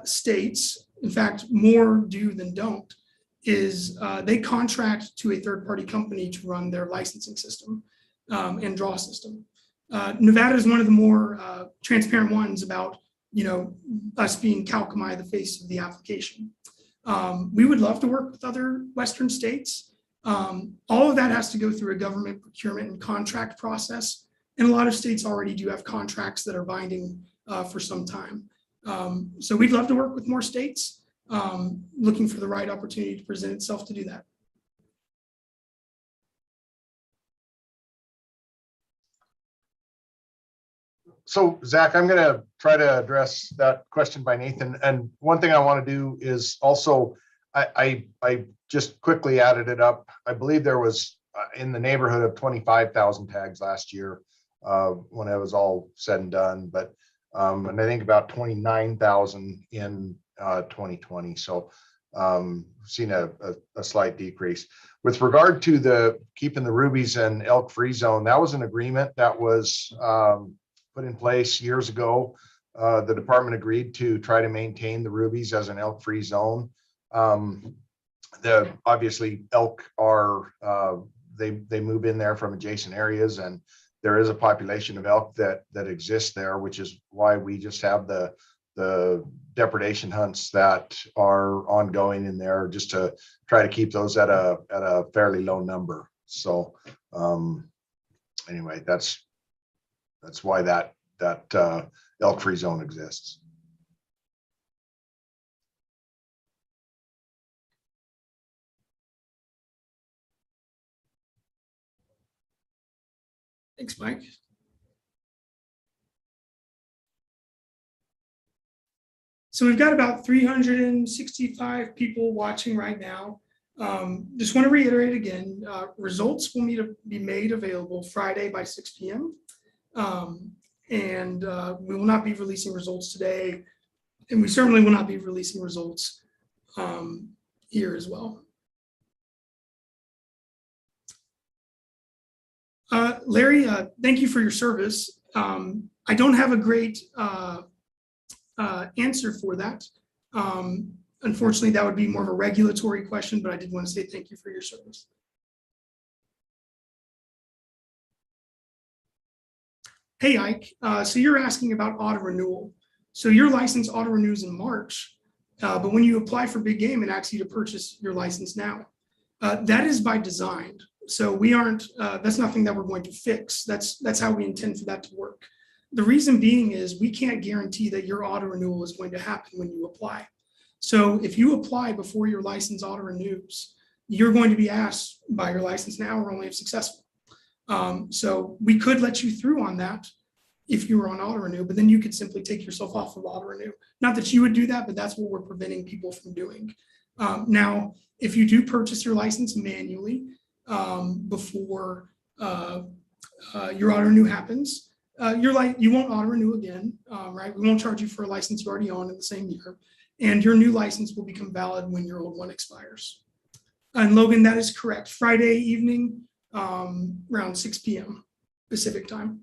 states, in fact, more do than don't, is they contract to a third-party company to run their licensing system and draw system. Nevada is one of the more transparent ones about, us being Kalkamai, the face of the application. We would love to work with other Western states. All of that has to go through a government procurement and contract process. And a lot of states already do have contracts that are binding for some time. So we'd love to work with more states, looking for the right opportunity to present itself to do that. So Zach, I'm going to try to address that question by Nathan. And one thing I want to do is also, I just quickly added it up. I believe there was in the neighborhood of 25,000 tags last year when it was all said and done. But and I think about 29,000 in 2020. So seen a slight decrease. With regard to keeping the Rubies and elk free zone, that was an agreement that was put in place years ago. The department agreed to try to maintain the Rubies as an elk free zone. Obviously elk are they move in there from adjacent areas, and there is a population of elk that exists there, which is why we just have the depredation hunts that are ongoing in there, just to try to keep those at a fairly low number. So anyway, that's why that elk free zone exists. Thanks, Mike. So we've got about 365 people watching right now. Just want to reiterate again, results will be made available Friday by 6 p.m. And we will not be releasing results today. And we certainly will not be releasing results here as well. Larry, thank you for your service. I don't have a great answer for that. Unfortunately, that would be more of a regulatory question, but I did want to say thank you for your service. Hey, Ike, so you're asking about auto renewal. So your license auto renews in March, but when you apply for big game, it asks you to purchase your license now. That is by design. So we aren't, that's nothing that we're going to fix. That's how we intend for that to work. The reason being is we can't guarantee that your auto renewal is going to happen when you apply. So if you apply before your license auto renews, you're going to be asked by your license now or only if successful. So we could let you through on that if you were on auto renew, but then you could simply take yourself off of auto renew. Not that you would do that, but that's what we're preventing people from doing. Now, if you do purchase your license manually before your auto renew happens, you won't auto renew again, right? We won't charge you for a license you already own in the same year, and your new license will become valid when your old one expires. And Logan, that is correct. Friday evening, around 6 p.m. Pacific time.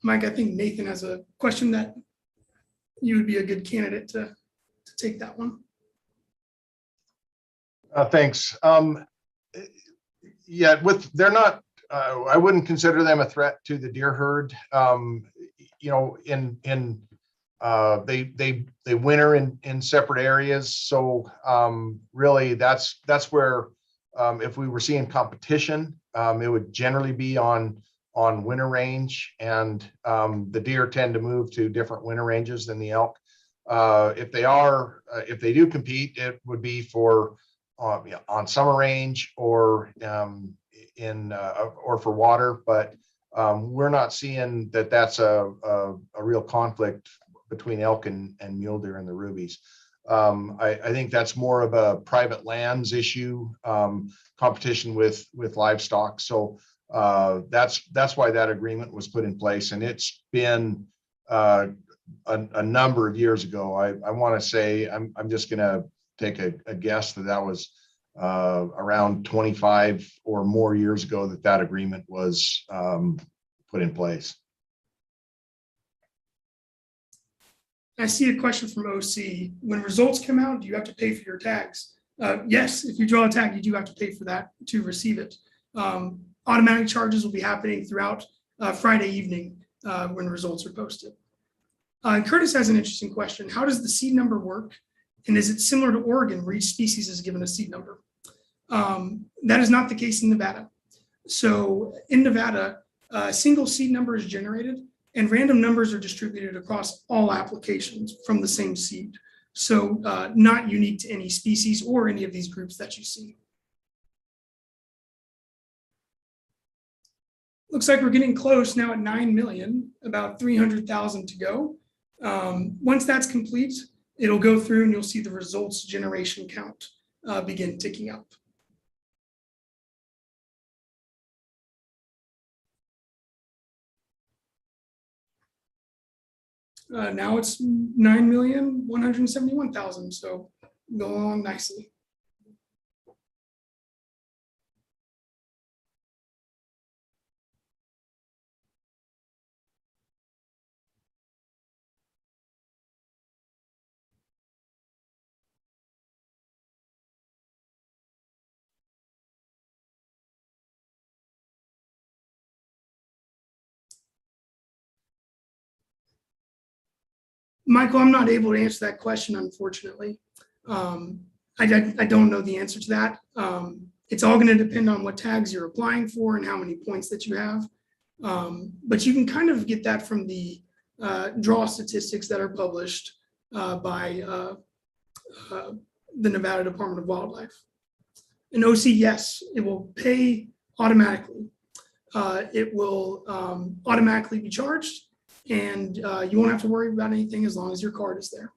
Mike, I think Nathan has a question that you would be a good candidate to take that one. Thanks. Yeah, they're not. I wouldn't consider them a threat to the deer herd. You know, they winter in separate areas, so really that's where if we were seeing competition, it would generally be on winter range, and the deer tend to move to different winter ranges than the elk. If they do compete, it would be for on summer range or or for water, but we're not seeing that's a real conflict between elk and mule deer and the Rubies. I think that's more of a private lands issue, competition with livestock. So that's why that agreement was put in place, and it's been a number of years ago. I want to say I'm just going to take a guess that was around 25 or more years ago that agreement was put in place. I see a question from OC. When results come out, do you have to pay for your tags? Yes, if you draw a tag, you do have to pay for that to receive it. Automatic charges will be happening throughout Friday evening when results are posted. Curtis has an interesting question. How does the seed number work? And is it similar to Oregon, where each species is given a seed number? That is not the case in Nevada. So in Nevada, a single seed number is generated, and random numbers are distributed across all applications from the same seed. So not unique to any species or any of these groups that you see. Looks like we're getting close now at 9 million, about 300,000 to go. Once that's complete, it'll go through and you'll see the results generation count begin ticking up. Now it's 9,171,000, so going along nicely. Michael, I'm not able to answer that question, unfortunately. I don't know the answer to that. It's all going to depend on what tags you're applying for and how many points that you have. But you can kind of get that from the draw statistics that are published by the Nevada Department of Wildlife. And OC, yes, it will pay automatically. It will automatically be charged, and you won't have to worry about anything as long as your card is there.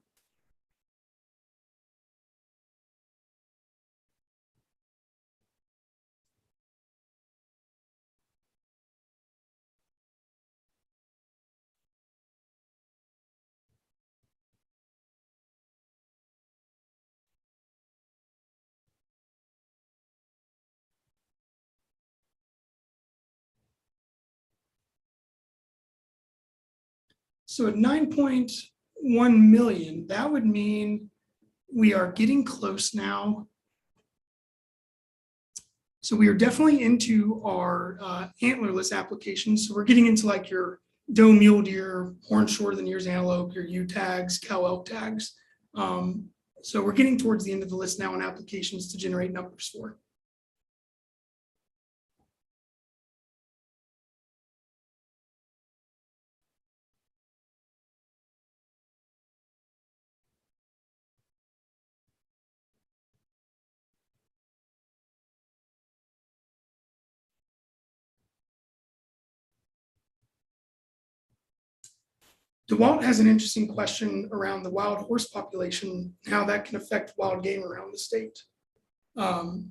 So at 9.1 million, that would mean we are getting close now. So we are definitely into our antlerless applications. So we're getting into like your doe mule deer, horn shorter than yours antelope, your U tags, cow elk tags. So we're getting towards the end of the list now on applications to generate numbers for. DeWalt has an interesting question around the wild horse population, and how that can affect wild game around the state.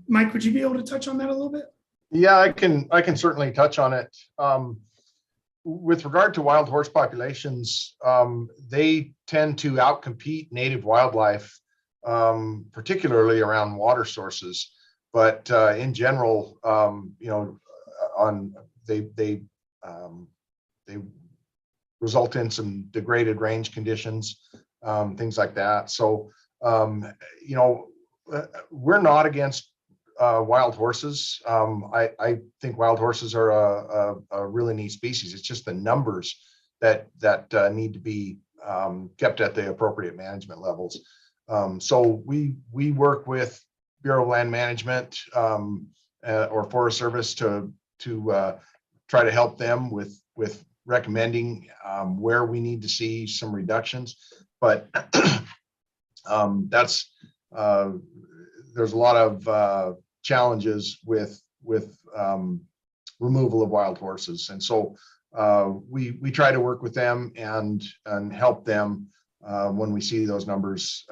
Mike, would you be able to touch on that a little bit? Yeah, I can certainly touch on it. With regard to wild horse populations, they tend to outcompete native wildlife, particularly around water sources. But in general, they result in some degraded range conditions, things like that. So, we're not against wild horses. I think wild horses are a really neat species. It's just the numbers that need to be kept at the appropriate management levels. So we work with Bureau of Land Management or Forest Service to try to help them with recommending where we need to see some reductions, but there's a lot of challenges with removal of wild horses, and so we try to work with them and help them when we see those numbers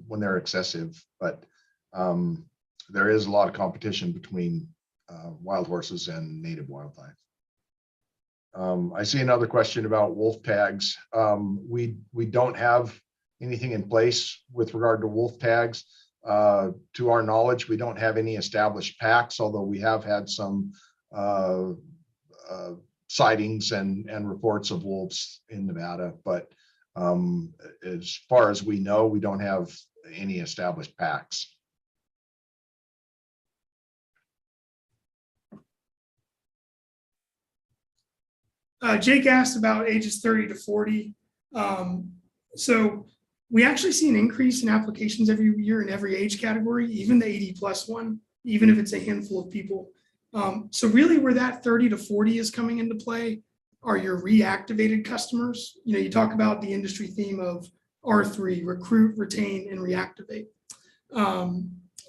when they're excessive. But there is a lot of competition between wild horses and native wildlife. I see another question about wolf tags. We don't have anything in place with regard to wolf tags. To our knowledge, we don't have any established packs, although we have had some sightings and reports of wolves in Nevada. But as far as we know, we don't have any established packs. Jake asked about ages 30 to 40. So we actually see an increase in applications every year in every age category, even the 80+ one, even if it's a handful of people. So really where that 30 to 40 is coming into play are your reactivated customers. You talk about the industry theme of R3, recruit, retain, and reactivate.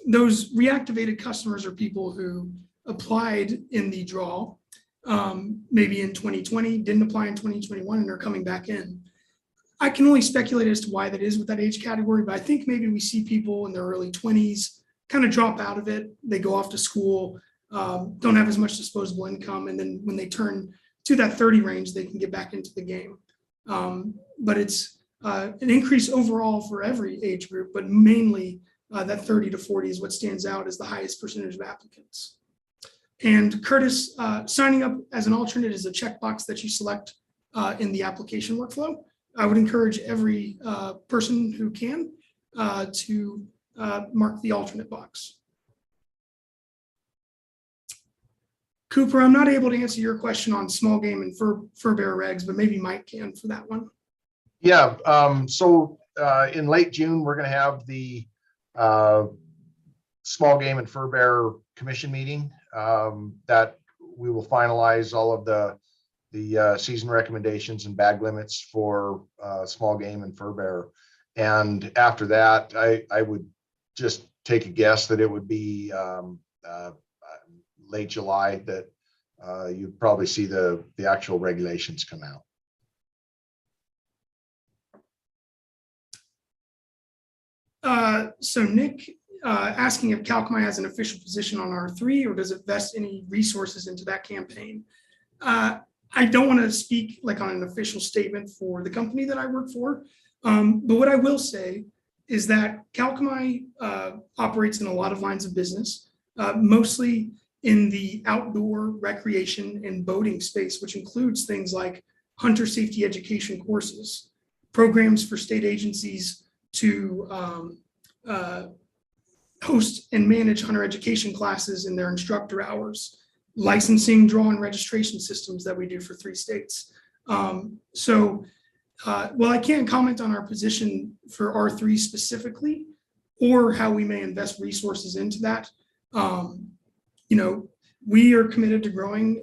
Those reactivated customers are people who applied in the draw, maybe in 2020, didn't apply in 2021, and are coming back in. I can only speculate as to why that is with that age category, but I think maybe we see people in their early 20s kind of drop out of it. They go off to school, don't have as much disposable income, and then when they turn to that 30 range, they can get back into the game. But it's an increase overall for every age group, but mainly that 30 to 40 is what stands out as the highest percentage of applicants. And Curtis, signing up as an alternate is a checkbox that you select in the application workflow. I would encourage every person who can to mark the alternate box. Cooper, I'm not able to answer your question on small game and fur bear regs, but maybe Mike can for that one. Yeah, so in late June, we're going to have the small game and fur bear commission meeting that we will finalize all of the season recommendations and bag limits for small game and fur bear. And after that, I would just take a guess that it would be late July that you'd probably see the actual regulations come out. So Nick asking if Kalkamai has an official position on R3, or does it vest any resources into that campaign? I don't want to speak like on an official statement for the company that I work for, but what I will say is that Kalkamai operates in a lot of lines of business, mostly in the outdoor recreation and boating space, which includes things like hunter safety education courses, programs for state agencies to host and manage hunter education classes in their instructor hours, licensing, draw, and registration systems that we do for 3 states. While I can't comment on our position for R3 specifically, or how we may invest resources into that. You know, we are committed to growing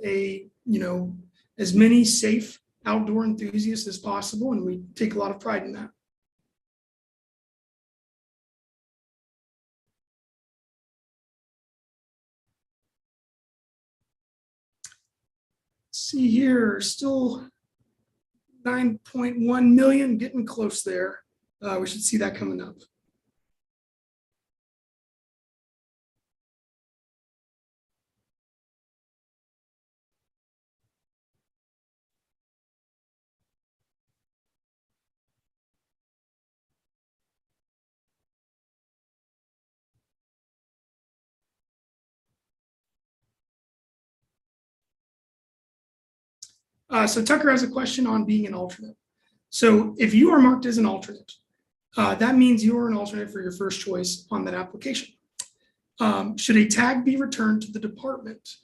as many safe outdoor enthusiasts as possible, and we take a lot of pride in that. See here, still 9.1 million, getting close there. We should see that coming up. So Tucker has a question on being an alternate. So if you are marked as an alternate, that means you are an alternate for your first choice on that application. Should a tag be returned to the department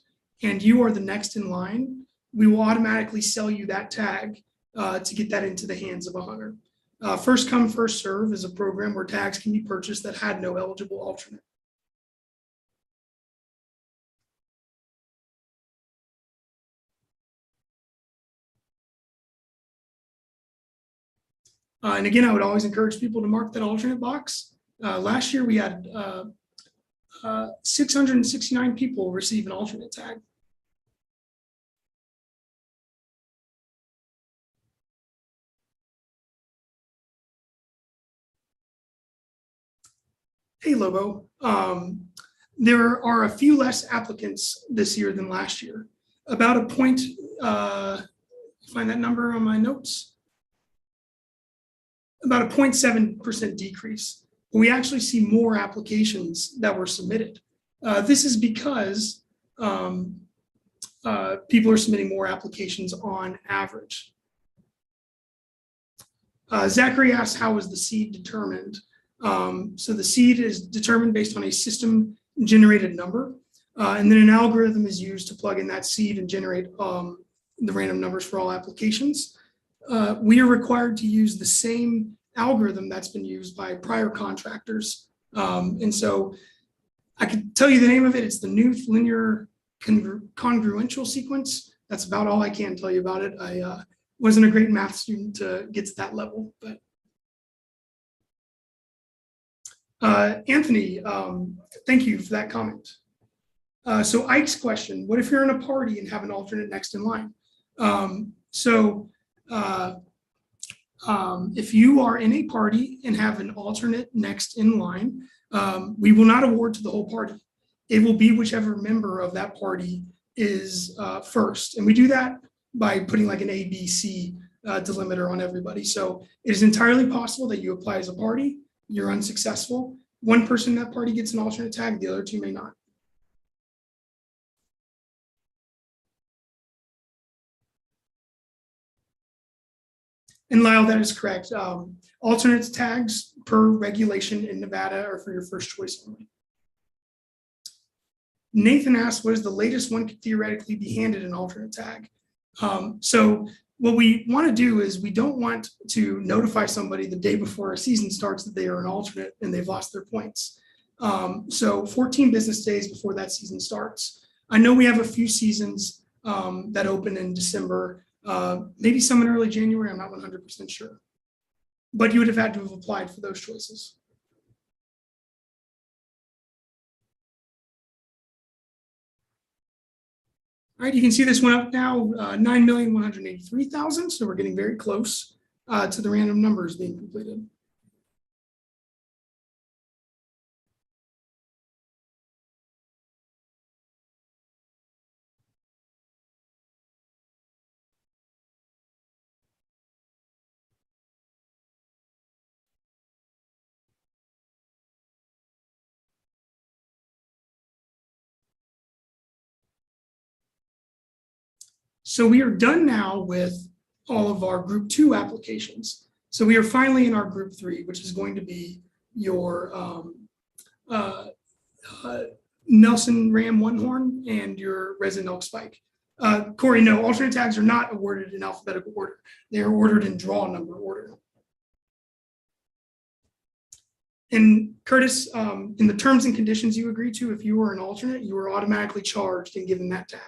and you are the next in line, we will automatically sell you that tag to get that into the hands of a hunter. First come, first serve is a program where tags can be purchased that had no eligible alternate. And again, I would always encourage people to mark that alternate box. Last year, we had 669 people receive an alternate tag. Hey, Lobo. There are a few less applicants this year than last year. About a point, find that number on my notes. About a 0.7% decrease. We actually see more applications that were submitted. This is because people are submitting more applications on average. Zachary asks, how is the seed determined? So the seed is determined based on a system generated number, and then an algorithm is used to plug in that seed and generate the random numbers for all applications. We are required to use the same algorithm that's been used by prior contractors. And so I could tell you the name of it. It's the Knuth linear congruential sequence. That's about all I can tell you about it. I wasn't a great math student to get to that level, but Anthony, thank you for that comment. So Ike's question, what if you're in a party and have an alternate next in line? If you are in a party and have an alternate next in line, we will not award to the whole party. It will be whichever member of that party is first. And we do that by putting like an A, B, C delimiter on everybody. So it is entirely possible that you apply as a party, you're unsuccessful. One person in that party gets an alternate tag, the other two may not. And Lyle, that is correct. Alternate tags per regulation in Nevada are for your first choice only. Nathan asked, what is the latest one could theoretically be handed an alternate tag? So what we want to do is we don't want to notify somebody the day before a season starts that they are an alternate and they've lost their points. So 14 business days before that season starts. I know we have a few seasons that open in December, maybe some in early January, I'm not 100% sure. But you would have had to have applied for those choices. All right, you can see this went up now, 9,183,000. So we're getting very close to the random numbers being completed. So we are done now with all of our group 2 applications. So we are finally in our group 3, which is going to be your Nelson Ram Onehorn and your Resin Elk Spike. Corey, no, alternate tags are not awarded in alphabetical order. They are ordered in draw number order. And Curtis, in the terms and conditions you agree to, if you were an alternate, you were automatically charged and given that tag.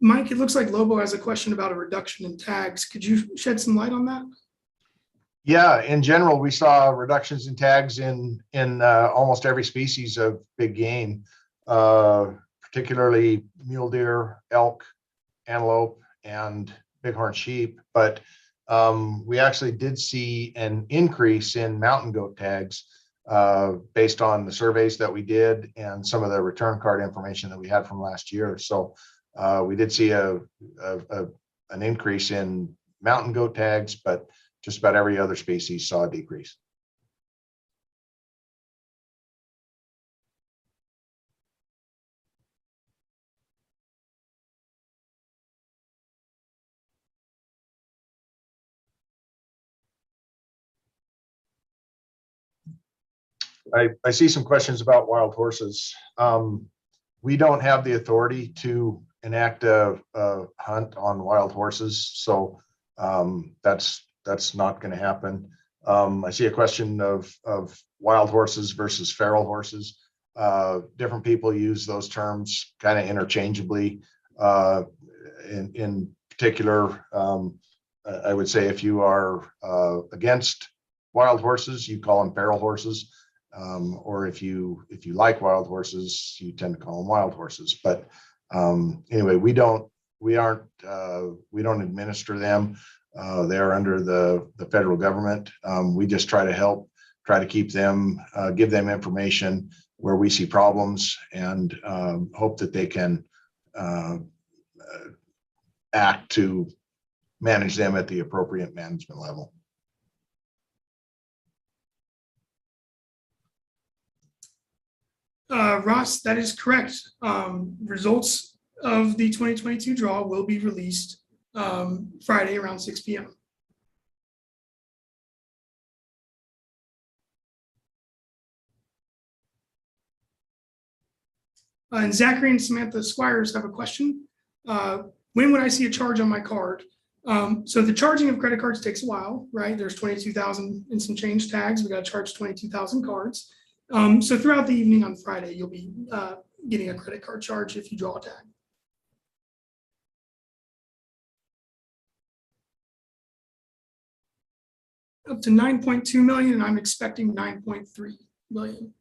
Mike, it looks like Lobo has a question about a reduction in tags. Could you shed some light on that? Yeah, in general, we saw reductions in tags in almost every species of big game, particularly mule deer, elk, antelope, and bighorn sheep. But we actually did see an increase in mountain goat tags based on the surveys that we did and some of the return card information that we had from last year. So we did see an increase in mountain goat tags, but just about every other species saw a decrease. I see some questions about wild horses. We don't have the authority to enact a hunt on wild horses, so that's not going to happen. I see a question of wild horses versus feral horses. Different people use those terms kind of interchangeably. In particular, I would say if you are against wild horses, you call them feral horses. Or if you like wild horses, you tend to call them wild horses. But anyway, we don't administer them. They're under the federal government. We just try to help, try to keep them, give them information where we see problems, and hope that they can act to manage them at the appropriate management level. Ross, that is correct. Results of the 2022 draw will be released Friday around 6 p.m. And Zachary and Samantha Squires have a question. When would I see a charge on my card? So the charging of credit cards takes a while, right? There's 22,000 and some change tags. We got to charge 22,000 cards. So throughout the evening on Friday, you'll be getting a credit card charge if you draw a tag. Up to 9.2 million, and I'm expecting 9.3 million.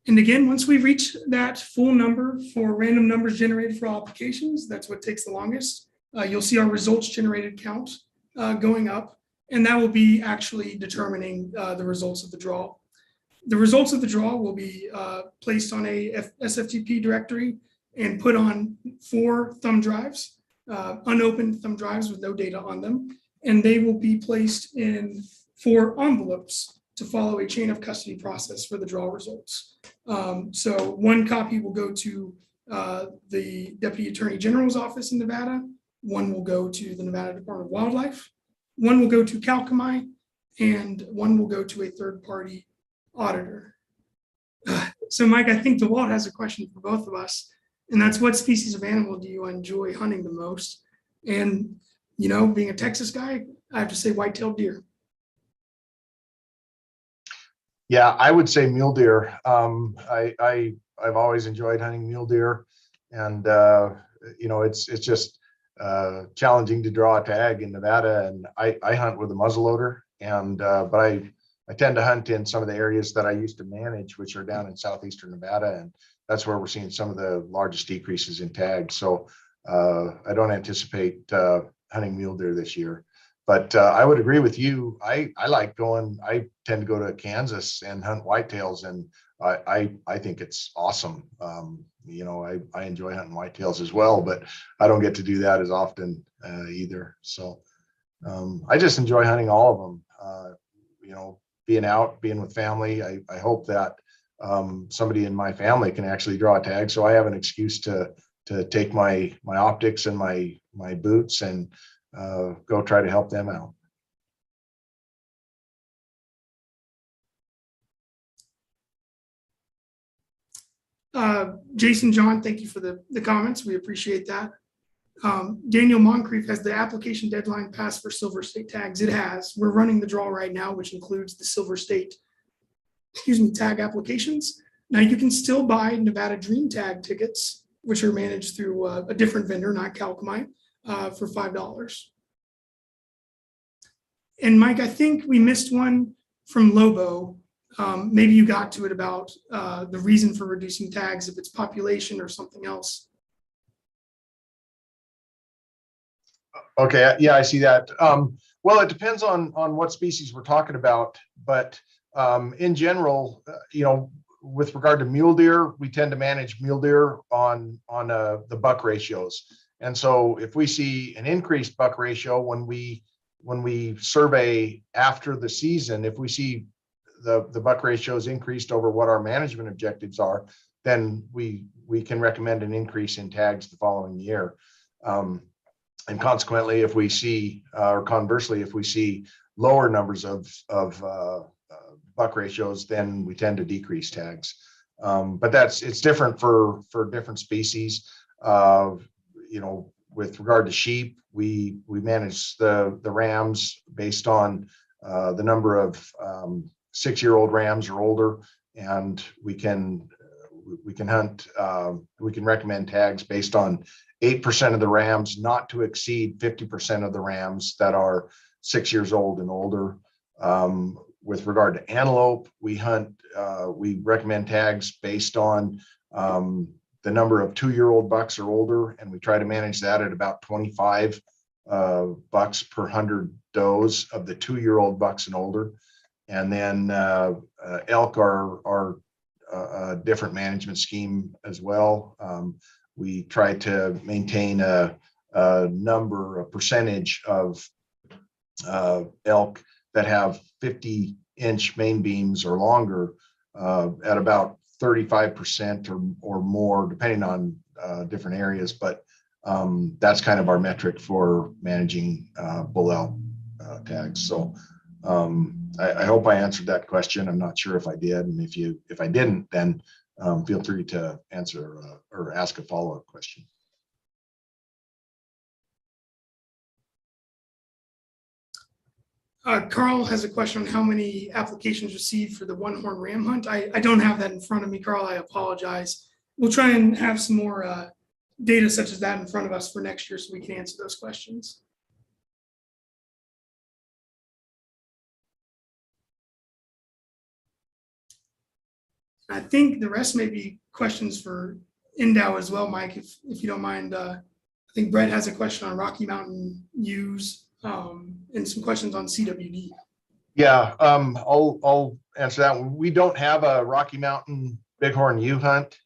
And again, once we reach that full number for random numbers generated for all applications, that's what takes the longest. You'll see our results generated count going up, and that will be actually determining the results of the draw. The results of the draw will be placed on a SFTP directory and put on 4 thumb drives, unopened thumb drives with no data on them, and they will be placed in 4 envelopes to follow a chain of custody process for the draw results. So 1 copy will go to the Deputy Attorney General's office in Nevada, 1 will go to the Nevada Department of Wildlife, 1 will go to Kalkamai, and 1 will go to a third-party auditor. So Mike, I think DeWalt has a question for both of us, and that's, what species of animal do you enjoy hunting the most? And, you know, being a Texas guy, I have to say white-tailed deer. Yeah, I would say mule deer. I've always enjoyed hunting mule deer, and you know, it's just challenging to draw a tag in Nevada. And I hunt with a muzzleloader, and but I tend to hunt in some of the areas that I used to manage, which are down in southeastern Nevada, and that's where we're seeing some of the largest decreases in tags. So I don't anticipate hunting mule deer this year. But I would agree with you. I like going. I tend to go to Kansas and hunt whitetails, and I think it's awesome. You know, I enjoy hunting whitetails as well, but I don't get to do that as often either. So I just enjoy hunting all of them. You know, being out, being with family. I hope that somebody in my family can actually draw a tag, so I have an excuse to take my optics and my boots and go try to help them out. Jason, John, thank you for the comments. We appreciate that. Daniel Moncrief, has the application deadline passed for Silver State tags? It has. We're running the draw right now, which includes the Silver State, tag applications. Now you can still buy Nevada Dream Tag tickets, which are managed through a different vendor, not Kalkamai, for $5. And Mike, I think we missed one from Lobo. Maybe you got to it about the reason for reducing tags, if it's population or something else. Okay, yeah, I see that. Well, it depends on what species we're talking about, but in general, you know, with regard to mule deer, we tend to manage mule deer on the buck ratios. And so if we see an increased buck ratio when we survey after the season, if we see the buck ratios increased over what our management objectives are, then we can recommend an increase in tags the following year. And consequently, if we see, or conversely, if we see lower numbers of buck ratios, then we tend to decrease tags. But it's different for different species. You know, with regard to sheep, we manage the rams based on the number of 6-year-old rams or older, and we can hunt. We can recommend tags based on 8% of the rams, not to exceed 50% of the rams that are 6 years old and older. With regard to antelope, we recommend tags based on the number of 2-year-old bucks or older, and we try to manage that at about 25 bucks per 100 does of the 2-year-old bucks and older. And then elk are a different management scheme as well. We try to maintain a percentage of elk that have 50-inch main beams or longer at about 35% or more, depending on different areas. But that's kind of our metric for managing bull elk tags. So I hope I answered that question. I'm not sure if I did, and if I didn't, then feel free to answer or ask a follow-up question. Carl has a question on how many applications received for the one-horn ram hunt. I don't have that in front of me, Carl. I apologize. We'll try and have some more data such as that in front of us for next year so we can answer those questions. I think the rest may be questions for Indow as well, Mike, if you don't mind. I think Brett has a question on Rocky Mountain ewes and some questions on CWD. Yeah, I'll answer that one. We don't have a Rocky Mountain bighorn ewe hunt.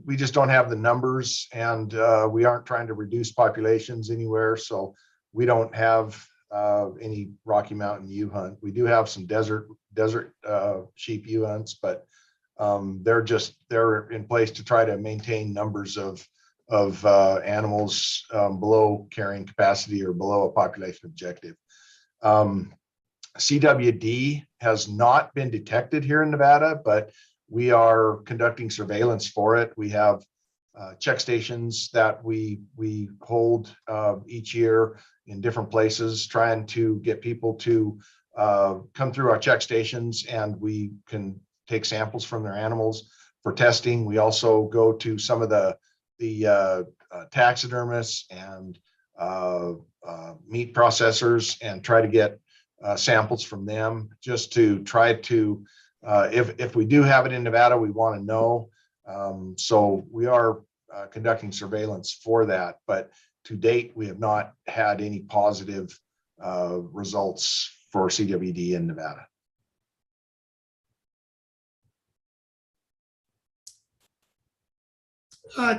We just don't have the numbers, and we aren't trying to reduce populations anywhere. So we don't have any Rocky Mountain ewe hunt. We do have some desert sheep ewe hunts, but they're in place to try to maintain numbers of animals below carrying capacity or below a population objective. CWD has not been detected here in Nevada, but we are conducting surveillance for it. We have check stations that we hold each year in different places, trying to get people to come through our check stations, and we can take samples from their animals for testing. We also go to some of the taxidermists and meat processors and try to get samples from them, just to try to, if we do have it in Nevada, we want to know. So we are conducting surveillance for that, but to date, we have not had any positive results for CWD in Nevada.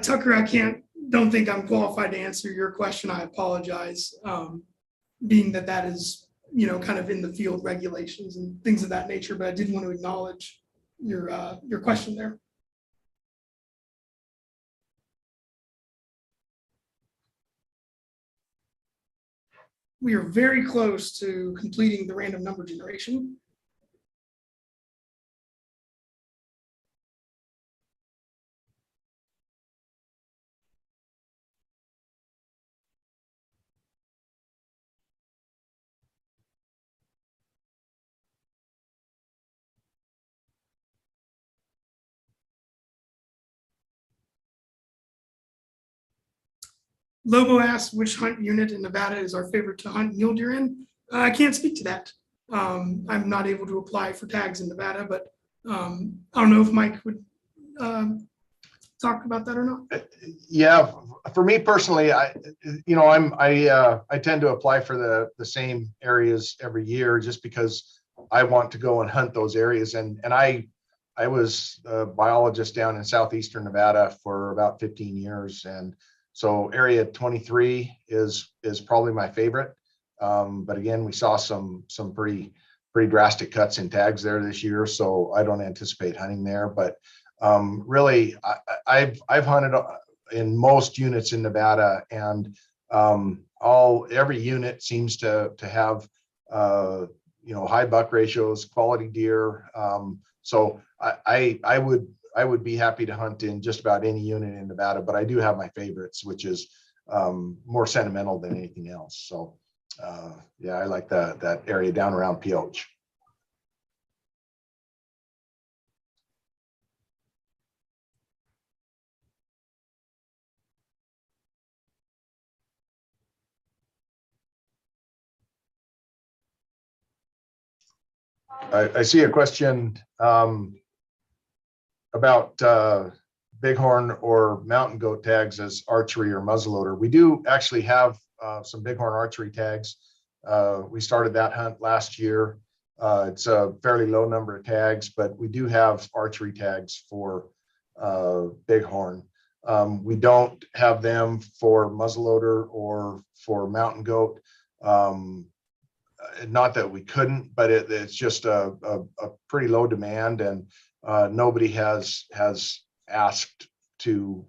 Tucker, don't think I'm qualified to answer your question. I apologize. Being that is, kind of in the field regulations and things of that nature, but I did want to acknowledge your question there. We are very close to completing the random number generation. Lobo asks which hunt unit in Nevada is our favorite to hunt mule deer in. I can't speak to that. I'm not able to apply for tags in Nevada, but I don't know if Mike would talk about that or not. Yeah, for me personally, I tend to apply for the same areas every year just because I want to go and hunt those areas. And I was a biologist down in southeastern Nevada for about 15 years, and so area 23 is probably my favorite. But again, we saw some pretty drastic cuts in tags there this year, so I don't anticipate hunting there. But really, I've hunted in most units in Nevada, and every unit seems to have high buck ratios, quality deer. So I would be happy to hunt in just about any unit in Nevada, but I do have my favorites, which is more sentimental than anything else. So yeah, I like that area down around Pioche. I see a question about bighorn or mountain goat tags as archery or muzzleloader. We do actually have some bighorn archery tags. We started that hunt last year. It's a fairly low number of tags, but we do have archery tags for bighorn. We don't have them for muzzleloader or for mountain goat. Not that we couldn't, but it's just a pretty low demand, and nobody has asked to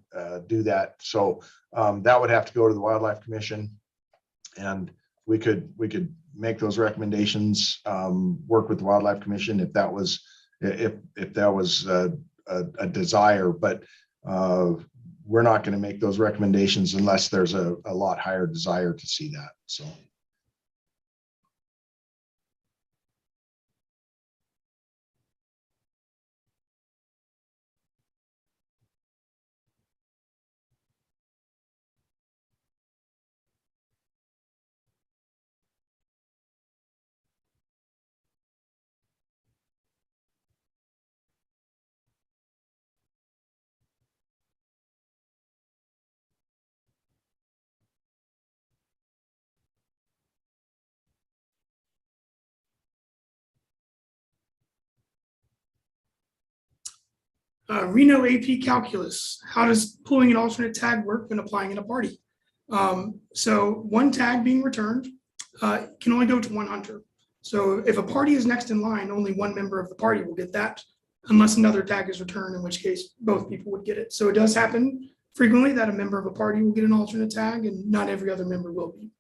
do that. So that would have to go to the Wildlife Commission, and we could make those recommendations, work with the Wildlife Commission if that was a desire. But we're not going to make those recommendations unless there's a lot higher desire to see that. So. Reno AP Calculus. How does pulling an alternate tag work when applying in a party? So one tag being returned can only go to one hunter. So if a party is next in line, only one member of the party will get that, unless another tag is returned, in which case both people would get it. So it does happen frequently that a member of a party will get an alternate tag, and not every other member will be.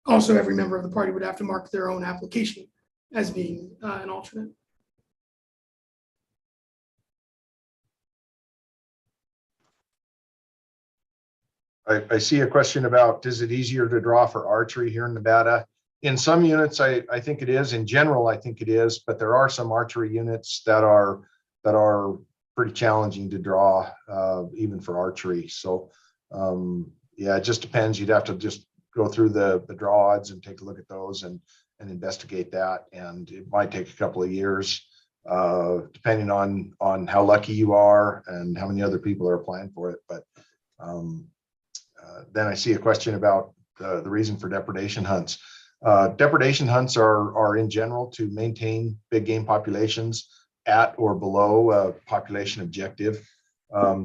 Also, every member of the party would have to mark their own application as being an alternate. I see a question about, is it easier to draw for archery here in Nevada? In some units, I think it is. In general, I think it is, but there are some archery units that are pretty challenging to draw, even for archery. So yeah, it just depends. You'd have to just go through the draw odds and take a look at those and investigate that. And it might take a couple of years, depending on how lucky you are and how many other people are applying for it. But Then I see a question about the reason for depredation hunts. Depredation hunts are in general to maintain big game populations at or below a population objective.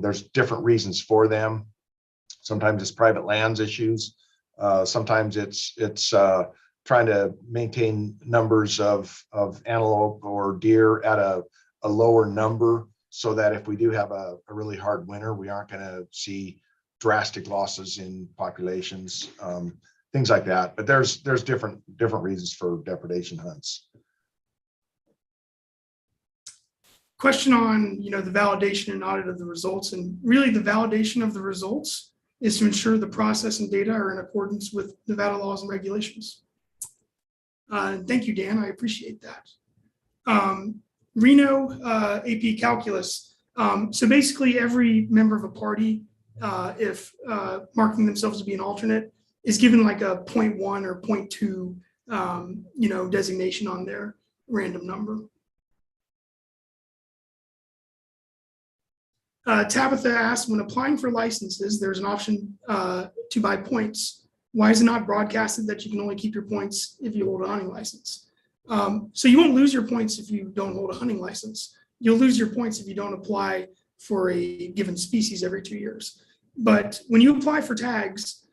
There's different reasons for them. Sometimes it's private lands issues. Sometimes it's trying to maintain numbers of antelope or deer at a lower number, so that if we do have a really hard winter, we aren't going to see drastic losses in populations, things like that. But there's different reasons for depredation hunts. Question on the validation and audit of the results, and really the validation of the results is to ensure the process and data are in accordance with Nevada laws and regulations. Thank you, Dan. I appreciate that. Reno AP Calculus. So basically, every member of a party, if marking themselves to be an alternate, is given like a 0.1 or 0.2, designation on their random number. Tabitha asked, when applying for licenses, there's an option to buy points. Why is it not broadcasted that you can only keep your points if you hold a hunting license? So you won't lose your points if you don't hold a hunting license. You'll lose your points if you don't apply for a given species every 2 years. But when you apply for tags,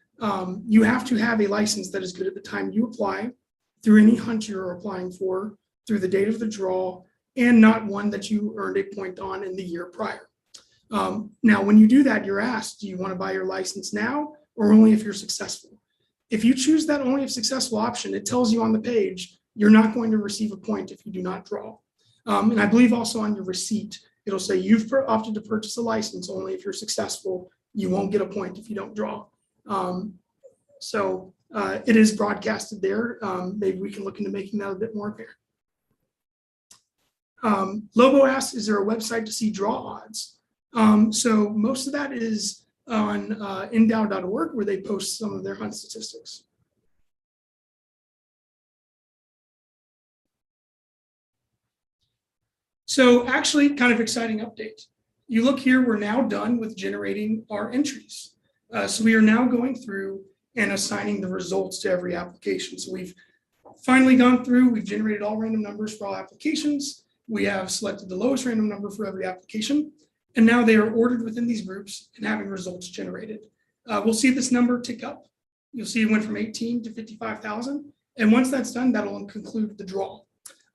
you have to have a license that is good at the time you apply, through any hunt you're applying for, through the date of the draw, and not one that you earned a point on in the year prior. Now, when you do that, you're asked, do you want to buy your license now or only if you're successful? If you choose that only if successful option, it tells you on the page, you're not going to receive a point if you do not draw. And I believe also on your receipt, it'll say you've opted to purchase a license only if you're successful. You won't get a point if you don't draw. So it is broadcasted there. Maybe we can look into making that a bit more apparent. Lobo asks, is there a website to see draw odds? So most of that is on indow.org, where they post some of their hunt statistics. So actually, kind of exciting update. You look here, we're now done with generating our entries. So we are now going through and assigning the results to every application. So we've finally gone through, we've generated all random numbers for all applications. We have selected the lowest random number for every application. And now they are ordered within these groups and having results generated. We'll see this number tick up. You'll see it went from 18 to 55,000. And once that's done, that'll conclude the draw.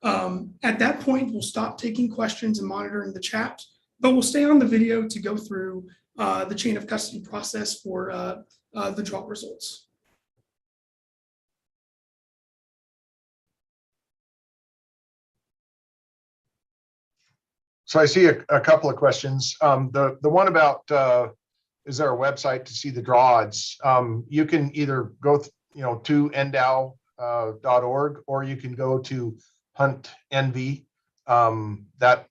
At that point, we'll stop taking questions and monitoring the chat, but we'll stay on the video to go through the chain of custody process for the draw results. So I see a couple of questions. The one about is there a website to see the draw odds? You can either go to endow.org, or you can go to Hunt Envy. That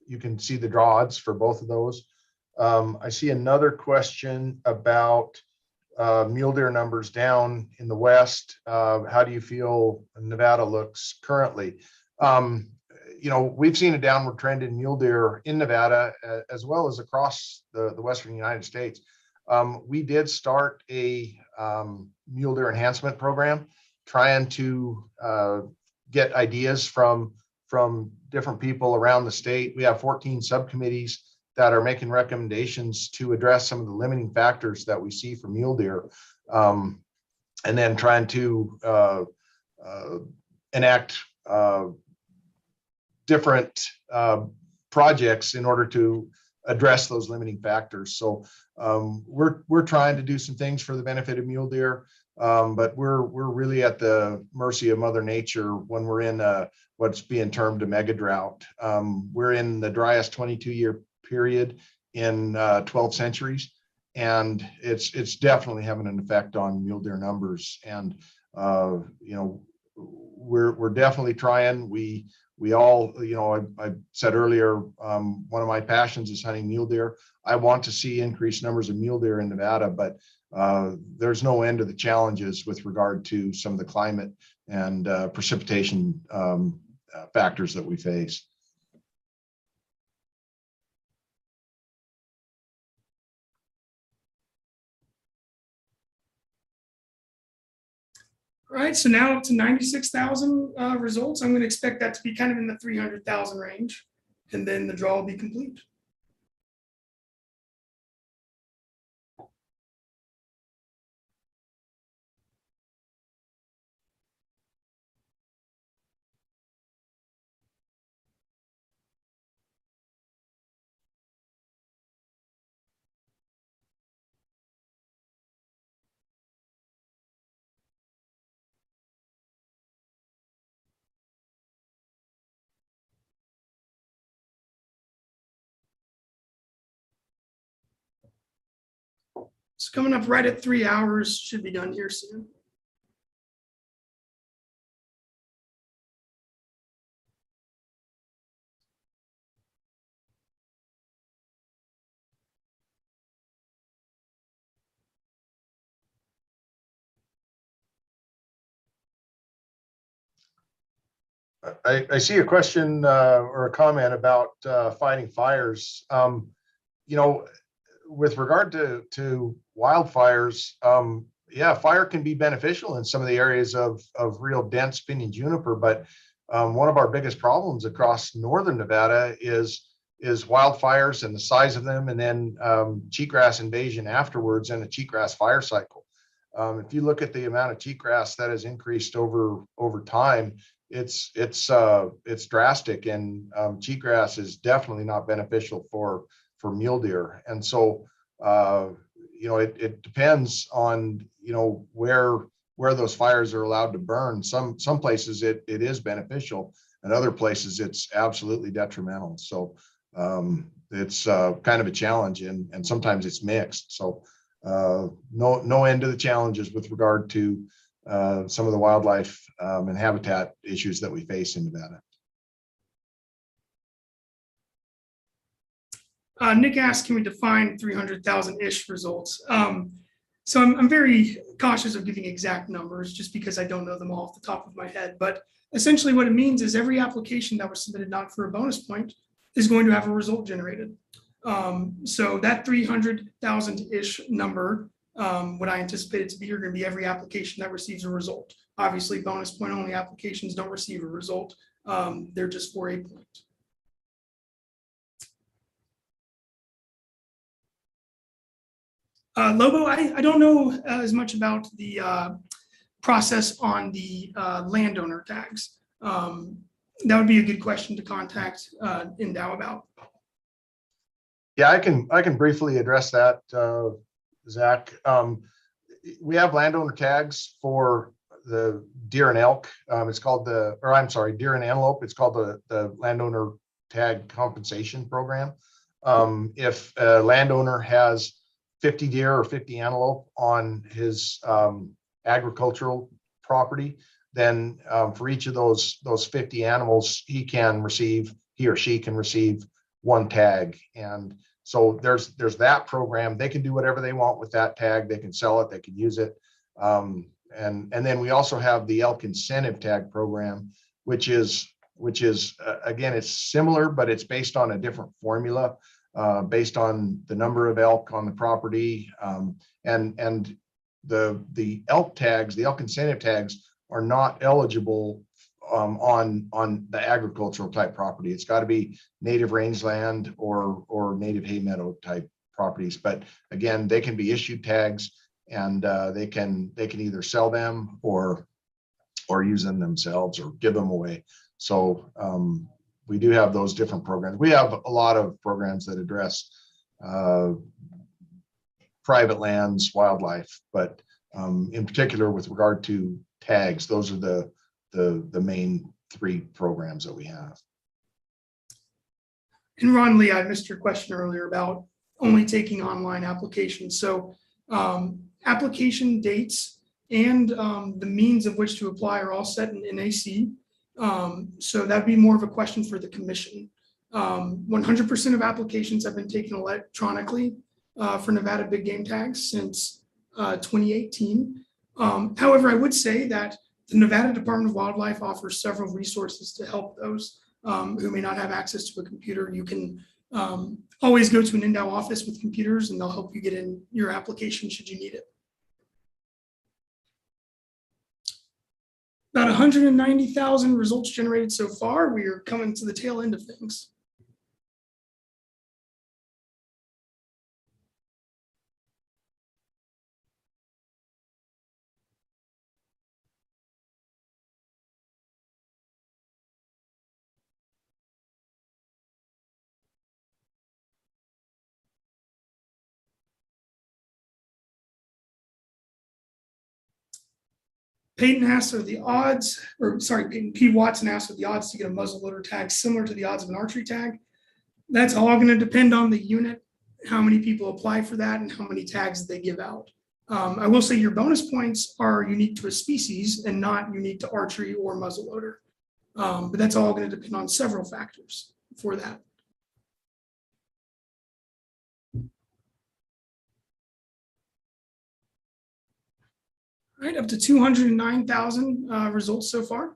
you can see the draw odds for both of those. I see another question about mule deer numbers down in the West. How do you feel Nevada looks currently? We've seen a downward trend in mule deer in Nevada, as well as across the Western United States. We did start a mule deer enhancement program, trying to get ideas from different people around the state. We have 14 subcommittees that are making recommendations to address some of the limiting factors that we see for mule deer, and then trying to enact different projects in order to address those limiting factors. So we're trying to do some things for the benefit of mule deer, but we're really at the mercy of Mother Nature when we're in what's being termed a mega drought. We're in the driest 22-year period in 12 centuries, and it's definitely having an effect on mule deer numbers. And we're definitely trying. We all, I said earlier, one of my passions is hunting mule deer. I want to see increased numbers of mule deer in Nevada, but there's no end to the challenges with regard to some of the climate and precipitation factors that we face. All right, so now up to 96,000 results. I'm going to expect that to be kind of in the 300,000 range, and then the draw will be complete. It's coming up right at 3 hours. Should be done here soon. I see a question or a comment about fighting fires. With regard to wildfires, yeah, fire can be beneficial in some of the areas of real dense pinyon juniper, but one of our biggest problems across northern Nevada is wildfires and the size of them, and then cheatgrass invasion afterwards and the cheatgrass fire cycle. If you look at the amount of cheatgrass that has increased over time, it's drastic, and cheatgrass is definitely not beneficial for mule deer. And so it depends on where those fires are allowed to burn. Some places it is beneficial, and other places it's absolutely detrimental. So it's kind of a challenge, and sometimes it's mixed. So no end to the challenges with regard to some of the wildlife and habitat issues that we face in Nevada. Nick asked, can we define 300,000-ish results? So I'm very cautious of giving exact numbers just because I don't know them all off the top of my head. But essentially what it means is every application that was submitted not for a bonus point is going to have a result generated. So that 300,000-ish number, what I anticipate it to be, are going to be every application that receives a result. Obviously, bonus point only applications don't receive a result. They're just for a point. Lobo, I don't know as much about the process on the landowner tags. That would be a good question to contact Endow about. Yeah, I can briefly address that, Zach. We have landowner tags for the deer and elk. It's called deer and antelope. It's called the landowner tag compensation program. If a landowner has 50 deer or 50 antelope on his agricultural property, then for each of those 50 animals, he or she can receive one tag. And so there's that program. They can do whatever they want with that tag. They can sell it, they can use it. And then we also have the elk incentive tag program, which is again, it's similar, but it's based on a different formula. Based on the number of elk on the property, and the elk tags, the elk incentive tags, are not eligible on the agricultural type property. It's got to be native rangeland or native hay meadow type properties. But again, they can be issued tags, and they can either sell them or use them themselves or give them away. So we do have those different programs. We have a lot of programs that address private lands, wildlife, but in particular with regard to tags, those are the main three programs that we have. And Ron Lee, I missed your question earlier about only taking online applications. So application dates and the means of which to apply are all set in NAC. So that'd be more of a question for the commission. 100% of applications have been taken electronically for Nevada big game tags since 2018. However, I would say that the Nevada Department of Wildlife offers several resources to help those who may not have access to a computer. You can always go to an Endow office with computers, and they'll help you get in your application should you need it. About 190,000 results generated so far. We are coming to the tail end of things. Peyton asks, are the odds, or sorry, Peyton P. Watson asks, are the odds to get a muzzleloader tag similar to the odds of an archery tag? That's all going to depend on the unit, how many people apply for that, and how many tags they give out. I will say your bonus points are unique to a species and not unique to archery or muzzleloader. But that's all going to depend on several factors for that. All right, up to 209,000 results so far.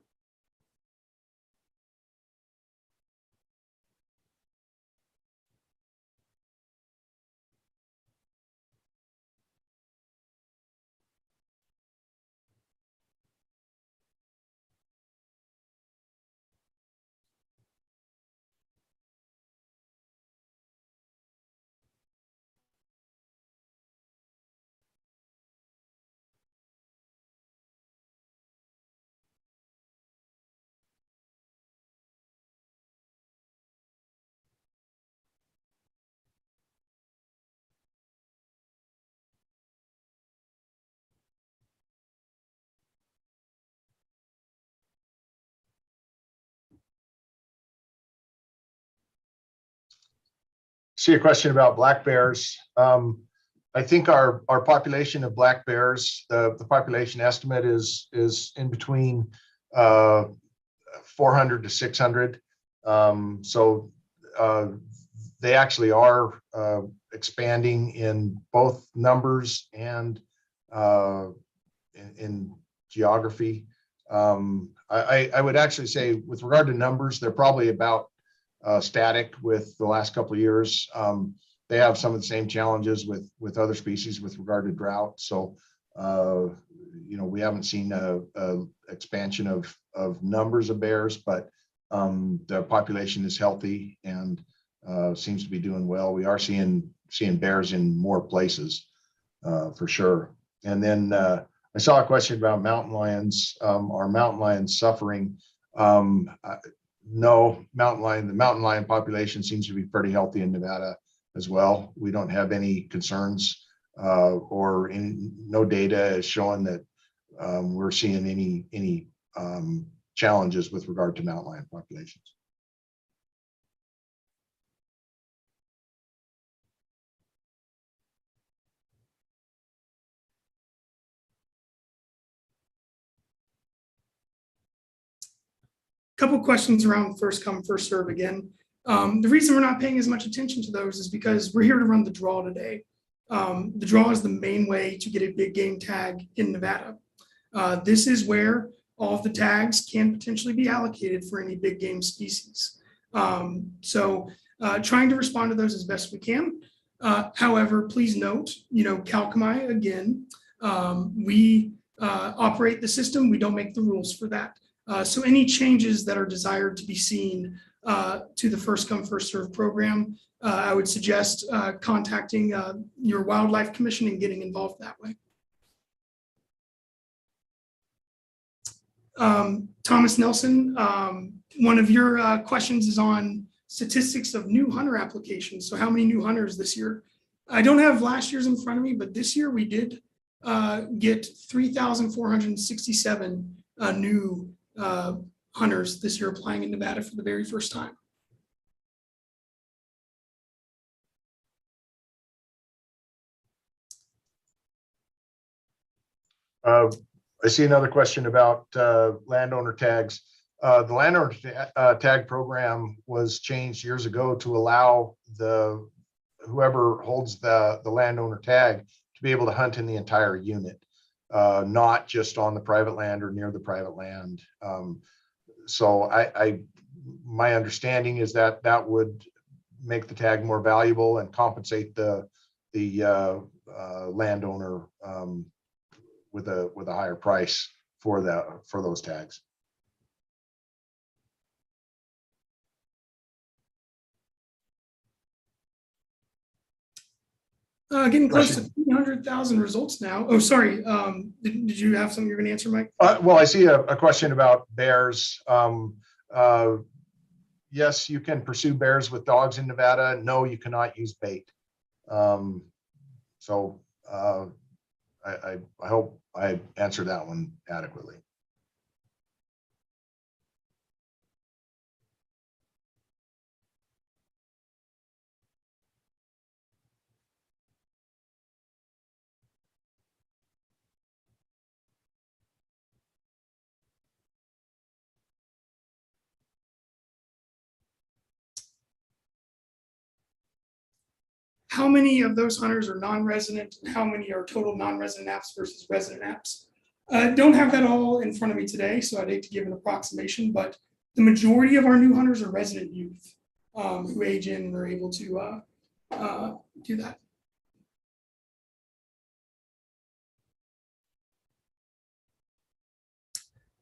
See a question about black bears. I think our population of black bears, the population estimate is in between 400 to 600. So they actually are expanding in both numbers and in geography. I would actually say with regard to numbers, they're probably about static with the last couple of years. They have some of the same challenges with other species with regard to drought. So, we haven't seen a expansion of numbers of bears, but the population is healthy and seems to be doing well. We are seeing bears in more places for sure. And then I saw a question about mountain lions. Are mountain lions suffering? No, the mountain lion population seems to be pretty healthy in Nevada as well. We don't have any concerns or no data is showing that we're seeing any challenges with regard to mountain lion populations. Couple questions around first come, first serve again. The reason we're not paying as much attention to those is because we're here to run the draw today. The draw is the main way to get a big game tag in Nevada. This is where all of the tags can potentially be allocated for any big game species. So trying to respond to those as best we can. However, please note, Kalkamai, again, we operate the system. We don't make the rules for that. So any changes that are desired to be seen to the first come, first serve program, I would suggest contacting your wildlife commission and getting involved that way. Thomas Nelson, one of your questions is on statistics of new hunter applications. So how many new hunters this year? I don't have last year's in front of me, but this year we did get 3,467 new hunters this year applying in Nevada for the very first time. I see another question about landowner tags. The landowner tag program was changed years ago to allow whoever holds the landowner tag to be able to hunt in the entire unit, not just on the private land or near the private land. So my understanding is that would make the tag more valuable and compensate the landowner with a higher price for those tags. Getting close to 300,000 results now. Oh, sorry. Did you have something you're going to answer, Mike? Well, I see a question about bears. Yes, you can pursue bears with dogs in Nevada. No, you cannot use bait. So I hope I answered that one adequately. How many of those hunters are non-resident and how many are total non-resident apps versus resident apps? Don't have that all in front of me today, so I'd hate to give an approximation, but the majority of our new hunters are resident youth who age in and are able to do that.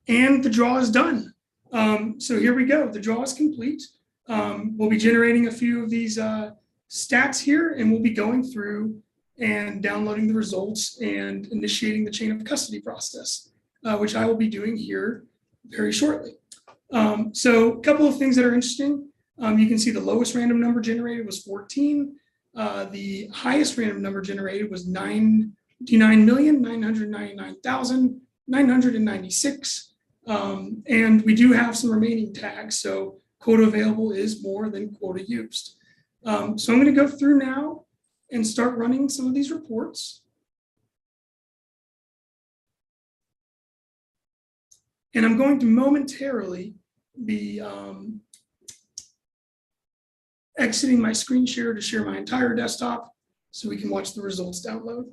And the draw is done. So here we go. The draw is complete. We'll be generating a few of these stats here, and we'll be going through and downloading the results and initiating the chain of custody process, which I will be doing here very shortly. So a couple of things that are interesting. You can see the lowest random number generated was 14. The highest random number generated was 99,999,996. And we do have some remaining tags, so quota available is more than quota used. So I'm going to go through now and start running some of these reports. And I'm going to momentarily be exiting my screen share to share my entire desktop so we can watch the results download.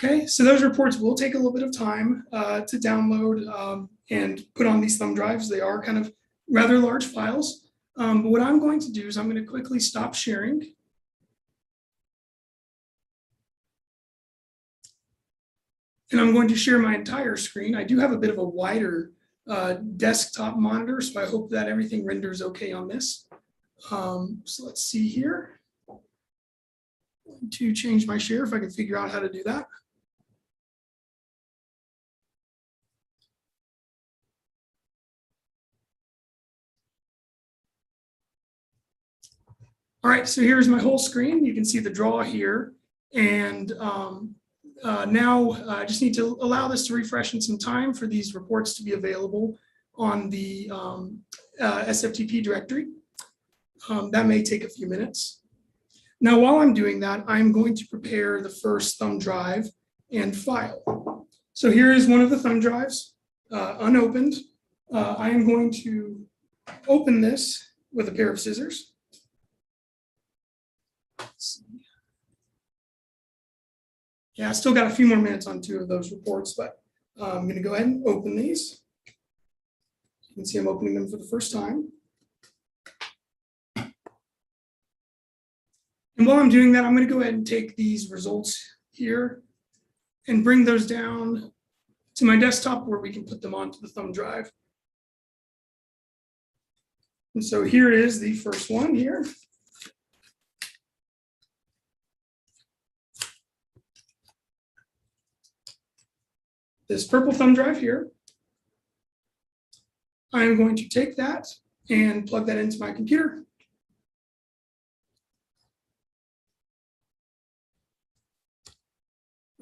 Okay, so those reports will take a little bit of time to download and put on these thumb drives. They are kind of rather large files. But what I'm going to do is I'm going to quickly stop sharing. And I'm going to share my entire screen. I do have a bit of a wider desktop monitor, so I hope that everything renders okay on this. So let's see here. To change my share if I can figure out how to do that. All right, so here's my whole screen. You can see the draw here. And now I just need to allow this to refresh in some time for these reports to be available on the SFTP directory. That may take a few minutes. Now, while I'm doing that, I'm going to prepare the first thumb drive and file. So here is one of the thumb drives, unopened. I am going to open this with a pair of scissors. Yeah, I still got a few more minutes on two of those reports, but I'm going to go ahead and open these. You can see I'm opening them for the first time. And while I'm doing that, I'm going to go ahead and take these results here and bring those down to my desktop where we can put them onto the thumb drive. And so here is the first one here. This purple thumb drive here. I am going to take that and plug that into my computer.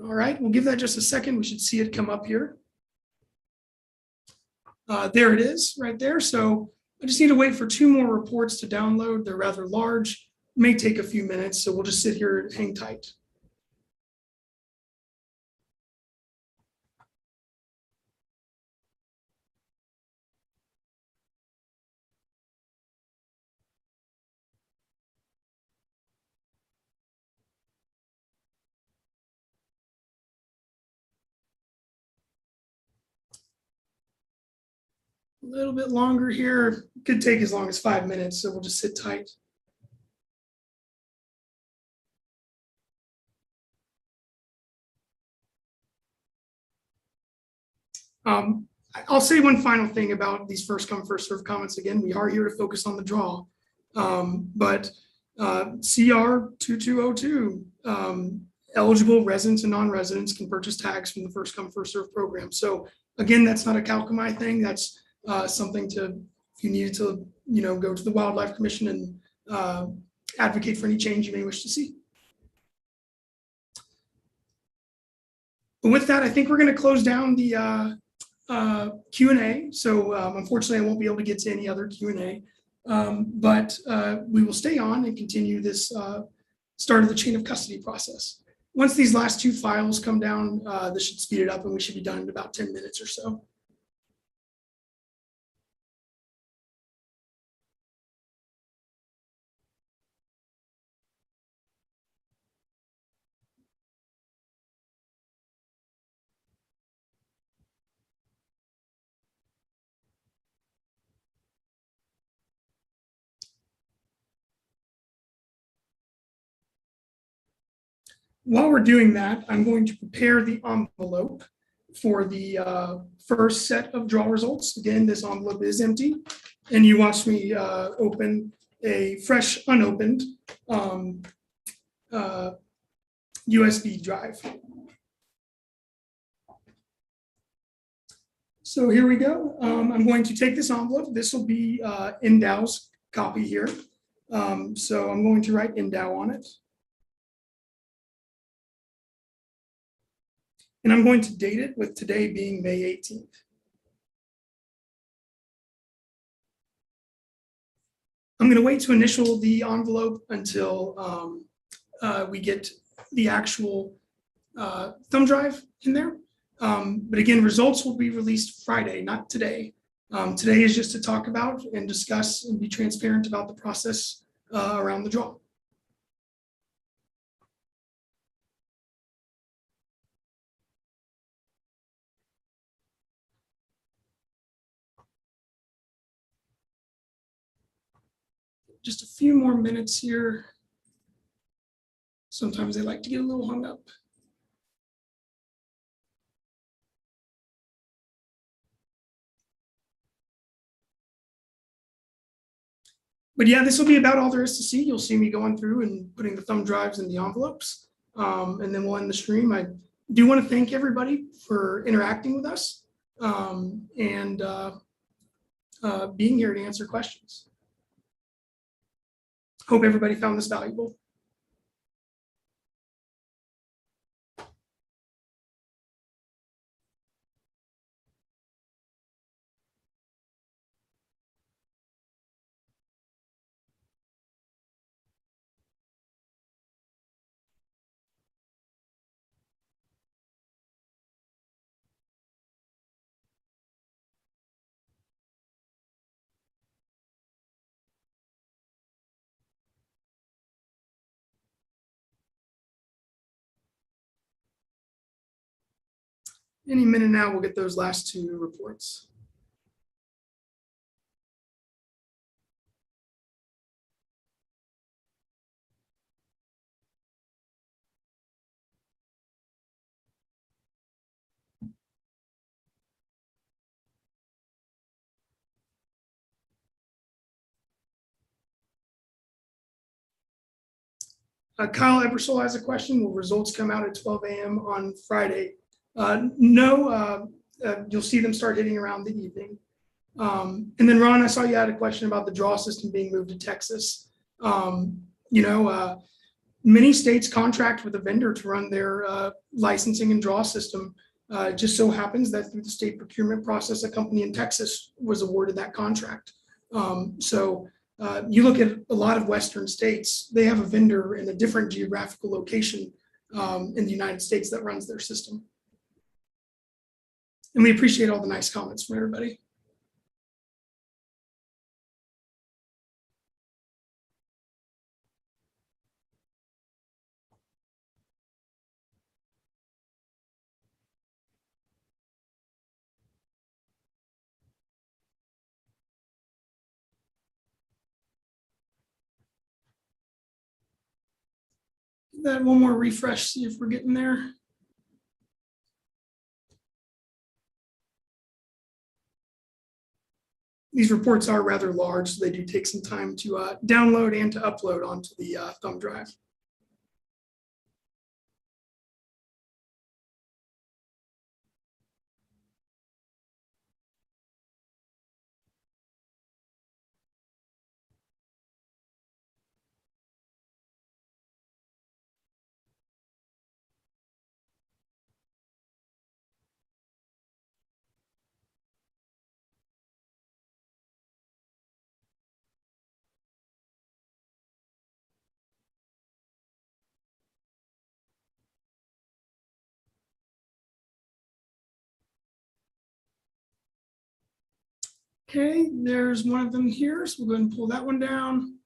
All right, we'll give that just a second. We should see it come up here. There it is right there. So I just need to wait for two more reports to download. They're rather large, may take a few minutes. So we'll just sit here and hang tight. A little bit longer here. Could take as long as 5 minutes, so we'll just sit tight. I'll say one final thing about these first come, first serve comments. Again, we are here to focus on the draw. But CR 2202, eligible residents and non-residents can purchase tags from the first come, first serve program. So again, that's not a Kalkamai thing. That's something to, if you needed to, go to the Wildlife Commission and advocate for any change you may wish to see. But with that, I think we're going to close down the Q&A. So unfortunately, I won't be able to get to any other Q&A, but we will stay on and continue this start of the chain of custody process. Once these last two files come down, this should speed it up and we should be done in about 10 minutes or so. While we're doing that, I'm going to prepare the envelope for the first set of draw results. Again, this envelope is empty, and you watch me open a fresh, unopened USB drive. So here we go. I'm going to take this envelope. This will be Indow's copy here. So I'm going to write Indow on it. And I'm going to date it with today being May 18th. I'm going to wait to initial the envelope until we get the actual thumb drive in there. But again, results will be released Friday, not today. Today is just to talk about and discuss and be transparent about the process around the draw. Just a few more minutes here. Sometimes they like to get a little hung up. But yeah, this will be about all there is to see. You'll see me going through and putting the thumb drives in the envelopes. And then we'll end the stream. I do want to thank everybody for interacting with us and being here to answer questions. Hope everybody found this valuable. Any minute now, we'll get those last two reports. Kyle Ebersole has a question. Will results come out at 12 a.m. on Friday? No, you'll see them start hitting around the evening. And then Ron, I saw you had a question about the draw system being moved to Texas. Many states contract with a vendor to run their licensing and draw system. It just so happens that through the state procurement process, a company in Texas was awarded that contract. You look at a lot of Western states, they have a vendor in a different geographical location in the United States that runs their system. And we appreciate all the nice comments from everybody. that one more refresh, see if we're getting there. These reports are rather large, so they do take some time to download and to upload onto the thumb drive. Okay, there's one of them here, so we'll go ahead and pull that one down.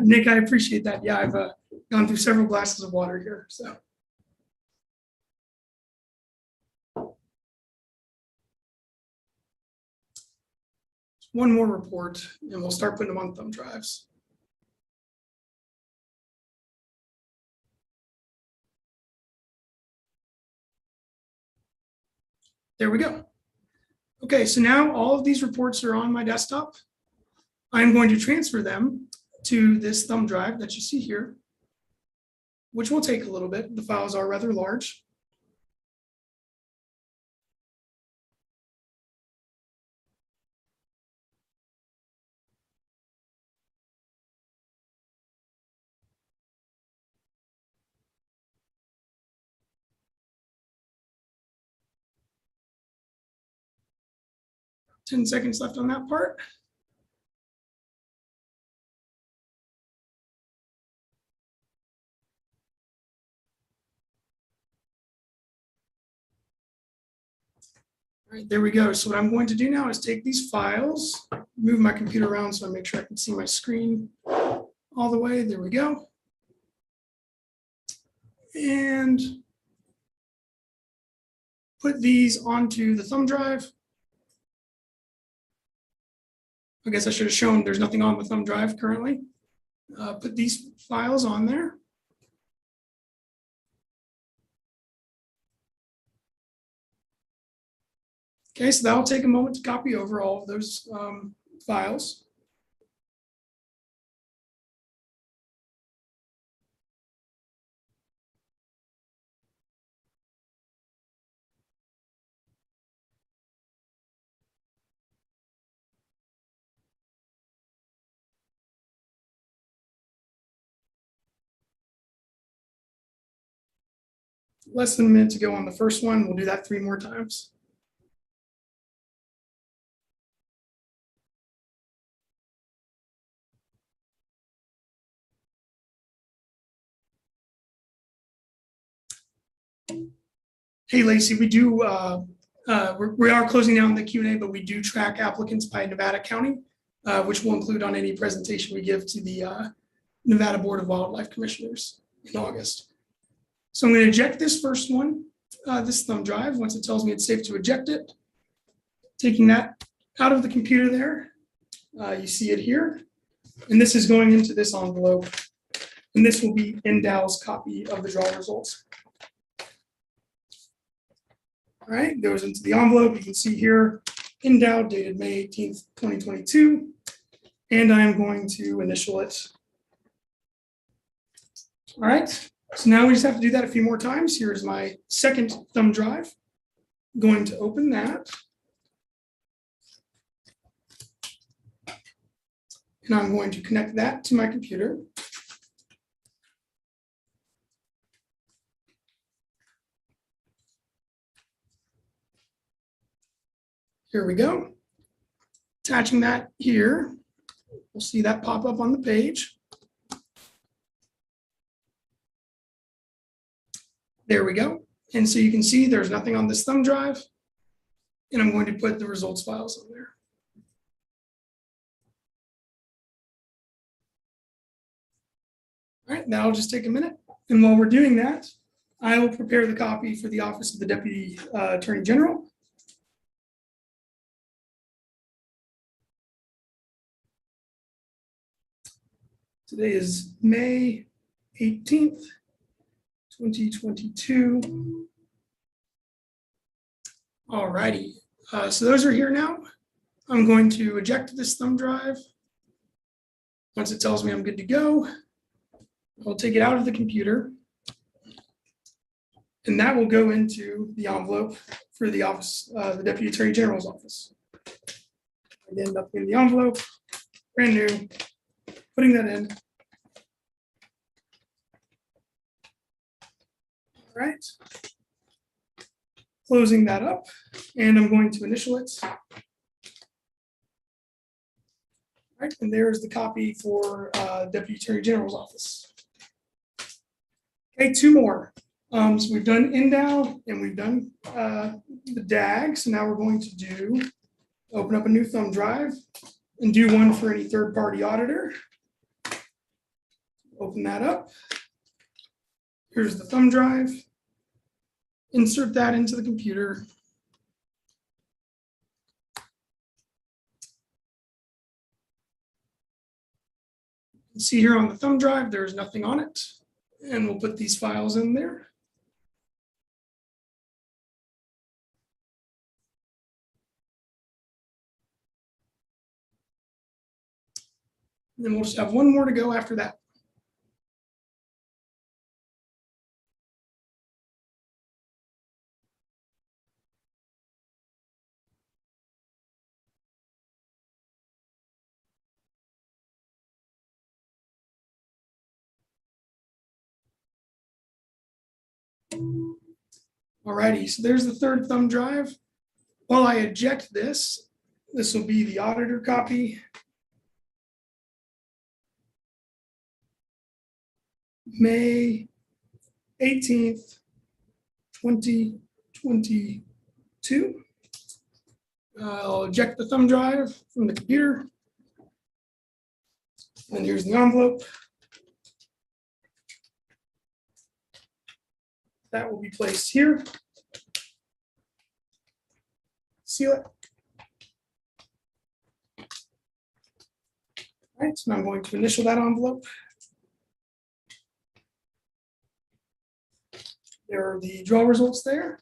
Nick, I appreciate that. Yeah, I've gone through several glasses of water here, so. One more report, and we'll start putting them on thumb drives. There we go. Okay, so now all of these reports are on my desktop. I'm going to transfer them to this thumb drive that you see here, which will take a little bit. The files are rather large. Ten seconds left on that part. All right, there we go. So what I'm going to do now is take these files, move my computer around so I make sure I can see my screen all the way. There we go. And put these onto the thumb drive. I guess I should have shown there's nothing on the thumb drive currently. Put these files on there. Okay, so that'll take a moment to copy over all of those files. Less than a minute to go on the first one. We'll do that 3 more times. Hey, Lacey, we do, we are closing down the Q&A, but we do track applicants by Nevada County, which will include on any presentation we give to the Nevada Board of Wildlife Commissioners in August. So I'm going to eject this first one, this thumb drive, once it tells me it's safe to eject it. Taking that out of the computer there, you see it here. And this is going into this envelope. And this will be Endow's copy of the draw results. All right, goes into the envelope. You can see here, Endow dated May 18th, 2022. And I'm going to initial it. All right, so now we just have to do that a few more times. Here's my second thumb drive. I'm going to open that. And I'm going to connect that to my computer. Here we go. Attaching that here. We'll see that pop up on the page. There we go. And so you can see there's nothing on this thumb drive. And I'm going to put the results files on there. All right, that'll just take a minute. And while we're doing that, I will prepare the copy for the Office of the Deputy Attorney General. Today is May 18th, 2022. All righty, so those are here now. I'm going to eject this thumb drive. Once it tells me I'm good to go, I'll take it out of the computer. And that will go into the envelope for the office, the Deputy Attorney General's office. I end up in the envelope, brand new, putting that in. All right. Closing that up, and I'm going to initial it. All right, and there's the copy for Deputy Attorney General's office. Okay, two more. So we've done INDAO and we've done the DAG. So now we're going to open up a new thumb drive and do one for any third-party auditor. Open that up. Here's the thumb drive. Insert that into the computer. You can see here on the thumb drive, there's nothing on it. And we'll put these files in there. And then we'll just have one more to go after that. Alrighty, so there's the third thumb drive. While I eject this, this will be the auditor copy. May 18th, 2022. I'll eject the thumb drive from the computer. And here's the envelope. That will be placed here. Seal it. All right, so now I'm going to initial that envelope. There are the draw results there.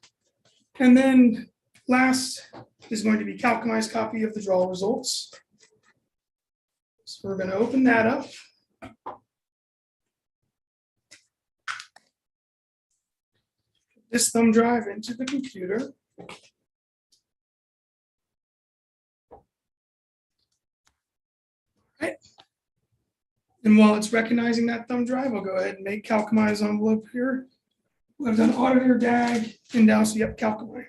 And then last is going to be Kalkamai's copy of the draw results. So we're going to open that up. This thumb drive into the computer. Right. And while it's recognizing that thumb drive, I'll go ahead and make Kalkamai's envelope here. I've done auditor, DAG, INDAO, so yep, Kalkamai.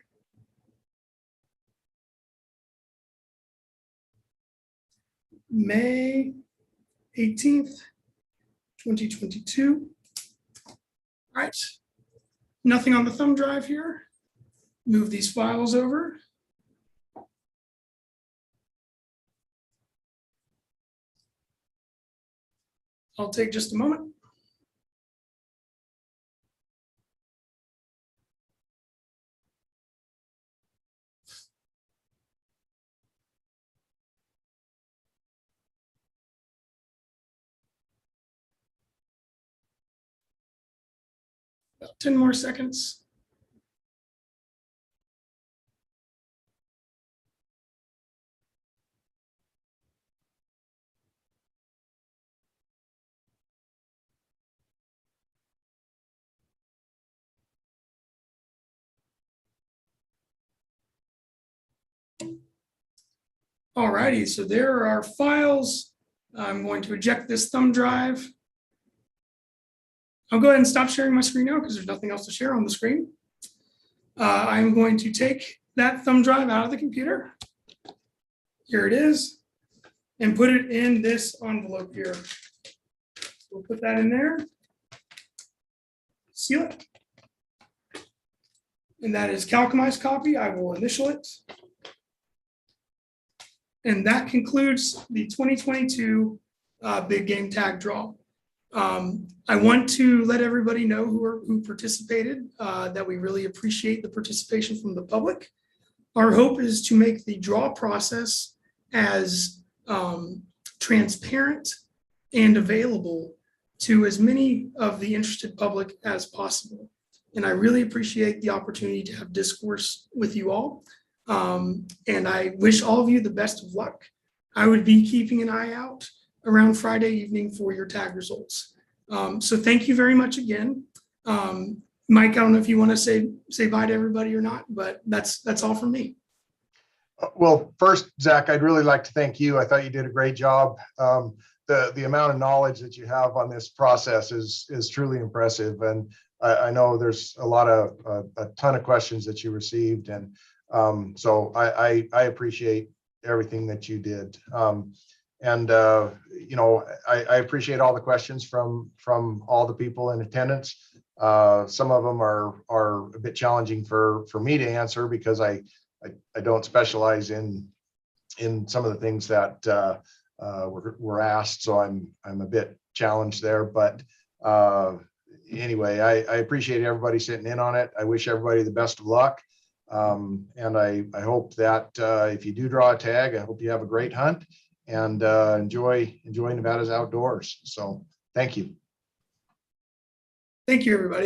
May 18th, 2022. All right. Nothing on the thumb drive here. Move these files over. I'll take just a moment. About 10 more seconds. All righty, so there are our files. I'm going to eject this thumb drive. I'll go ahead and stop sharing my screen now because there's nothing else to share on the screen. I'm going to take that thumb drive out of the computer. Here it is, and put it in this envelope here. We'll put that in there. Seal it. And that is Kalkamai's copy. I will initial it. And that concludes the 2022 big game tag draw. I want to let everybody know who participated, that we really appreciate the participation from the public. Our hope is to make the draw process as transparent and available to as many of the interested public as possible. And I really appreciate the opportunity to have discourse with you all. And I wish all of you the best of luck. I would be keeping an eye out around Friday evening for your tag results. So thank you very much again. Mike, I don't know if you want to say bye to everybody or not, but that's all from me. Well, first, Zach, I'd really like to thank you. I thought you did a great job. The amount of knowledge that you have on this process is truly impressive. And I know there's a ton of questions that you received. And so I appreciate everything that you did. You know, I appreciate all the questions from all the people in attendance. Some of them are a bit challenging for me to answer because I don't specialize in some of the things that were asked, so I'm a bit challenged there. But anyway, I appreciate everybody sitting in on it. I wish everybody the best of luck, and I hope that if you do draw a tag, I hope you have a great hunt and enjoy Nevada's outdoors. So thank you. Thank you, everybody.